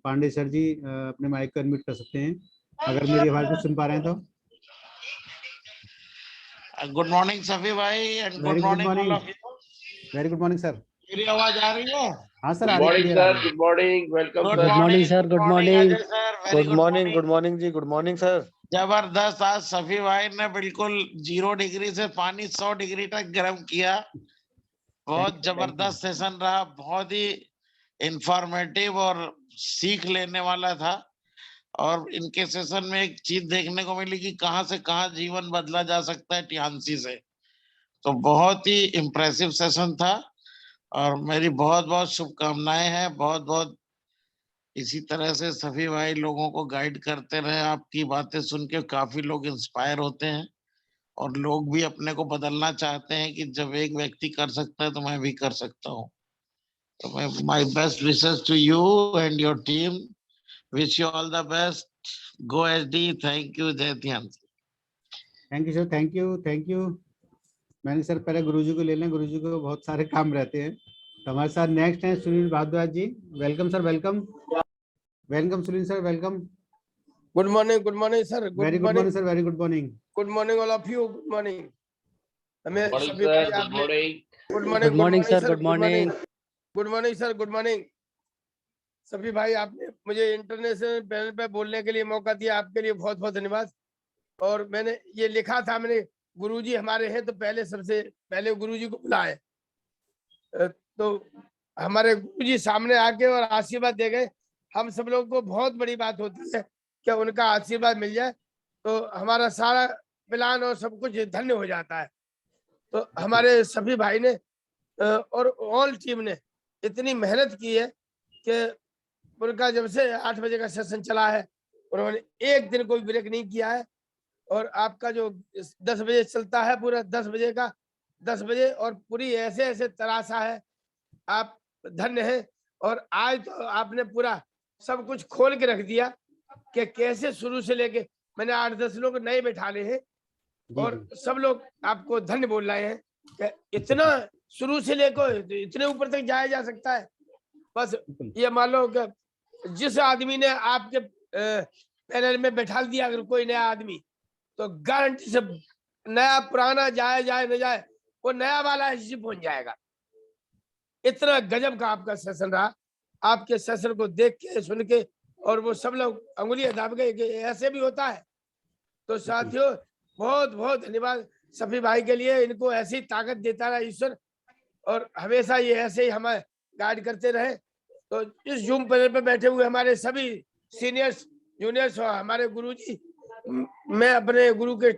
पांडे सर जी अपने माइक को अनम्यूट कर सकते हैं अगर मेरी आवाज को सुन पा रहे हैं तो। गुड मॉर्निंग सभी भाई and very good good morning all morning, of you. Very good morning sir. मेरी आवाज आ रही है? हाँ सर, गुड आ रही मॉर्निंग है, sir, good morning, welcome good sir. Morning sir, good morning Ajay sir, very good morning, good morning ji, good morning sir. जबरदस्त। आज सभी भाई ने बिल्कुल 0 डिग्री से पानी 100 डिग्री तक गर्म किया। बहुत जबरदस्त सेशन रहा, बहुत ही इंफॉर्मेटिव और सीख लेने वाला था। और इनके सेशन में एक चीज देखने को मिली कि कहां से कहां जीवन बदला जा सकता है टियांसी से। तो बहुत ही इम्प्रेसिव सेशन था और मेरी बहुत बहुत शुभकामनाएं हैं। बहुत बहुत इसी तरह से सभी भाई लोगों को गाइड करते रहे। आपकी बातें सुन के काफी लोग इंस्पायर होते हैं और लोग भी अपने को बदलना चाहते हैं कि जब एक व्यक्ति कर सकता है तो मैं भी कर सकता हूँ। तो मैं my best wishes to you and your team, wish you all the best, go SD. Thank you, Jai Dhyan. Thank you sir, thank you, thank you. मैंने सर पहले गुरुजी को ले लें, गुरुजी को बहुत सारे काम रहते हैं। तो हमारे साथ नेक्स्ट है Sunil Bhardwaj ji. Welcome sir, welcome, welcome Sunil sir, welcome. Good morning sir. Very good morning sir, very good morning. Good morning all of you. Good morning. हमें मॉर्निंग सभी सर, भाई good morning. Good morning sir, good morning. Good morning sir, good morning. सभी भाई आपने मुझे international panel पे बोलने के लिए मौका दिया, आपके लिए बहुत बहुत धन्यवाद। और मैंने ये लिखा था, मैंने गुरुजी हमारे हैं तो पहले सबसे पहले गुरुजी को बुलाए। तो हमारे गुरुजी सामने आके और आशीर्वाद दे गए। हम सब लोगों को बहुत बड़ी बात होती है कि उनका आशीर्वाद मिल जाए तो हमारा सारा प्लान और सब कुछ धन्य हो जाता है। तो हमारे सभी भाई ने और ऑल टीम ने इतनी मेहनत की है कि उनका जब से 8 बजे का सेशन चला है उन्होंने एक दिन कोई ब्रेक नहीं किया है। और आपका जो 10 बजे चलता है पूरा 10 बजे का 10 बजे और पूरी ऐसे ऐसे तराशा है, आप धन्य हैं। और आज तो आपने पूरा सब कुछ खोल के रख दिया कि कैसे शुरू से लेके मैंने 8-10 लोग नए बैठाले हैं और सब लोग आपको धन्य बोल रहे हैं कि इतना शुरू से लेकर इतने ऊपर तक जाया जा सकता है। बस ये मान लो कि जिस आदमी ने आपके पैनल में बैठा दिया अगर कोई नया आदमी, तो गारंटी से नया पुराना जाए न जाए वो नया वाला इसी पहुंच जाएगा। इतना गजब का आपका सेशन रहा। आपके सेशन को देख के सुन के और वो सब लोग अंगुलियां दाब गए कि ऐसे भी होता है। तो साथियों बहुत बहुत धन्यवाद सभी भाई के लिए। इनको ऐसी ताकत देता रहा ईश्वर और हमेशा ये ऐसे ही हमें गाइड करते रहे। तो इस जूम पैनल पे बैठे हुए हमारे सभी सीनियर्स जूनियर्स और हमारे गुरुजी, मैं अपने गुरु के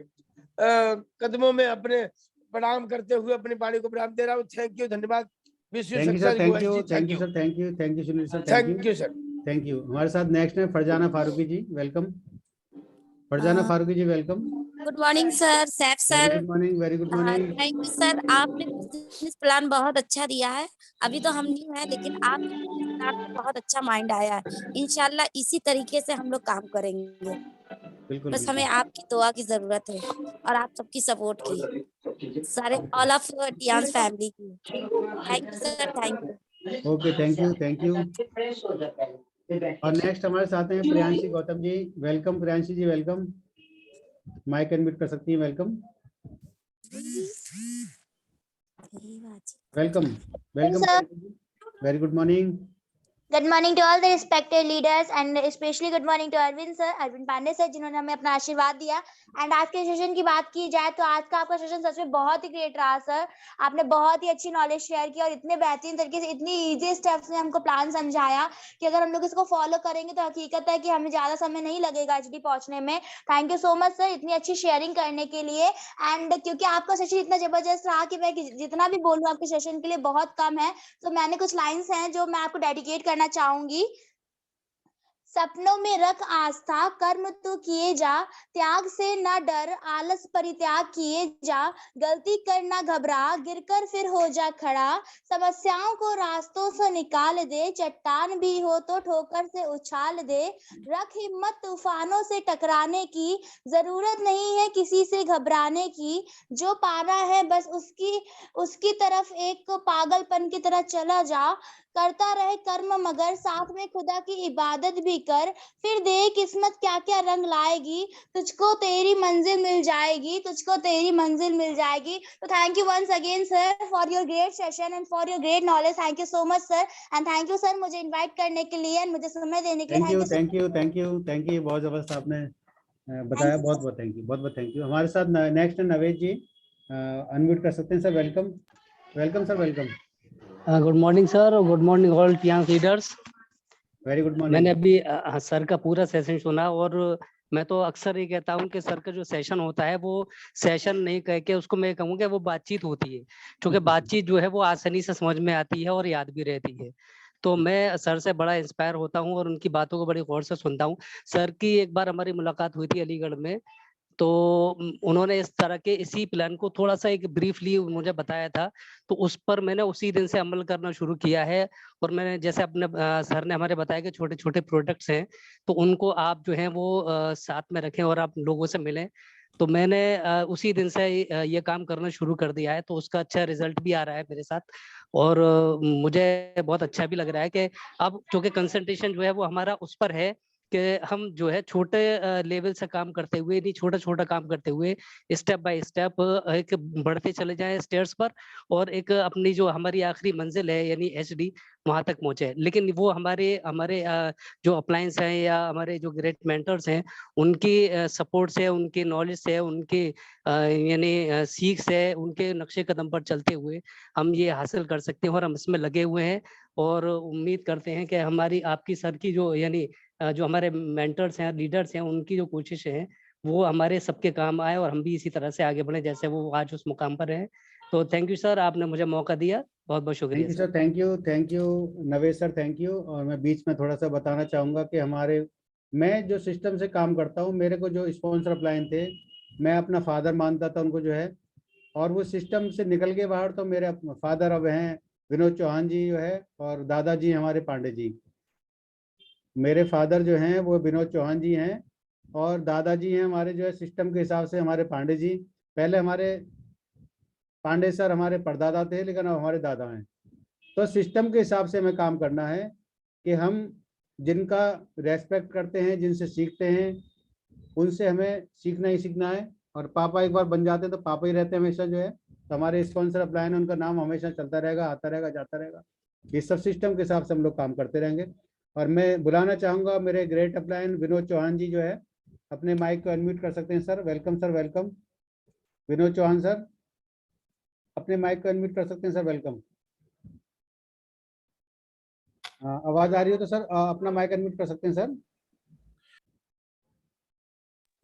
कदमों में अपने प्रणाम करते हुए अपनी वाणी को प्रणाम दे रहा हूँ। थैंक यू, धन्यवाद। Thank you sir, thank you, thank you sir, thank you, thank you Sunil sir, thank you sir, thank you. हमारे साथ नेक्स्ट है Farzana Farooqui ji. Welcome Farzana Farooqui ji, welcome. Good morning sir, Saif sir. Good morning, very good morning. Thank you sir, आपने business plan बहुत अच्छा दिया है। अभी तो हम न्यू है लेकिन आपके बिजनेस प्लान में बहुत अच्छा माइंड आया है। इंशाल्लाह इसी तरीके से हम लोग काम करेंगे। बिल्कुल बस हमें आपकी दुआ की जरूरत है और आप सबकी सपोर्ट की। सारे ऑल ऑफ टियांस फैमिली की। Thank you sir, thank you. Okay, thank you. और नेक्स्ट हमारे साथ हैं Priyanshi Gautam ji. Welcome Priyanshi ji, welcome. Mic unmute कर सकती हैं, welcome welcome welcome. Very good morning. Good morning to all the respected leaders and specially good morning to Arvind sir, Arvind Pandey sir, जिन्होंने हमें अपना आशीर्वाद दिया। एंड आज के सेशन की बात की जाए तो आज का आपका सेशन सच में बहुत ही ग्रेट रहा सर। आपने बहुत ही अच्छी नॉलेज शेयर की और इतने बेहतरीन तरीके से इतनी इजी स्टेप्स में हमको प्लान समझाया कि अगर हम लोग इसको फॉलो करेंगे तो हकीकत है कि हमें ज्यादा समय नहीं लगेगा एचडी पहुंचने में। Thank you so much sir इतनी अच्छी शेयरिंग करने के लिए। एंड क्योंकि आपका सेशन इतना जबरदस्त रहा कि मैं जितना भी बोलूँ आपके सेशन के लिए बहुत कम है, तो मैंने कुछ लाइन्स हैं जो मैं आपको डेडिकेट करना चाहूंगी। सपनों में रख आस्था, कर्म तो किए जा, त्याग से ना डर, आलस परित्याग किए जा, गलती कर ना घबरा, गिरकर फिर हो जा खड़ा, समस्याओं को रास्तों से निकाल दे, चट्टान भी हो तो ठोकर से उछाल दे, रख हिम्मत तूफानों से टकराने की, जरूरत नहीं है किसी से घबराने की, जो पाना है बस उसकी तरफ एक पागलपन की तरह चला जा, करता रहे कर्म मगर साथ में खुदा की इबादत भी कर, फिर देख किस्मत क्या क्या रंग लाएगी, तुझको तेरी मंजिल मिल जाएगी, तुझको तेरी मंजिल मिल जाएगी। तो thank you once again sir for your great session and for your great knowledge. Thank you so much sir and thank you sir मुझे इनवाइट करने के लिए एंड मुझे समय देने के लिए। Thank you. बहुत जबरदस्त आपने बताया, बहुत बहुत थैंक यू, बहुत बहुत थैंक यू। हमारे साथ नेक्स्ट है नवेद जी, अनम्यूट कर सकते हैं sir. Welcome welcome sir, welcome. Good morning sir, good morning all Tiens leaders. Very good morning. मैंने अभी सर का पूरा सेशन सुना और मैं तो अक्सर ये कहता हूँ कि सर का जो सेशन होता है वो सेशन नहीं कह के उसको मैं कहूँगा वो बातचीत होती है, क्योंकि बातचीत जो है वो आसानी से समझ में आती है और याद भी रहती है। तो मैं सर से बड़ा इंस्पायर होता हूँ और उनकी बातों को बड़ी गौर से सुनता हूँ। सर की एक बार हमारी मुलाकात हुई थी अलीगढ़ में, तो उन्होंने इस तरह के इसी प्लान को थोड़ा सा एक ब्रीफली मुझे बताया था, तो उस पर मैंने उसी दिन से अमल करना शुरू किया है। और मैंने जैसे अपने सर ने हमारे बताया कि छोटे छोटे प्रोडक्ट्स हैं तो उनको आप जो है वो साथ में रखें और आप लोगों से मिलें। तो मैंने उसी दिन से ये काम करना शुरू कर दिया है, तो उसका अच्छा रिजल्ट भी आ रहा है मेरे साथ और मुझे बहुत अच्छा भी लग रहा है कि अब चूंकि कंसंट्रेशन जो है वो हमारा उस पर है कि हम जो है छोटे लेवल से काम करते हुए, नहीं छोटा छोटा काम करते हुए स्टेप बाय स्टेप एक बढ़ते चले जाएं स्टेयर्स पर और एक अपनी जो हमारी आखिरी मंजिल है यानी एचडी वहां तक पहुंचे। लेकिन वो हमारे जो अप्लायंस हैं या हमारे जो ग्रेट मेंटर्स हैं उनकी सपोर्ट से, उनकी नॉलेज से, उनकी यानी सीख से, उनके नक्शे कदम पर चलते हुए हम ये हासिल कर सकते हैं और हम इसमें लगे हुए हैं। और उम्मीद करते हैं कि हमारी आपकी सर की जो यानी जो हमारे मेंटर्स हैं, लीडर्स हैं, उनकी जो कोशिशें हैं वो हमारे सबके काम आए और हम भी इसी तरह से आगे बढ़े जैसे वो आज उस मुकाम पर हैं। तो थैंक यू सर, आपने मुझे मौका दिया, बहुत बहुत शुक्रिया sir. Thank you Naved sir, thank you. और मैं बीच में थोड़ा सा बताना चाहूँगा कि मैं जो सिस्टम से काम करता हूँ, मेरे को जो स्पॉन्सर अप्लायन थे, मैं अपना फादर मानता था उनको जो है, और वो सिस्टम से निकल के बाहर तो मेरे फादर अब हैं विनोद चौहान जी जो है, और दादाजी हमारे पांडे जी। मेरे फादर जो हैं वो विनोद चौहान जी हैं और दादाजी हैं हमारे जो है सिस्टम के हिसाब से हमारे पांडे जी। पहले हमारे पांडे सर हमारे परदादा थे, लेकिन अब हमारे दादा हैं। तो सिस्टम के हिसाब से हमें काम करना है कि हम जिनका रेस्पेक्ट करते हैं, जिनसे सीखते हैं, उनसे हमें सीखना ही सीखना है। और पापा एक बार बन जाते हैं तो पापा ही रहते हैं हमेशा जो है। तो हमारे स्पॉन्सर अप्लायन है, उनका नाम हमेशा चलता रहेगा, आता रहेगा, जाता रहेगा। इस सब सिस्टम के हिसाब से हम लोग काम करते रहेंगे। और मैं बुलाना चाहूँगा मेरे ग्रेट अप्लायन विनोद चौहान जी जो है, अपने माइक को अनम्यूट कर सकते हैं sir. Welcome sir, welcome. Vinod Chauhan sir अपने माइक को अनम्यूट कर सकते हैं सर, वेलकम। आवाज आ रही हो तो सर अपना माइक अनम्यूट कर सकते हैं sir.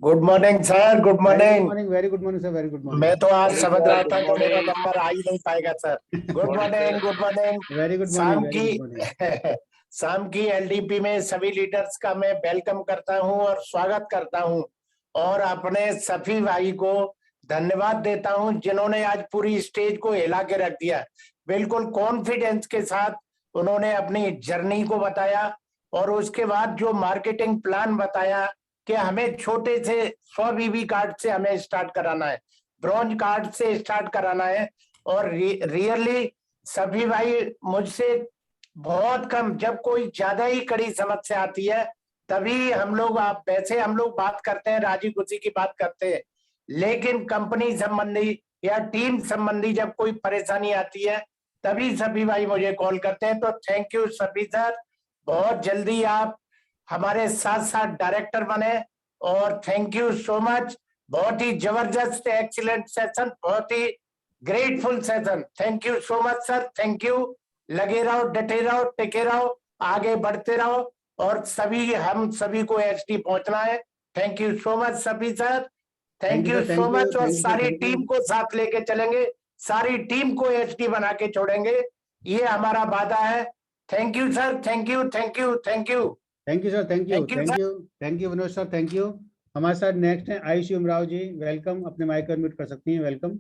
Good morning sir, good morning. Very good morning sir, very good morning. मैं तो आज समझ रहा था कि मेरा नंबर आ ही नहीं पाएगा sir. Good morning, good morning. Very good morning. शाम की एलडीपी में सभी लीडर्स का मैं वेलकम करता हूं और स्वागत करता हूं और अपने सफी भाई को धन्यवाद देता हूं जिन्होंने आज पूरी स्टेज को हिला के रख दिया। बिल्कुल कॉन्फिडेंस के साथ उन्होंने अपनी जर्नी को बताया और उसके बाद जो मार्केटिंग प्लान बताया कि हमें छोटे से 100 बीबी कार्ड से हमें स्टार्ट कराना है। ब्रॉन्ज कार्ड से स्टार्ट कराना है। और रियली सभी भाई मुझसे बहुत कम, जब कोई ज्यादा ही कड़ी समस्या आती है तभी हम लोग, आप वैसे हम लोग बात करते हैं, राजी खुशी की बात करते हैं, लेकिन कंपनी संबंधी या टीम संबंधी जब कोई परेशानी आती है तभी सभी भाई मुझे कॉल करते हैं। तो थैंक यू सभी सर, बहुत जल्दी आप हमारे साथ साथ डायरेक्टर बने और थैंक यू सो मच। बहुत ही जबरदस्त एक्सीलेंट सेशन, बहुत ही grateful session. Thank you so much sir, thank you. लगे रहो, डटे रहो, टिके रहो, आगे बढ़ते रहो और सभी हम सभी को एचडी पहुंचना है। थैंक यू सो मच सभी sir, thank you so much. और सारी टीम को साथ लेके चलेंगे, सारी टीम को एचडी बना के छोड़ेंगे, ये हमारा वादा है। Thank you sir, thank you, thank you, thank you. Thank you sir, thank you, Thank you, thank sir. You, thank you Vinod sir, thank you. हमारे साथ नेक्स्ट है आयुषी उमराव जी, वेलकम। अपने माइक को अनम्यूट कर सकती हैं, welcome.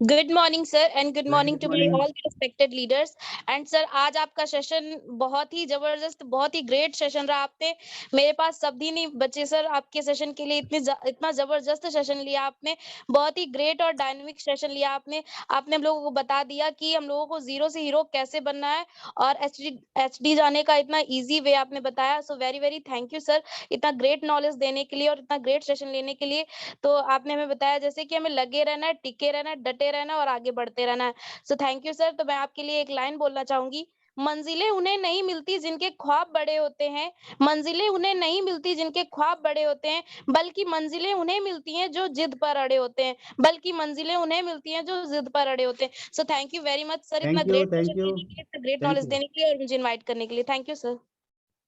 Good morning sir and good morning good to morning. All the respected leaders. And sir आज आपका सेशन बहुत ही जबरदस्त, बहुत ही ग्रेट सेशन रहा। आपने, मेरे पास शब्द ही नहीं बचे सर आपके सेशन के लिए, इतना जबरदस्त सेशन लिया आपने, बहुत ही ग्रेट और डायनेमिक सेशन लिया आपने। आपने हम लोगों को बता दिया कि हम लोगों को जीरो से हीरो कैसे बनना है और एचडी जाने का इतना इजी वे आपने बताया। So very very thank you sir, इतना ग्रेट नॉलेज देने के लिए और इतना ग्रेट सेशन लेने के लिए। तो आपने हमें बताया जैसे कि हमें लगे रहना है, टिके रहना है, डटे रहना और आगे बढ़ते रहना है। सो थैंक यू सर। तो मैं आपके लिए एक लाइन बोलना चाहूंगी, मंजिलें उन्हें नहीं मिलती जिनके ख्वाब बड़े होते हैं, मंजिलें उन्हें नहीं मिलती जिनके ख्वाब बड़े होते हैं, बल्कि मंजिलें उन्हें मिलती हैं जो जिद पर अड़े होते हैं, बल्कि मंजिलें उन्हें मिलती हैं जो जिद पर अड़े होते हैं। So thank you very much sir, इतना thank you, great thank session you, देने के लिए, इतना ग्रेट थैंक नॉलेज यू, देने के लिए और मुझे इनवाइट करने के लिए। Thank you sir.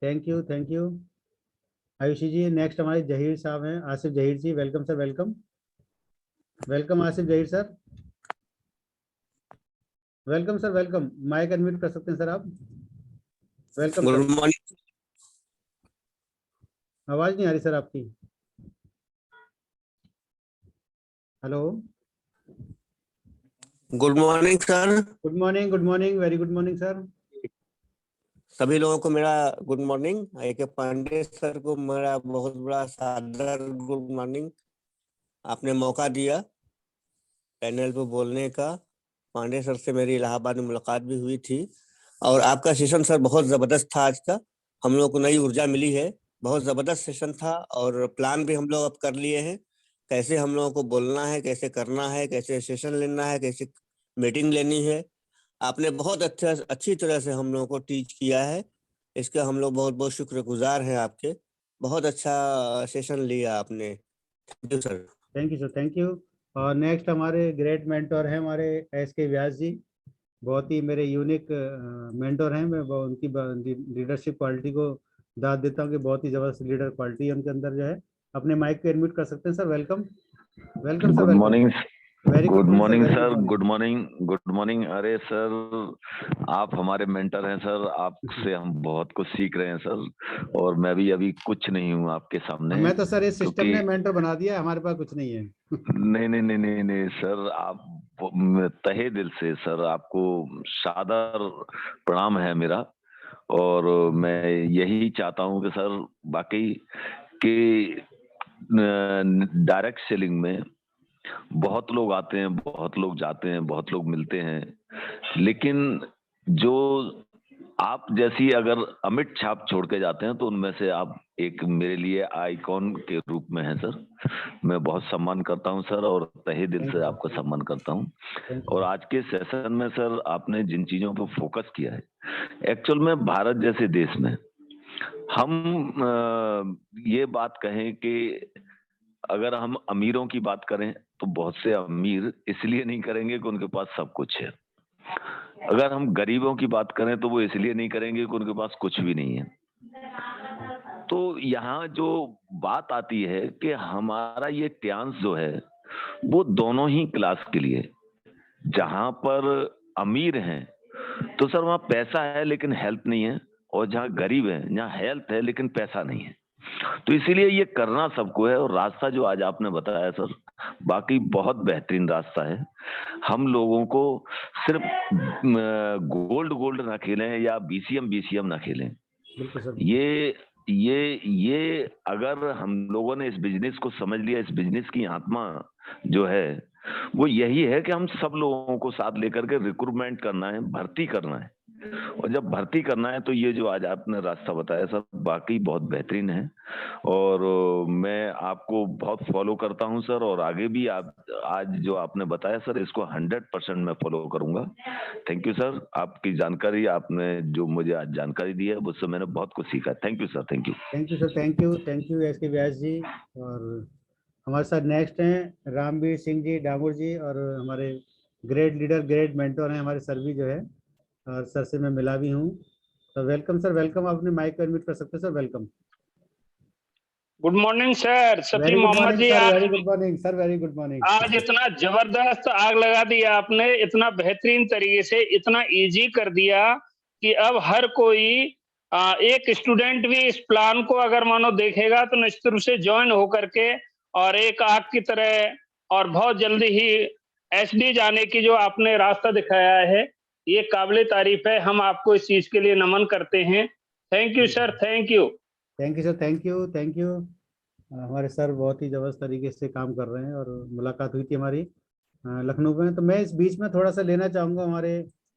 Thank you, thank you Ayushi ji. Next हमारे जहीर साहब हैं, Asif Zaheer ji, welcome sir, welcome, welcome Asif Zaheer sir, welcome sir, welcome. Mic unmute कर सकते हैं सर आप, वेलकम सर। Good morning. आवाज नहीं आ रही सर आपकी, hello. Good morning sir. Good morning, good morning, very good morning sir. सभी लोगों को मेरा गुड मॉर्निंग। ए के पांडे सर को मेरा बहुत बड़ा सादर गुड मॉर्निंग। आपने मौका दिया पैनल पे बोलने का। पांडे सर से मेरी इलाहाबाद में मुलाकात भी हुई थी और आपका सेशन सर बहुत जबरदस्त था आज का। हम लोग को नई ऊर्जा मिली है, बहुत जबरदस्त सेशन था और प्लान भी हम लोग अब कर लिए हैं, कैसे हम लोगों को बोलना है, कैसे करना है, कैसे सेशन लेना है, कैसे मीटिंग लेनी है। आपने बहुत अच्छी तरह से हम लोगों को टीच किया है, इसका हम लोग बहुत बहुत शुक्रगुजार हैं आपके। बहुत अच्छा सेशन लिया आपने, thank you sir. Thank you sir, thank you. और नेक्स्ट हमारे ग्रेट मेंटोर हैं हमारे SK व्यास जी, बहुत ही मेरे यूनिक मेंटोर हैं। मैं उनकी लीडरशिप क्वालिटी को दाद देता हूँ कि बहुत ही जबरदस्त लीडर क्वालिटी है उनके अंदर जो है। अपने माइक को अनम्यूट कर सकते हैं sir, welcome, welcome sir. Good morning, very good morning very sir, good morning. Good morning, good morning. अरे सर आप हमारे मेंटर हैं सर, आपसे हम बहुत कुछ सीख रहे हैं सर और मैं भी अभी कुछ नहीं हूँ आपके सामने। मैं तो सर इस सिस्टम क्योंकि ने मेंटर बना दिया, हमारे पास कुछ नहीं है। नहीं नहीं नहीं नहीं नहीं सर, आप तहे दिल से सर आपको सादर प्रणाम है मेरा। और मैं यही चाहता हूँ कि सर वाकई कि डायरेक्ट सेलिंग में बहुत लोग आते हैं, बहुत लोग जाते हैं, बहुत लोग मिलते हैं, लेकिन जो आप जैसी अगर अमिट छाप छोड़ के जाते हैं तो उनमें से आप एक मेरे लिए आइकॉन के रूप में हैं सर। मैं बहुत सम्मान करता हूं सर और तहे दिल से आपका सम्मान करता हूं। और आज के सेशन में सर आपने जिन चीजों पर फोकस किया है, एक्चुअल में भारत जैसे देश में हम ये बात कहें कि अगर हम अमीरों की बात करें तो बहुत से अमीर इसलिए नहीं करेंगे कि उनके पास सब कुछ है। अगर हम गरीबों की बात करें तो वो इसलिए नहीं करेंगे कि उनके पास कुछ भी नहीं है। तो यहाँ जो बात आती है कि हमारा ये ट्यांस जो है वो दोनों ही क्लास के लिए, जहां पर अमीर हैं तो सर वहां पैसा है लेकिन हेल्थ नहीं है, और जहाँ गरीब है जहाँ हेल्थ है लेकिन पैसा नहीं है। तो इसीलिए ये करना सबको है। और रास्ता जो आज आपने बताया सर बाकी बहुत बेहतरीन रास्ता है। हम लोगों को सिर्फ गोल्ड ना खेलें या BCM ना खेलें। ये अगर हम लोगों ने इस बिजनेस को समझ लिया, इस बिजनेस की आत्मा जो है वो यही है कि हम सब लोगों को साथ लेकर के रिक्रूटमेंट करना है, भर्ती करना है। और जब भर्ती करना है तो ये जो आज आपने रास्ता बताया सर वाकई बहुत बेहतरीन है, और मैं आपको बहुत फॉलो करता हूं सर, और आगे भी आप आज जो आपने बताया सर इसको 100% मैं फॉलो करूंगा। थैंक यू सर, आपकी जानकारी, आपने जो मुझे आज जानकारी दी है उससे मैंने बहुत कुछ सीखा। Thank you sir, thank you. Thank you sir, thank U S के व्यास जी। और हमारे साथ नेक्स्ट हैं रामवीर सिंह जी डामोर जी, और हमारे ग्रेट लीडर ग्रेट मेंटोर हैं हमारे सर भी जो है, और सर से मैं मिला भी हूँ। तो वेलकम सर, वेलकम। आप अपने माइक को अनम्यूट कर सकते हैं sir, welcome. Good morning sir, Safi very good Mohammad morning ji. Sir, आज very good morning sir, very good morning. आज इतना जबरदस्त आग लगा दिया आपने, इतना बेहतरीन तरीके से, इतना इजी कर दिया कि अब हर कोई एक स्टूडेंट भी इस प्लान को अगर मानो देखेगा तो निश्चित रूप से ज्वाइन होकर के और एक आग की तरह और बहुत जल्दी ही एसडी जाने की जो आपने रास्ता दिखाया है, ये काबिले तारीफ है। हम आपको इस चीज के लिए नमन करते हैं। Thank you sir, thank you. Thank you sir, thank you. हमारे सर बहुत ही जबरदस्त तरीके से काम कर रहे हैं, और मुलाकात हुई थी हमारी लखनऊ में। तो मैं इस बीच में थोड़ा सा लेना चाहूँगा हमारे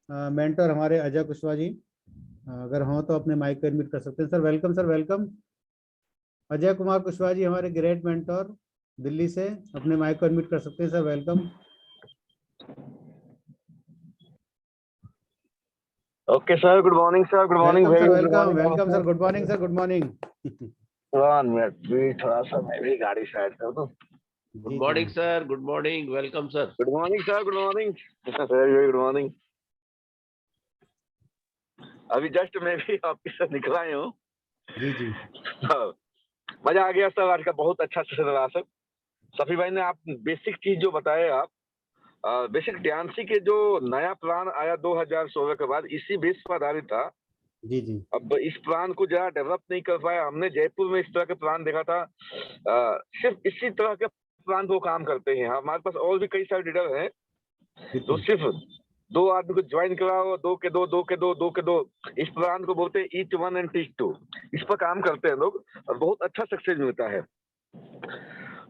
मेंटर हमारे अजय कुशवाहा जी, अगर हों तो अपने माइक को एडमिट कर सकते हैं sir. Welcome sir, welcome. Ajay Kumar Kushwaha ji हमारे ग्रेट मेंटर दिल्ली से, अपने माइक को एडमिट कर सकते हैं sir, welcome. Okay, sir. Good morning, sir. Good morning. Welcome sir, Very good welcome, morning. Welcome sir, good morning sir, good morning. 1 minute, please. थोड़ा सा मैं भी गाड़ी साइड कर दूं। Good morning, sir. Good morning. Welcome, sir. Good morning, sir. Good morning. Very good morning. अभी just मैं भी ऑफिस से निकला ही हूँ। जी जी। मजा आ गया सर, आज का बहुत अच्छा सेशन रहा सर। सफी भाई ने आप बेसिक चीज जो बताए, आप बेसिक डांसी के जो नया प्लान आया 2016 के बाद, इसी बेस पर आधारित था। जी जी। अब इस प्लान को जरा डेवलप नहीं कर पाया हमने। जयपुर में इस तरह के प्लान देखा था, सिर्फ इसी तरह के प्लान को काम करते हैं। हमारे पास और भी कई सारे लीडर हैं तो सिर्फ 2 आदमी को ज्वाइन कराओ, 2 के 2, 2 के 2, 2 के 2, इस प्लान को बोलते हैं ईच 1 एंड टीच 2। इस पर काम करते हैं लोग और बहुत अच्छा सक्सेस मिलता है।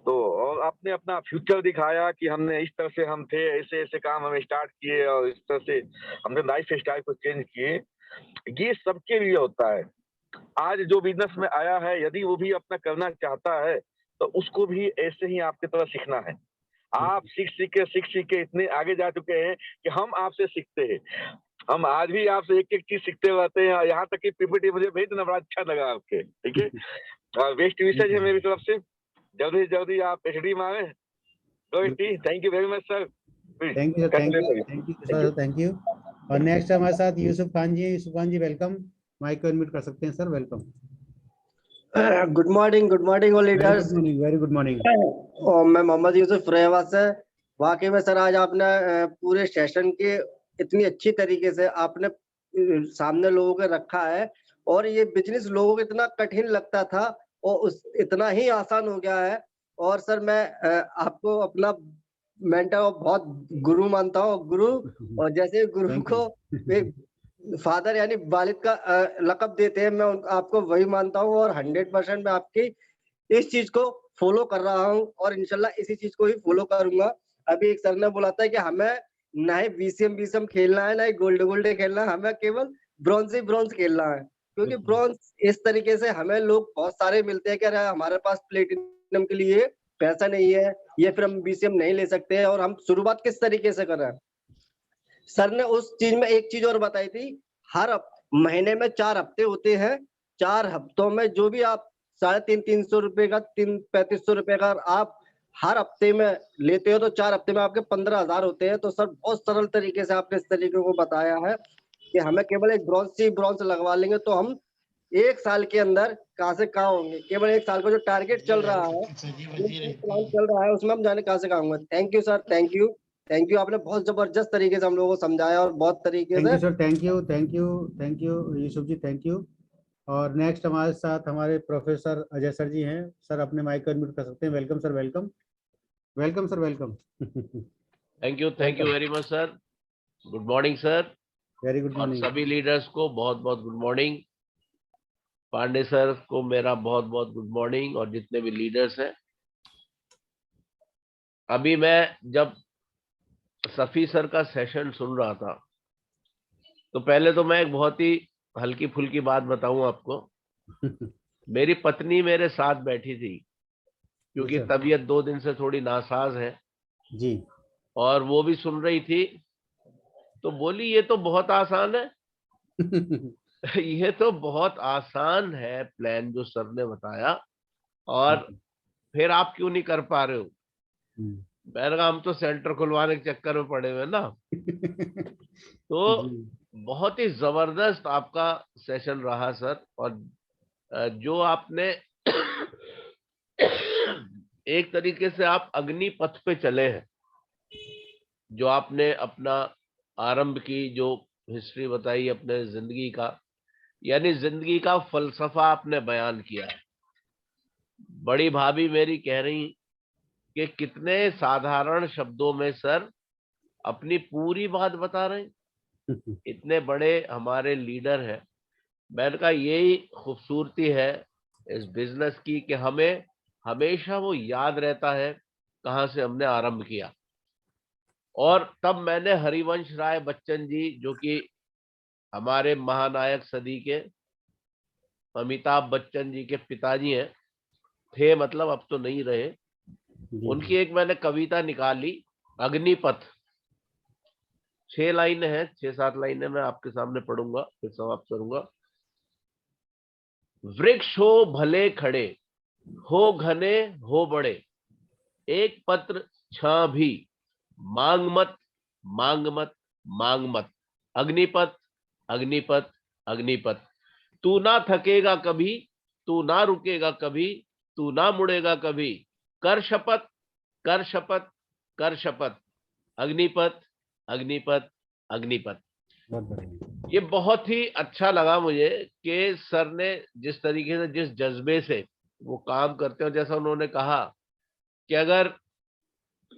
तो और आपने अपना फ्यूचर दिखाया कि हमने इस तरह से, हम थे ऐसे ऐसे काम हमें स्टार्ट किए और इस तरह से हमने लाइफ स्टाइल को चेंज किए। ये सबके लिए होता है। आज जो बिजनेस में आया है, यदि वो भी अपना करना चाहता है तो उसको भी ऐसे ही आपकी तरह सीखना है। आप सीख के इतने आगे जा चुके हैं कि हम आपसे सीखते हैं। हम आज भी आपसे एक एक चीज सीखते रहते हैं। यहाँ तक कि पीपीटी मुझे भेज देना, बड़ा अच्छा लगा आपके। ठीक है, बेस्ट विशेष है मेरी तरफ से। जल्दी से जल्दी आप एचडी मारे। Thank you very much sir. Thank you sir, thank you. और नेक्स्ट हमारे साथ यूसुफ खान जी। यूसुफ खान जी वेलकम, माइक को अनम्यूट कर सकते हैं sir, welcome. Good morning all leaders. Very good morning. और मैं मोहम्मद यूसुफ रेवा से। वाकई में सर आज आपने पूरे सेशन के इतनी अच्छी तरीके से आपने सामने लोगों के रखा है, और ये बिजनेस लोगों को इतना कठिन लगता था और उस इतना ही आसान हो गया है। और सर मैं आपको अपना मेंटर और बहुत गुरु मानता हूँ, गुरु। और जैसे गुरु को फादर यानी वालिद का लक़ब देते हैं, मैं आपको वही मानता हूँ। और 100% मैं आपकी इस चीज को फॉलो कर रहा हूँ और इंशाल्लाह इसी चीज को ही फॉलो करूंगा। अभी एक सर ने बोला था कि हमें ना ही बीसीएम खेलना है, ना ही गोल्ड खेलना है, हमें केवल ब्रॉन्ज ही ब्रॉन्ज खेलना है। क्योंकि ब्रॉन्ज इस तरीके से हमें लोग बहुत सारे मिलते हैं कि अरे हमारे पास प्लेटिनम के लिए पैसा नहीं है, ये फिर हम बीसीएम नहीं ले सकते हैं। और हम शुरुआत किस तरीके से कर रहे हैं, सर ने उस चीज में एक चीज और बताई थी। हर महीने में 4 हफ्ते होते हैं। 4 हफ्तों में जो भी आप 350 रुपए का 3500 रुपए का आप हर हफ्ते में लेते हो तो 4 हफ्ते में आपके 15,000 होते हैं। तो सर बहुत सरल तरीके से आपने इस तरीके को बताया है कि हमें केवल एक ब्रॉन्ज लगवा लेंगे तो हम 1 साल के अंदर कहाँ से कहाँ होंगे। केवल 1 साल का जो टारगेट चल रहा है उसमें हम जाने कहाँ से कहाँ होंगे। Thank you sir, thank you. आपने बहुत जबरदस्त तरीके से हम लोगों को समझाया और बहुत तरीके से। Thank you sir, thank you Yusuf ji, thank you. और नेक्स्ट हमारे साथ हमारे प्रोफेसर अजय सर जी हैं। सर अपने माइक को अनम्यूट कर सकते हैं। Welcome sir, welcome. Welcome sir, welcome. Thank you very much, sir. Good morning, sir. Very good morning. सभी लीडर्स को बहुत बहुत गुड मॉर्निंग। पांडे सर को मेरा बहुत बहुत गुड मॉर्निंग, और जितने भी लीडर्स हैं। अभी मैं जब सफी सर का सेशन सुन रहा था, तो पहले तो मैं एक बहुत ही हल्की फुल्की बात बताऊं आपको। मेरी पत्नी मेरे साथ बैठी थी, क्योंकि अच्छा। तबीयत 2 दिन से थोड़ी नासाज है, जी। और वो भी सुन रही थी, तो बोली ये तो बहुत आसान है। ये तो बहुत आसान है प्लान जो सर ने बताया, और फिर आप क्यों नहीं कर पा रहे हो? मैंने कहा हम तो सेंटर खुलवाने के चक्कर में पड़े हुए ना। तो जी। बहुत ही जबरदस्त आपका सेशन रहा सर, और जो आपने एक तरीके से आप अग्नि पथ पे चले हैं। जो आपने अपना आरंभ की जो हिस्ट्री बताई अपने जिंदगी का, यानी जिंदगी का फलसफा आपने बयान किया है। बड़ी भाभी मेरी कह रही कि कितने साधारण शब्दों में सर अपनी पूरी बात बता रहे हैं। इतने बड़े हमारे लीडर हैं। मैंने कहा यही खूबसूरती है इस बिजनेस की, कि हमें हमेशा वो याद रहता है कहाँ से हमने आरंभ किया। और तब मैंने हरिवंश राय बच्चन जी, जो कि हमारे महानायक सदी के अमिताभ बच्चन जी के पिताजी हैं, थे मतलब अब तो नहीं रहे, उनकी एक मैंने कविता निकाली, अग्निपथ। 6 लाइनें हैं, 6-7 लाइनें मैं आपके सामने पढ़ूंगा, फिर समाप्त करूंगा। वृक्ष हो भले खड़े, हो घने हो बड़े, एक पत्र छां भी, मांग मत मांग मत मांग मत, अग्निपथ अग्निपथ अग्निपथ। तू ना थकेगा कभी, तू ना रुकेगा कभी, तू ना मुड़ेगा कभी, कर शपथ कर शपथ कर शपथ, अग्निपथ अग्निपथ अग्निपथ। बहुत बढ़िया। ये बहुत ही अच्छा लगा मुझे कि सर ने जिस तरीके से, जिस जज्बे से वो काम करते हैं, जैसा उन्होंने कहा कि अगर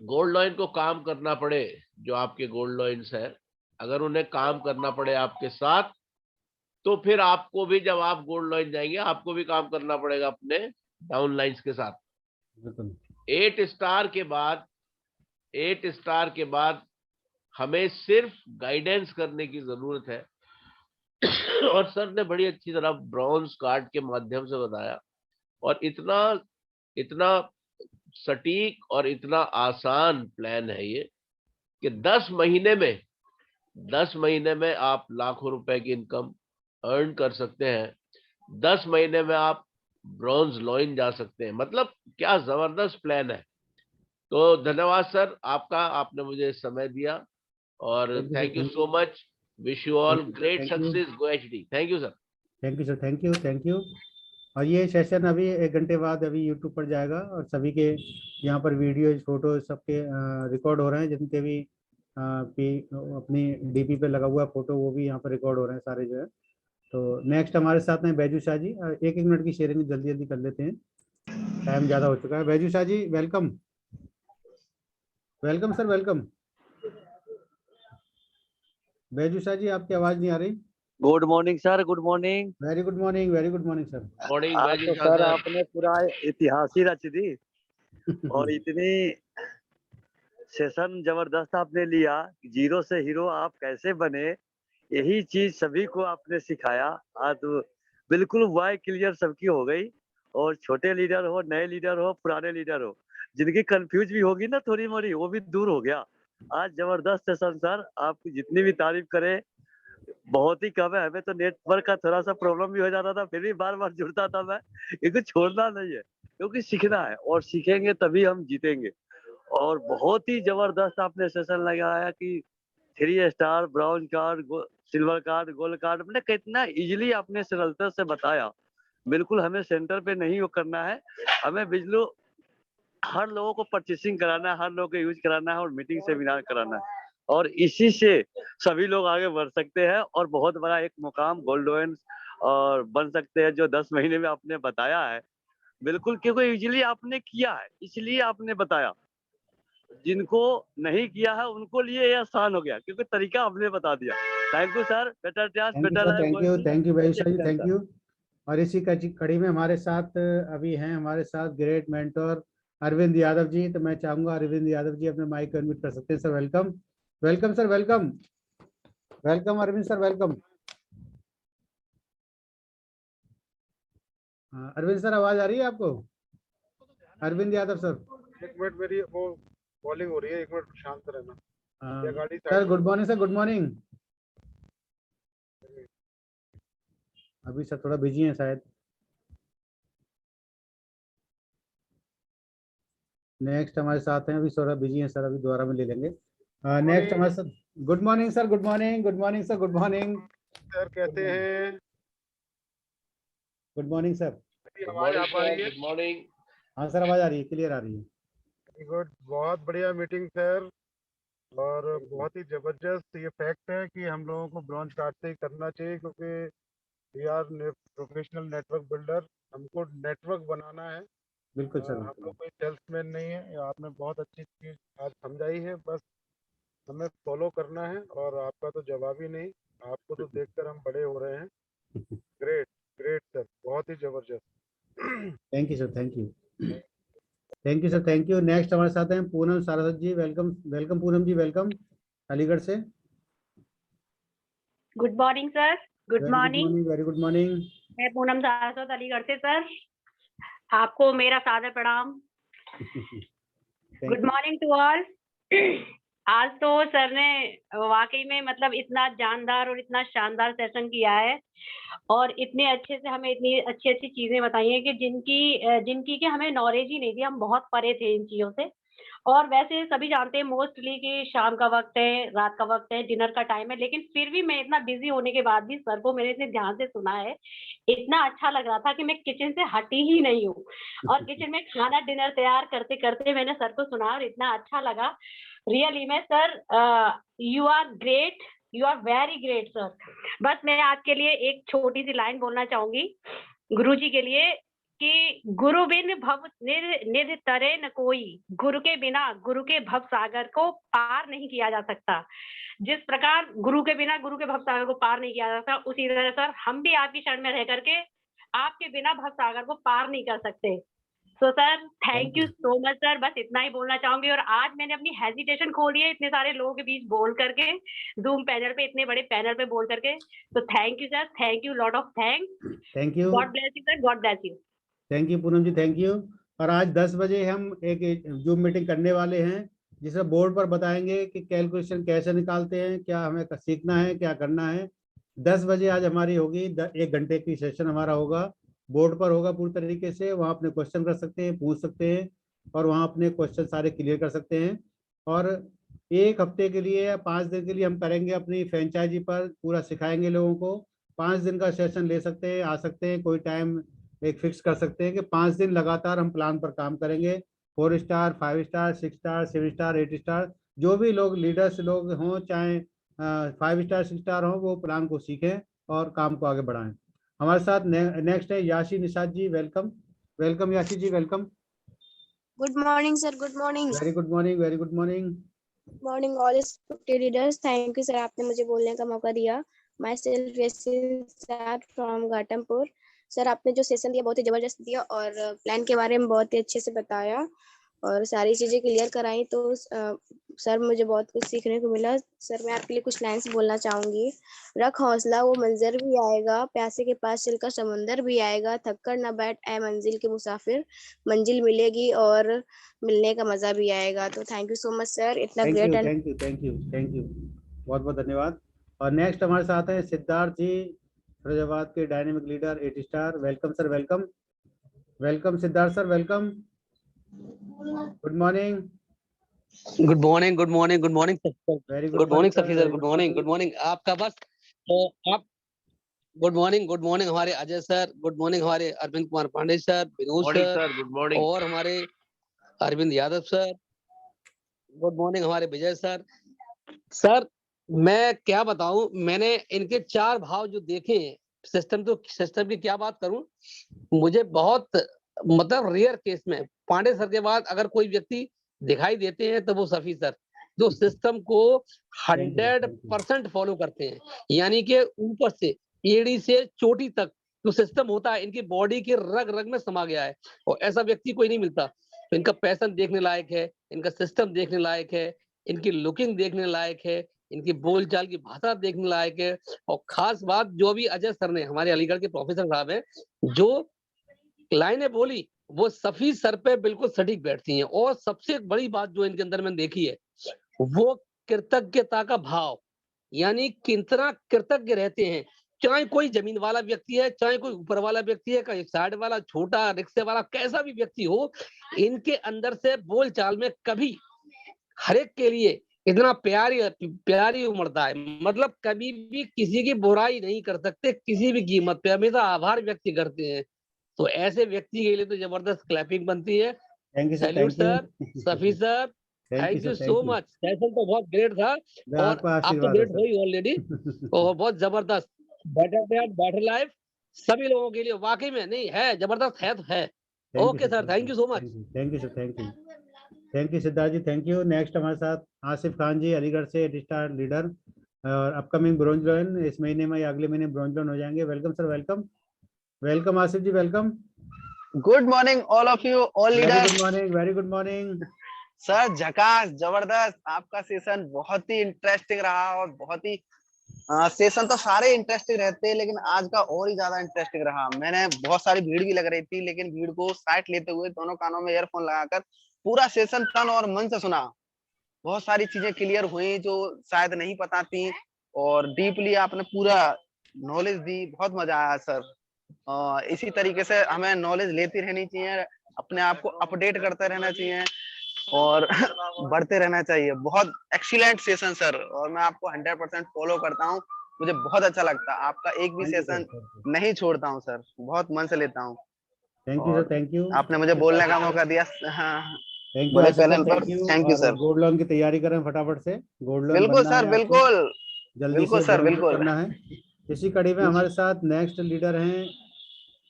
गोल्ड लॉइन को काम करना पड़े, जो आपके गोल्ड लॉइन्स है, अगर उन्हें काम करना पड़े आपके साथ, तो फिर आपको भी, जब आप गोल्ड लॉइन जाएंगे, आपको भी काम करना पड़ेगा अपने डाउन लाइन्स के साथ। 8 स्टार के बाद 8 स्टार के बाद हमें सिर्फ गाइडेंस करने की जरूरत है। और सर ने बड़ी अच्छी तरह ब्रॉन्ज कार्ड के माध्यम से बताया, और इतना इतना सटीक और इतना आसान प्लान है ये, कि 10 महीने में आप लाखों रुपए की इनकम अर्न कर सकते हैं। 10 महीने में आप ब्रॉन्ज लॉइन जा सकते हैं। मतलब क्या जबरदस्त प्लान है। तो धन्यवाद सर आपका, आपने मुझे समय दिया, और thank you so much. Wish you all great success, go HD. Thank you sir. Thank you sir, thank you, thank you. और ये सेशन अभी 1 घंटे बाद अभी यूट्यूब पर जाएगा, और सभी के यहाँ पर वीडियोज फोटो सबके रिकॉर्ड हो रहे हैं, जिनके भी अपनी डीपी पे लगा हुआ फोटो वो भी यहाँ पर रिकॉर्ड हो रहे हैं सारे जो है। तो नेक्स्ट हमारे साथ में बैजू शाह जी। 1-1 मिनट की शेयरिंग जल्दी जल्दी कर लेते हैं, टाइम ज़्यादा हो चुका है। Baiju Shah ji welcome. Welcome sir, welcome. Baiju Shah ji आपकी आवाज़ नहीं आ रही। Good morning sir, good morning. Very good morning, very good morning sir. Morning आज बैजू तो शाह सर सर। आपने पूरा इतिहास ही रच दी, और इतनी सेशन जबरदस्त आपने लिया। जीरो से हीरो आप कैसे बने, यही चीज सभी को आपने सिखाया। आज तो बिल्कुल वाई क्लियर सबकी हो गई, और छोटे लीडर हो, नए लीडर हो, पुराने लीडर हो, जिनकी कंफ्यूज भी होगी ना थोड़ी मोड़ी, वो भी दूर हो गया। आज जबरदस्त सेशन सर, आपकी जितनी भी तारीफ करे बहुत ही कम है। हमें तो नेटवर्क का थोड़ा सा प्रॉब्लम भी हो जाता था, फिर भी बार बार जुड़ता था मैं, क्योंकि छोड़ना नहीं है, क्योंकि सीखना है, और सीखेंगे तभी हम जीतेंगे। और बहुत ही जबरदस्त आपने सेशन लगाया कि 3 star, brown card, silver card, gold card, मैंने कितना इजीली आपने सरलता से बताया। बिल्कुल हमें सेंटर पे नहीं वो करना है, हमें बिजली हर लोगों को परचेसिंग कराना है, हर लोगों को यूज कराना है, और मीटिंग सेमिनार कराना है, और इसी से सभी लोग आगे बढ़ सकते हैं, और बहुत बड़ा एक मुकाम गोल्ड लॉइन और बन सकते हैं, जो 10 महीने में आपने बताया है। बिल्कुल, क्योंकि इजीली आपने किया है, इसलिए आपने बताया। जिनको नहीं किया है उनको लिए ये आसान हो गया, क्योंकि तरीका आपने बता दिया। Thank you sir, better chance, thank you better sir, thank you, thank you Baiju Shah ji, thank sir. You. और इसी कड़ी में हमारे साथ अभी हैं, हमारे साथ ग्रेट मेंटोर अरविंद यादव जी, तो मैं चाहूंगा अरविंद यादव जी अपने माइक को अनम्यूट कर सकते हैं sir. Welcome, welcome sir, welcome, welcome Arvind sir, welcome. Arvind sir आवाज आ रही है आपको? अरविंद यादव सर। एक मिनट, मेरी वो कॉलिंग हो रही है, एक मिनट शांत रहना। ये गाड़ी sir good morning sir, good morning. अभी सर थोड़ा बिजी हैं शायद। नेक्स्ट हमारे साथ हैं, अभी थोड़ा बिजी हैं सर, अभी दोबारा में ले लेंगे। नेक्स्ट हमारे साथ, good morning sir, good morning, good morning sir, good morning sir. कहते हैं गुड मॉर्निंग सर। आवाज आ पा रही है? Good morning. हाँ सर आवाज आ रही है, क्लियर आ रही है। गुड, बहुत बढ़िया मीटिंग सर, और बहुत ही जबरदस्त। ये फैक्ट है कि हम लोगों को ब्रॉन्ज कार्ड से ही करना चाहिए, क्योंकि we are professional network builder. हमको नेटवर्क बनाना है, बिल्कुल सर। हम लोग कोई सेल्समैन नहीं है। आपने बहुत अच्छी चीज आज समझाई है, बस हमें फॉलो करना है। और आपका तो जवाब ही नहीं, आपको तो देखकर हम बड़े हो रहे हैं। ग्रेट, ग्रेट सर, बहुत ही जबरदस्त। Thank you sir, thank you, thank you sir, thank you. Next हमारे साथ हैं पूनम सारस्वत जी, वेलकम, वेलकम पूनम जी, वेलकम अलीगढ़ से। Good morning sir. Good morning. Very good morning. मैं पूनम सारस्वत अलीगढ़ से सर, आपको मेरा सादर प्रणाम। Good morning to all. आज तो सर ने वाकई में मतलब इतना जानदार और इतना शानदार सेशन किया है, और इतने अच्छे से हमें इतनी अच्छी अच्छी चीजें बताई हैं कि जिनकी कि हमें नॉलेज ही नहीं थी। हम बहुत परे थे इन चीजों से। और वैसे सभी जानते हैं मोस्टली कि शाम का वक्त है, रात का वक्त है, डिनर का टाइम है, लेकिन फिर भी मैं इतना बिजी होने के बाद भी सर को मैंने इतने ध्यान से सुना है। इतना अच्छा लग रहा था कि मैं किचन से हटी ही नहीं हूँ, और किचन में खाना डिनर तैयार करते करते मैंने सर को सुना और इतना अच्छा लगा। रियली में sir, you are great, you are very great sir. बस मैं आपके लिए एक छोटी सी लाइन बोलना चाहूंगी गुरुजी के लिए कि गुरु बिन भव निध तरे न कोई, गुरु के बिना गुरु के भव सागर को पार नहीं किया जा सकता। जिस प्रकार गुरु के बिना गुरु के भव सागर को पार नहीं किया जा सकता, उसी तरह सर हम भी आपकी शरण में रह करके आपके बिना भव सागर को पार नहीं कर सकते। So sir thank you so much sir, बस इतना ही बोलना चाहूंगी। और आज मैंने अपनी हेजिटेशन खोली है इतने सारे लोगों के बीच बोल करके, जूम पैनल पे, इतने बड़े पैनल पे बोल करके। तो thank you sir, thank you, lot of thanks. Thank you, God bless you sir, God bless you. Thank you Poonam ji, thank you. और आज 10 बजे हम एक जूम मीटिंग करने वाले हैं, जिसमें बोर्ड पर बताएंगे कि कैलकुलेशन कैसे निकालते हैं, क्या हमें सीखना है, क्या करना है। 10 बजे आज हमारी होगी, 1 घंटे की सेशन हमारा होगा, बोर्ड पर होगा पूरी तरीके से। वहाँ अपने क्वेश्चन कर सकते हैं, पूछ सकते हैं, और वहाँ अपने क्वेश्चन सारे क्लियर कर सकते हैं। और 1 हफ्ते के लिए या 5 दिन के लिए हम करेंगे अपनी फ्रेंचाइजी पर, पूरा सिखाएंगे लोगों को। 5 दिन का सेशन ले सकते हैं, आ सकते हैं, कोई टाइम एक फिक्स कर सकते हैं कि 5 दिन लगातार हम प्लान पर काम करेंगे। 4 star, 5 star, 6 star, 7 star, 8 star, जो भी लोग लीडर्स लोग हों, चाहे 5 स्टार, 6 स्टार हों, वो प्लान को सीखें और काम को आगे बढ़ाएं। हमारे साथ नेक्स्ट है याशी Nishad ji, welcome, welcome Yashi ji, welcome. Good morning sir, good morning. Very good morning, very good morning. Morning all respected leaders, thank you sir, आपने मुझे बोलने का मौका दिया। Myself Yasin from Ghatampur. Sir आपने जो सेशन दिया बहुत ही जबरदस्त दिया, और प्लान के बारे में बहुत ही अच्छे से बताया और सारी चीजें क्लियर कराई। तो सर मुझे बहुत कुछ सीखने को मिला। सर मैं आपके लिए कुछ लाइन्स बोलना चाहूंगी। रख हौसला वो मंजर भी आएगा, प्यासे के पास चलकर समुंदर भी आएगा, थक कर न बैठ ऐ मंजिल के मुसाफिर, मंजिल मिलेगी और मिलने का मजा भी आएगा। तो thank you so much sir, इतना great. And thank you, thank you, thank you, बहुत बहुत धन्यवाद। और नेक्स्ट हमारे साथ हैं सिद्धार्थ जी, फैजाबाद के dynamic leader, 8 star. Welcome sir, welcome, welcome Siddharth sir, welcome. Good morning. Good morning, good morning, good morning very good morning Safi sir, good morning, good morning आपका। बस तो आप गुड मॉर्निंग, गुड मॉर्निंग हमारे अजय सर, गुड मॉर्निंग हमारे Arvind Kumar Pandey sir, Vinod sir, good morning, और हमारे Arvind Yadav sir, good morning हमारे Vijay sir. Sir मैं क्या बताऊं, मैंने इनके 4 भाव जो देखे हैं, सिस्टम की क्या बात करूं, मुझे बहुत मतलब रेयर केस में पांडे सर के बाद अगर कोई व्यक्ति दिखाई देते हैं तो वो सफी सर, जो सिस्टम को 100% फॉलो करते हैं। यानी कि ऊपर से एड़ी से चोटी तक जो सिस्टम होता है, इनकी बॉडी के रग रग में समा गया है, और ऐसा व्यक्ति कोई नहीं मिलता। तो इनका पैशन देखने लायक है, इनका सिस्टम देखने लायक है, इनकी लुकिंग देखने लायक है, इनकी बोलचाल की भाषा देखने लायक है। और खास बात जो भी अजय सर ने, हमारे अलीगढ़ के प्रोफेसर साहब हैं, जो लाइनें बोली वो सफी सर पे बिल्कुल सटीक बैठती हैं। और सबसे बड़ी बात जो इनके अंदर मैंने देखी है वो कृतज्ञता का भाव, यानी कितना कृतज्ञ रहते हैं। चाहे कोई जमीन वाला व्यक्ति है, चाहे कोई ऊपर वाला व्यक्ति है, चाहे साइड वाला, छोटा रिक्शे वाला, कैसा भी व्यक्ति हो, इनके अंदर से बोलचाल में कभी हर एक के लिए इतना प्यारी उमड़ता है। मतलब कभी भी किसी की बुराई नहीं कर सकते, किसी भी कीमत पे हमेशा आभार व्यक्त करते हैं। तो ऐसे व्यक्ति के लिए तो जबरदस्त क्लैपिंग बनती है। Thank you sir, salute sir, Safi sir, thank you so much. Session तो बहुत ग्रेट था और आप तो ग्रेट हो ही ऑलरेडी, और बहुत जबरदस्त। बेटर डेट बेटर लाइफ सभी लोगों के लिए वाकई में नहीं है, जबरदस्त है तो है। Okay sir, thank you so much. Thank you sir, thank you Siddharth ji, thank you. Next हमारे साथ आसिफ खान जी, अलीगढ़ से स्टार लीडर और अपकमिंग ब्रोंज लॉयन, इस महीने में या अगले महीने ब्रोंज लॉयन हो जाएंगे। Welcome sir, welcome welcome Asif ji, welcome. Good morning all of you, all leaders. Good morning, very good morning sir. झकास, जबरदस्त। आपका सेशन बहुत ही इंटरेस्टिंग रहा और बहुत ही सेशन तो सारे इंटरेस्टिंग रहते हैं, लेकिन आज का और ही ज्यादा इंटरेस्टिंग रहा। मैंने बहुत सारी भीड़ भी लग रही थी, लेकिन भीड़ को साइड लेते हुए दोनों कानों में ईयरफोन लगाकर पूरा सेशन तन और मन से सुना। बहुत सारी चीजें क्लियर हुई जो शायद नहीं पता थी, और डीपली आपने पूरा नॉलेज दी। बहुत मजा आया सर। इसी तरीके से हमें नॉलेज लेती रहनी चाहिए, अपने आप को अपडेट करते रहना चाहिए और बढ़ते रहना चाहिए। बहुत एक्सीलेंट सेशन सर, और मैं आपको 100% फॉलो करता हूँ। मुझे बहुत अच्छा लगता है, आपका एक भी सेशन नहीं छोड़ता हूँ सर, बहुत मन से लेता हूँ। Thank you sir, thank you. आपने मुझे बोलने का मौका दिया। हाँ, थैंक बड़े पैनल पर यू सर। गोल्ड लोन की तैयारी करें फटाफट से। गोल्ड लोन बिल्कुल सर, बिल्कुल जल्दी बिल्कुल से सर, बिल्कुल करना है। इसी कड़ी में हमारे साथ नेक्स्ट लीडर हैं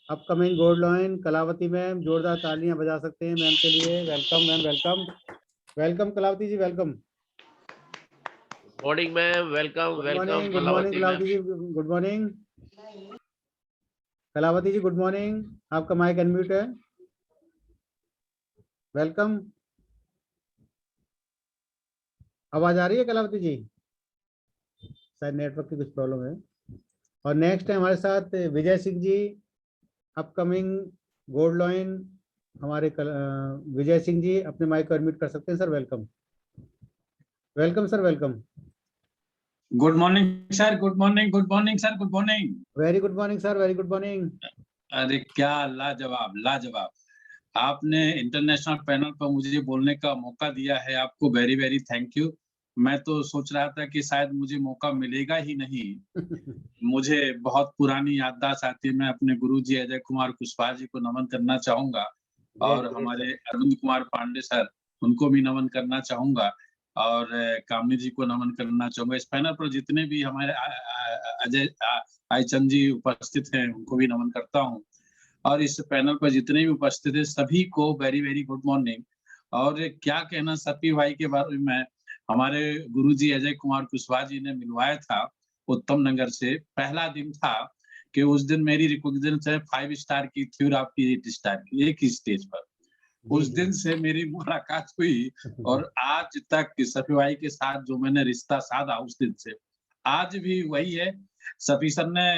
upcoming gold lion Kalavati ma'am. जोरदार तालियां बजा सकते हैं मैम के लिए। Welcome ma'am, welcome welcome Kalavati ji, welcome. Morning ma'am, welcome welcome. Good morning Kalavati ji, good morning Kalavati ji, good morning. आपका माइक अनम्यूट है। वेलकम। आवाज आ रही है कलावती जी? शायद नेटवर्क की कुछ प्रॉब्लम है। और नेक्स्ट है हमारे साथ Vijay Singh ji, upcoming gold lion. हमारे विजय सिंह जी अपने माइक को अनम्यूट कर सकते हैं sir. Welcome welcome sir, welcome. Good morning sir, good morning, good morning sir, good morning. Very good morning sir, very good morning. अरे क्या लाजवाब, लाजवाब। आपने इंटरनेशनल पैनल पर मुझे बोलने का मौका दिया है, आपको वेरी वेरी थैंक यू। मैं तो सोच रहा था कि शायद मुझे मौका मिलेगा ही नहीं। मुझे बहुत पुरानी याददाश्त आती है। मैं अपने गुरुजी अजय कुमार कुशवाहा जी को नमन करना चाहूंगा, और हमारे अरविंद कुमार पांडे सर, उनको भी नमन करना चाहूंगा, और कामनी जी को नमन करना चाहूंगा। इस पैनल पर जितने भी हमारे अजय आईचंद जी उपस्थित हैं, उनको भी नमन करता हूँ। और इस पैनल पर जितने भी उपस्थित हैं सभी को वेरी वेरी गुड मॉर्निंग। और क्या कहना सफी भाई के बारे में, हमारे गुरुजी अजय कुमार कुशवाहा जी ने मिलवाया था उत्तम नगर से। पहला दिन था कि उस दिन मेरी रिकॉग्निशन 5 स्टार की थी और आपकी 8 स्टार की, एक ही स्टेज पर। उस दिन से मेरी मुलाकात हुई, और आज तक सफी भाई के साथ जो मैंने रिश्ता साधा उस दिन से आज भी वही है। सफी सर ने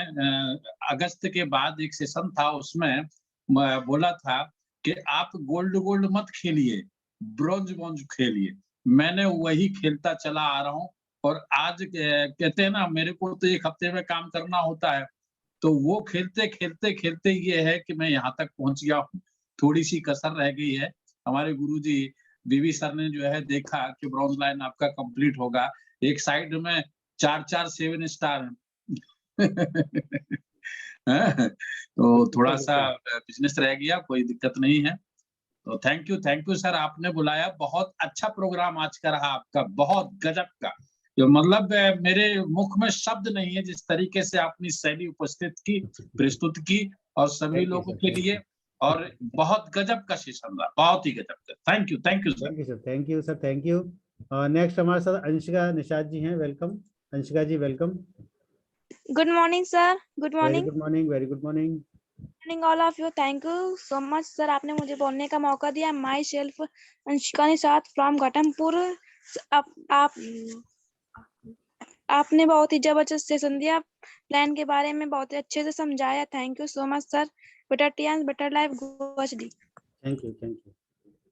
अगस्त के बाद एक सेशन था, उसमें बोला था कि आप गोल्ड मत खेलिए, ब्रॉन्ज खेलिए। मैंने वही खेलता चला आ रहा हूँ। और आज कहते हैं ना, मेरे को तो 1 हफ्ते में काम करना होता है, तो वो खेलते खेलते खेलते ये है कि मैं यहाँ तक पहुंच गया हूँ। थोड़ी सी कसर रह गई है। हमारे गुरुजी बीवी सर ने जो है देखा कि ब्रॉन्ज लाइन आपका कंप्लीट होगा। एक साइड में 4 7 स्टार तो थोड़ा सा बिजनेस रह गया, कोई दिक्कत नहीं है। तो थैंक यू सर, आपने बुलाया। बहुत अच्छा प्रोग्राम आज का रहा आपका, बहुत गजब का। जो मतलब मेरे मुख में शब्द नहीं है जिस तरीके से आपने शैली उपस्थित की, प्रस्तुत की, और सभी लोगों के लिए। और बहुत गजब का सेशन रहा, बहुत ही गजब का। Thank you sir, thank you sir, thank you. Next हमारे साथ अंशिका निषाद जी हैं। Welcome Anshika ji, welcome. Good morning sir, good morning. Good morning, very good morning. Morning all of you, thank you so much sir, आपने मुझे बोलने का मौका दिया। Myself Anshika Nishad from Ghatampur. आप आपने बहुत ही जबरदस्त सेशन दिया, प्लान के बारे में बहुत ही अच्छे से समझाया। Thank you so much sir. Better Tiens better life, go HD. Thank you.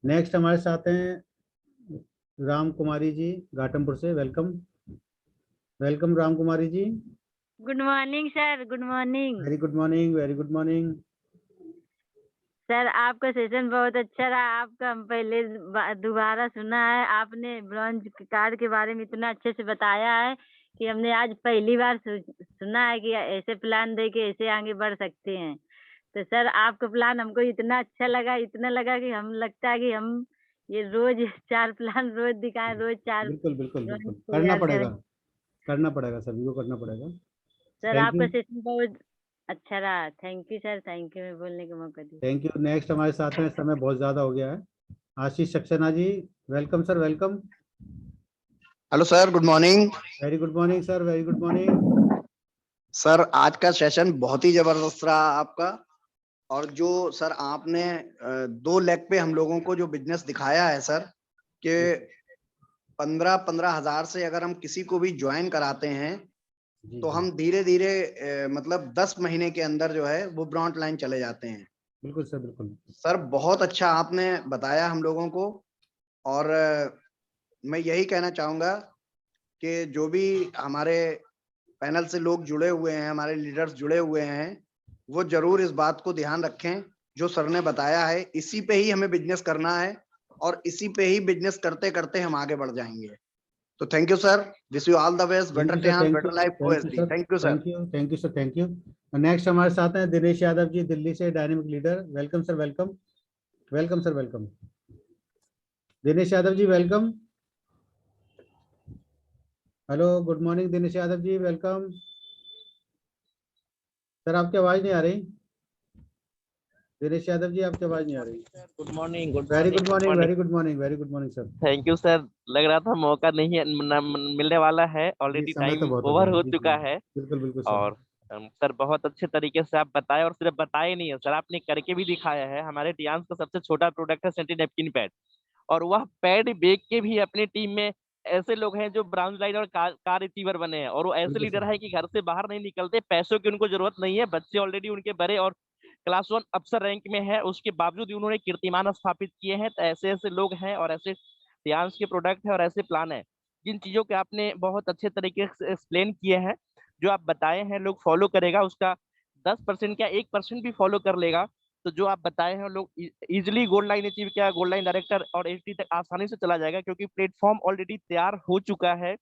Next हमारे साथ हैं राम कुमारी जी घाटमपुर से। Welcome Ram Kumari ji. Good morning sir, good morning. Very good morning. Sir आपका सेशन बहुत अच्छा रहा। आपका हम पहले दोबारा सुना है, आपने ब्रॉन्ज कार्ड के बारे में इतना अच्छे से बताया है कि हमने आज पहली बार सुना है कि ऐसे प्लान दे के ऐसे आगे बढ़ सकते हैं। तो सर आपका प्लान हमको इतना अच्छा लगा, इतना लगा कि हम लगता है कि हम ये रोज 4 प्लान रोज दिखाएं, रोज 4 बिल्कुल करना पड़ेगा सभी को, करना पड़ेगा। सर आपका सेशन बहुत अच्छा रहा। Thank you sir, thank you बोलने का मौका दिया। Thank you. नेक्स्ट हमारे साथ हैं, समय बहुत ज्यादा हो गया है, Ashish Saxena ji. Welcome sir, welcome. Hello sir, good morning. Very good morning sir, very good morning. Sir आज का सेशन बहुत ही जबरदस्त रहा आपका, और जो सर आपने 2 लेग पे हम लोगों को जो बिजनेस दिखाया है सर, कि 15 हजार से अगर हम किसी को भी ज्वाइन कराते हैं तो हम धीरे धीरे मतलब 10 महीने के अंदर जो है वो ब्रॉन्ज लाइन चले जाते हैं। बिल्कुल सर, बिल्कुल सर बहुत अच्छा आपने बताया हम लोगों को, और मैं यही कहना चाहूंगा कि जो भी हमारे पैनल से लोग जुड़े हुए हैं, हमारे लीडर्स जुड़े हुए हैं, वो जरूर इस बात को ध्यान रखें जो सर ने बताया है। इसी पे ही हमें बिजनेस करना है और इसी पे ही बिजनेस करते करते हम आगे बढ़ जाएंगे। तो thank you sir, wish you all the best, better Tiens better life OSD. Thank you sir. Thank you. Next हमारे साथ हैं दिनेश यादव जी, दिल्ली से, dynamic leader. Welcome sir, welcome. Dinesh Yadav ji welcome. Hello, good morning Dinesh Yadav ji, welcome. Sir आपकी आवाज नहीं आ रही। दिनेश यादव जी आपकी आवाज नहीं आ रही। Good morning. Very good morning sir. Thank you sir, लग रहा था मौका नहीं है मिलने वाला है, ऑलरेडी टाइम ओवर हो चुका है। बिल्कुल और सर बहुत अच्छे तरीके से आप बताए, और सिर्फ बताए नहीं है सर, आपने करके भी दिखाया है। हमारे टियान्स का सबसे छोटा प्रोडक्ट है सेंटी नैपकिन पैड, और वह पैड बेच के भी अपनी टीम में ऐसे लोग हैं जो ब्राउन लाइन और कार रिसीवर बने हैं, और वो ऐसे लीडर है कि घर से बाहर नहीं निकलते, पैसों की उनको जरूरत नहीं है, बच्चे ऑलरेडी उनके बड़े और क्लास 1 अफसर रैंक में है, उसके बावजूद उन्होंने कीर्तिमान स्थापित किए हैं। तो ऐसे ऐसे लोग हैं और ऐसे टियान्स के प्रोडक्ट है और ऐसे प्लान है, जिन चीजों के आपने बहुत अच्छे तरीके से एक्सप्लेन किए हैं। जो आप बताए हैं लोग फॉलो करेगा, उसका 10% क्या 1% भी फॉलो कर लेगा, तो जो आप बताए हैं लोग इजिली गोल्ड लाइन अचीव किया, गोल्ड लाइन डायरेक्टर और एचडी तक आसानी से चला जाएगा, क्योंकि प्लेटफॉर्म ऑलरेडी तैयार हो चुका है।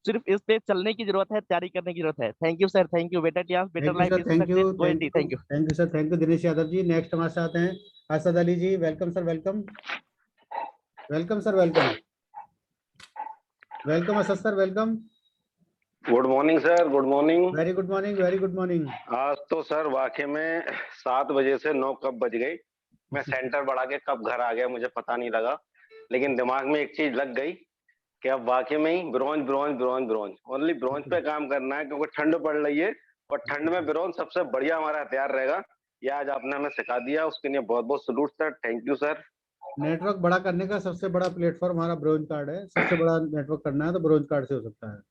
सिर्फ इस पे चलने की जरूरत है, तैयारी करने की जरूरत है। Thank you sir, thank you. Better Tiens better life. Thank you sir, thank you Dinesh Yadav ji. Next हमारे साथ हैं Asad Ali ji. Welcome sir, welcome Asad sir, welcome. Good morning sir, good morning. Very good morning. आज तो सर वाकई में 7 बजे से 9 कब बज गई, मैं सेंटर बढ़ा के कब घर आ गया मुझे पता नहीं लगा, लेकिन दिमाग में एक चीज लग गई कि अब वाकई में ही ब्रॉन्ज ओनली ब्रॉन्ज पे काम करना है, क्योंकि ठंड पड़ रही है और ठंड में ब्रॉन्ज सबसे बढ़िया हमारा हथियार रहेगा। ये आज आपने हमें सिखा दिया, उसके लिए बहुत बहुत salute sir, thank you sir. Network बड़ा करने का सबसे बड़ा प्लेटफॉर्म हमारा ब्रॉन्ज कार्ड है। सबसे बड़ा नेटवर्क करना है तो ब्रॉन्ज कार्ड से हो सकता है।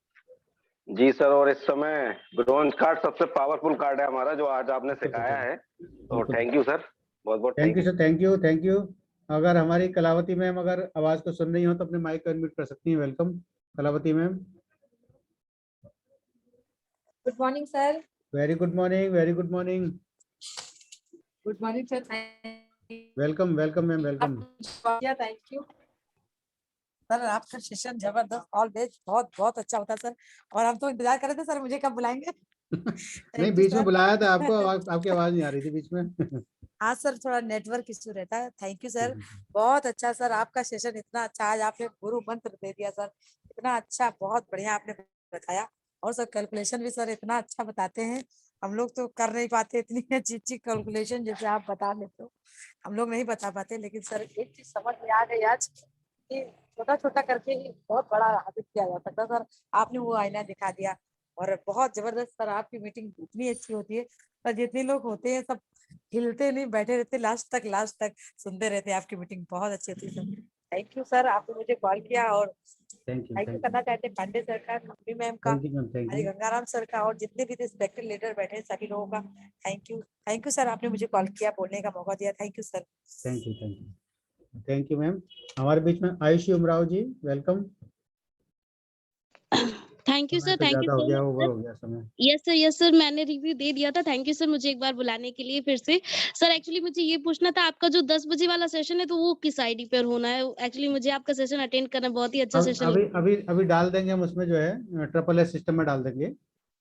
जी सर, और इस समय ब्रॉन्ज कार्ड सबसे पावरफुल कार्ड है हमारा, जो आज आपने सिखाया है, तो थैंक यू सर, बहुत बहुत thank you sir, thank you. अगर हमारी कलावती मैम अगर आवाज को सुन रही हो तो अपने माइक को अनम्यूट कर सकती हैं। Welcome Kalavati ma'am. Good morning sir. Very good morning. Good morning sir. Welcome ma'am, welcome. Thank you sir, आपका सेशन जबरदस्त, ऑलवेज बहुत अच्छा होता है सर, और हम तो इंतजार कर रहे थे सर मुझे कब बुलाएंगे। नहीं, बीच में बुलाया था आपको, आपकी आवाज नहीं आ रही थी बीच में। हाँ सर, थोड़ा नेटवर्क इश्यू रहता है। थैंक यू सर, बहुत अच्छा सर, आपका सेशन इतना अच्छा, आज आपने गुरु मंत्र दे दिया सर, इतना अच्छा, बहुत बढ़िया आपने बताया, और सर कैलकुलेशन भी सर इतना अच्छा बताते हैं, हम लोग तो कर नहीं पाते इतनी अच्छी कैलकुलेशन जैसे आप बता लेते हो, हम लोग नहीं बता पाते, लेकिन सर एक चीज समझ में आ गई आज कि छोटा छोटा करके ही बहुत बड़ा हासिल किया जा सकता। सर आपने वो आईना दिखा दिया, और बहुत जबरदस्त सर आपकी मीटिंग इतनी अच्छी होती है और जितने लोग होते हैं सब हिलते नहीं, बैठे रहते लास्ट तक सुनते रहते हैं। आपकी मीटिंग बहुत अच्छी होती है सर। थैंक यू सर, आपने मुझे कॉल किया और थैंक यू थैंक यू करना चाहते हैं पांडे सर का, कंपनी मैम का, thank you ma'am, thank Hari you Gangaram sir का और जितने भी रिस्पेक्टेड लीडर बैठे हैं सभी लोगों का थैंक यू सर, आपने मुझे कॉल किया, बोलने का मौका दिया। Thank you sir. Thank you thank you thank you ma'am. हमारे बीच में Ayushi Umrao ji, welcome. Thank you समय सर, तो थैंक यू ज्यादा हो सो गया, मच ओवर सर। हो गया समय। यस सर मैंने रिव्यू दे दिया था। थैंक यू सर मुझे एक बार बुलाने के लिए फिर से। सर एक्चुअली मुझे ये पूछना था, आपका जो 10 बजे वाला सेशन है तो वो किस आईडी पर होना है? एक्चुअली मुझे आपका सेशन अटेंड करना बहुत ही अच्छा सेशन अभी लगता है। अभी अभी डाल देंगे हम, उसमें जो है SSS सिस्टम में डाल देंगे,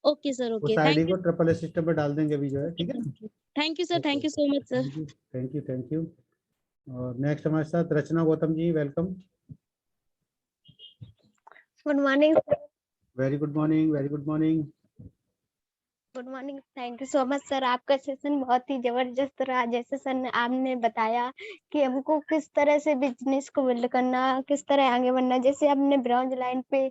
ओके सर, उस ओके, आईडी थैंक को यू। SSS सिस्टम में डाल देंगे अभी जो है, ठीक है। Thank you sir, thank you so much sir. Thank you thank you thank you. और नेक्स्ट हमारे साथ Rachna Gautam ji, welcome. Good morning very good morning, very good morning. Good morning, thank you so much sir. आपका session बहुत ही जबरदस्त रहा। जैसे sir ने आपने बताया कि हमको किस तरह से बिजनेस को बिल्ड करना, किस तरह आगे बढ़ना। जैसे आपने ब्राउन लाइन पे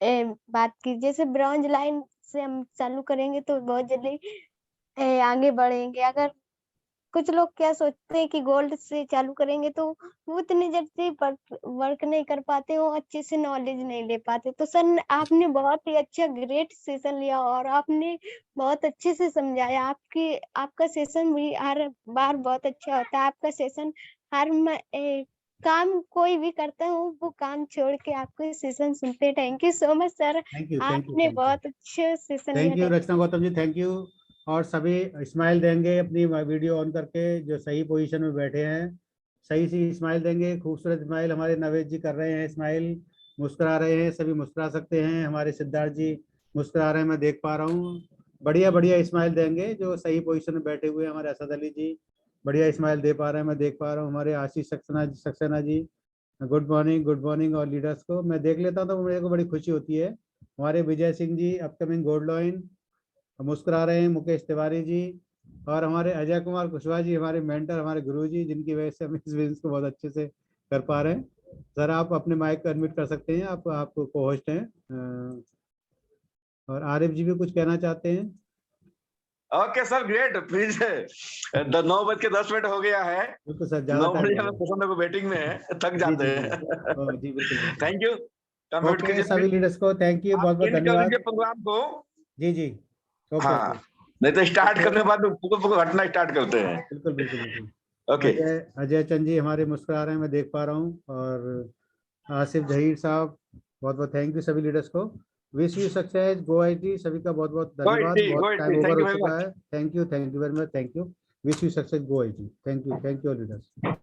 बात की, जैसे ब्राउन लाइन से हम चालू करेंगे तो बहुत जल्दी आगे बढ़ेंगे। अगर कुछ लोग क्या सोचते हैं कि गोल्ड से चालू करेंगे तो वो इतनी जल्दी वर्क नहीं कर पाते, वो अच्छे से नॉलेज नहीं ले पाते। तो सर आपने बहुत ही अच्छा ग्रेट सेशन लिया और आपने बहुत अच्छे से समझाया। आपका सेशन भी हर बार बहुत अच्छा होता है। आपका सेशन काम कोई भी करता हो वो काम छोड़ के आपके सेशन सुनते। Thank you so much sir, thank you आपने बहुत अच्छा सेशन थैंक यू लिया। रचना गौतम जी, थैंक यू। और सभी स्माइल देंगे अपनी वीडियो ऑन करके, जो सही पोजीशन में बैठे हैं सही सी स्माइल देंगे। खूबसूरत स्माइल हमारे नवेद जी कर रहे हैं, स्माइल मुस्कुरा रहे हैं, सभी मुस्कुरा सकते हैं। हमारे सिद्धार्थ जी मुस्कुरा रहे हैं, मैं देख पा रहा हूँ। बढ़िया बढ़िया स्माइल देंगे जो सही पोजीशन में बैठे हुए हैं। हमारे असद अली जी बढ़िया स्माइल दे पा रहे हैं, मैं देख पा रहा हूँ। हमारे आशीष सक्सेना जी गुड मॉर्निंग। और लीडर्स को मैं देख लेता हूँ तो मेरे को बड़ी खुशी होती है। हमारे Vijay Singh ji upcoming gold lion मुस्कुरा रहे हैं। मुकेश तिवारी जी और हमारे अजय कुमार कुशवाहा जी, हमारे मेंटर, हमारे गुरु जी, जिनकी वजह से हम इस बिजनेस को बहुत अच्छे से कर पा रहे हैं। सर आप अपने माइक को अनम्यूट कर सकते हैं, आप को होस्ट हैं। और आरिफ जी भी कुछ कहना चाहते हैं। Okay sir, great. प्लीज 9:10 हो गया है। बिल्कुल सर, ज्यादा 9 टाइम बजे हो हमें पसंद है, बैटिंग में है, थक जी जाते जी हैं। जी बिल्कुल। Thank you. कम्यूट ओके कीजिए सभी लीडर्स को थैंक यू, बहुत बहुत एंड कर धन्यवाद। दीजिए प्रोग्राम को। जी जी ओके हाँ, ओके। नहीं तो स्टार्ट ओके करने के बाद पुको घटना स्टार्ट करते हैं। बिल्कुल बिल्कुल बिल्कुल। ओके। अजय चंद जी हमारे मुस्कुरा रहे हैं, मैं देख पा रहा हूँ। और आसिफ जहीर साहब, बहुत बहुत थैंक यू सभी लीडर्स को। Wish you success, go IT, सभी का बहुत बहुत धन्यवाद। बहुत टाइम ओवर हो चुका है। Thank you very much, thank you. Wish you success, go IT। Thank you all leaders.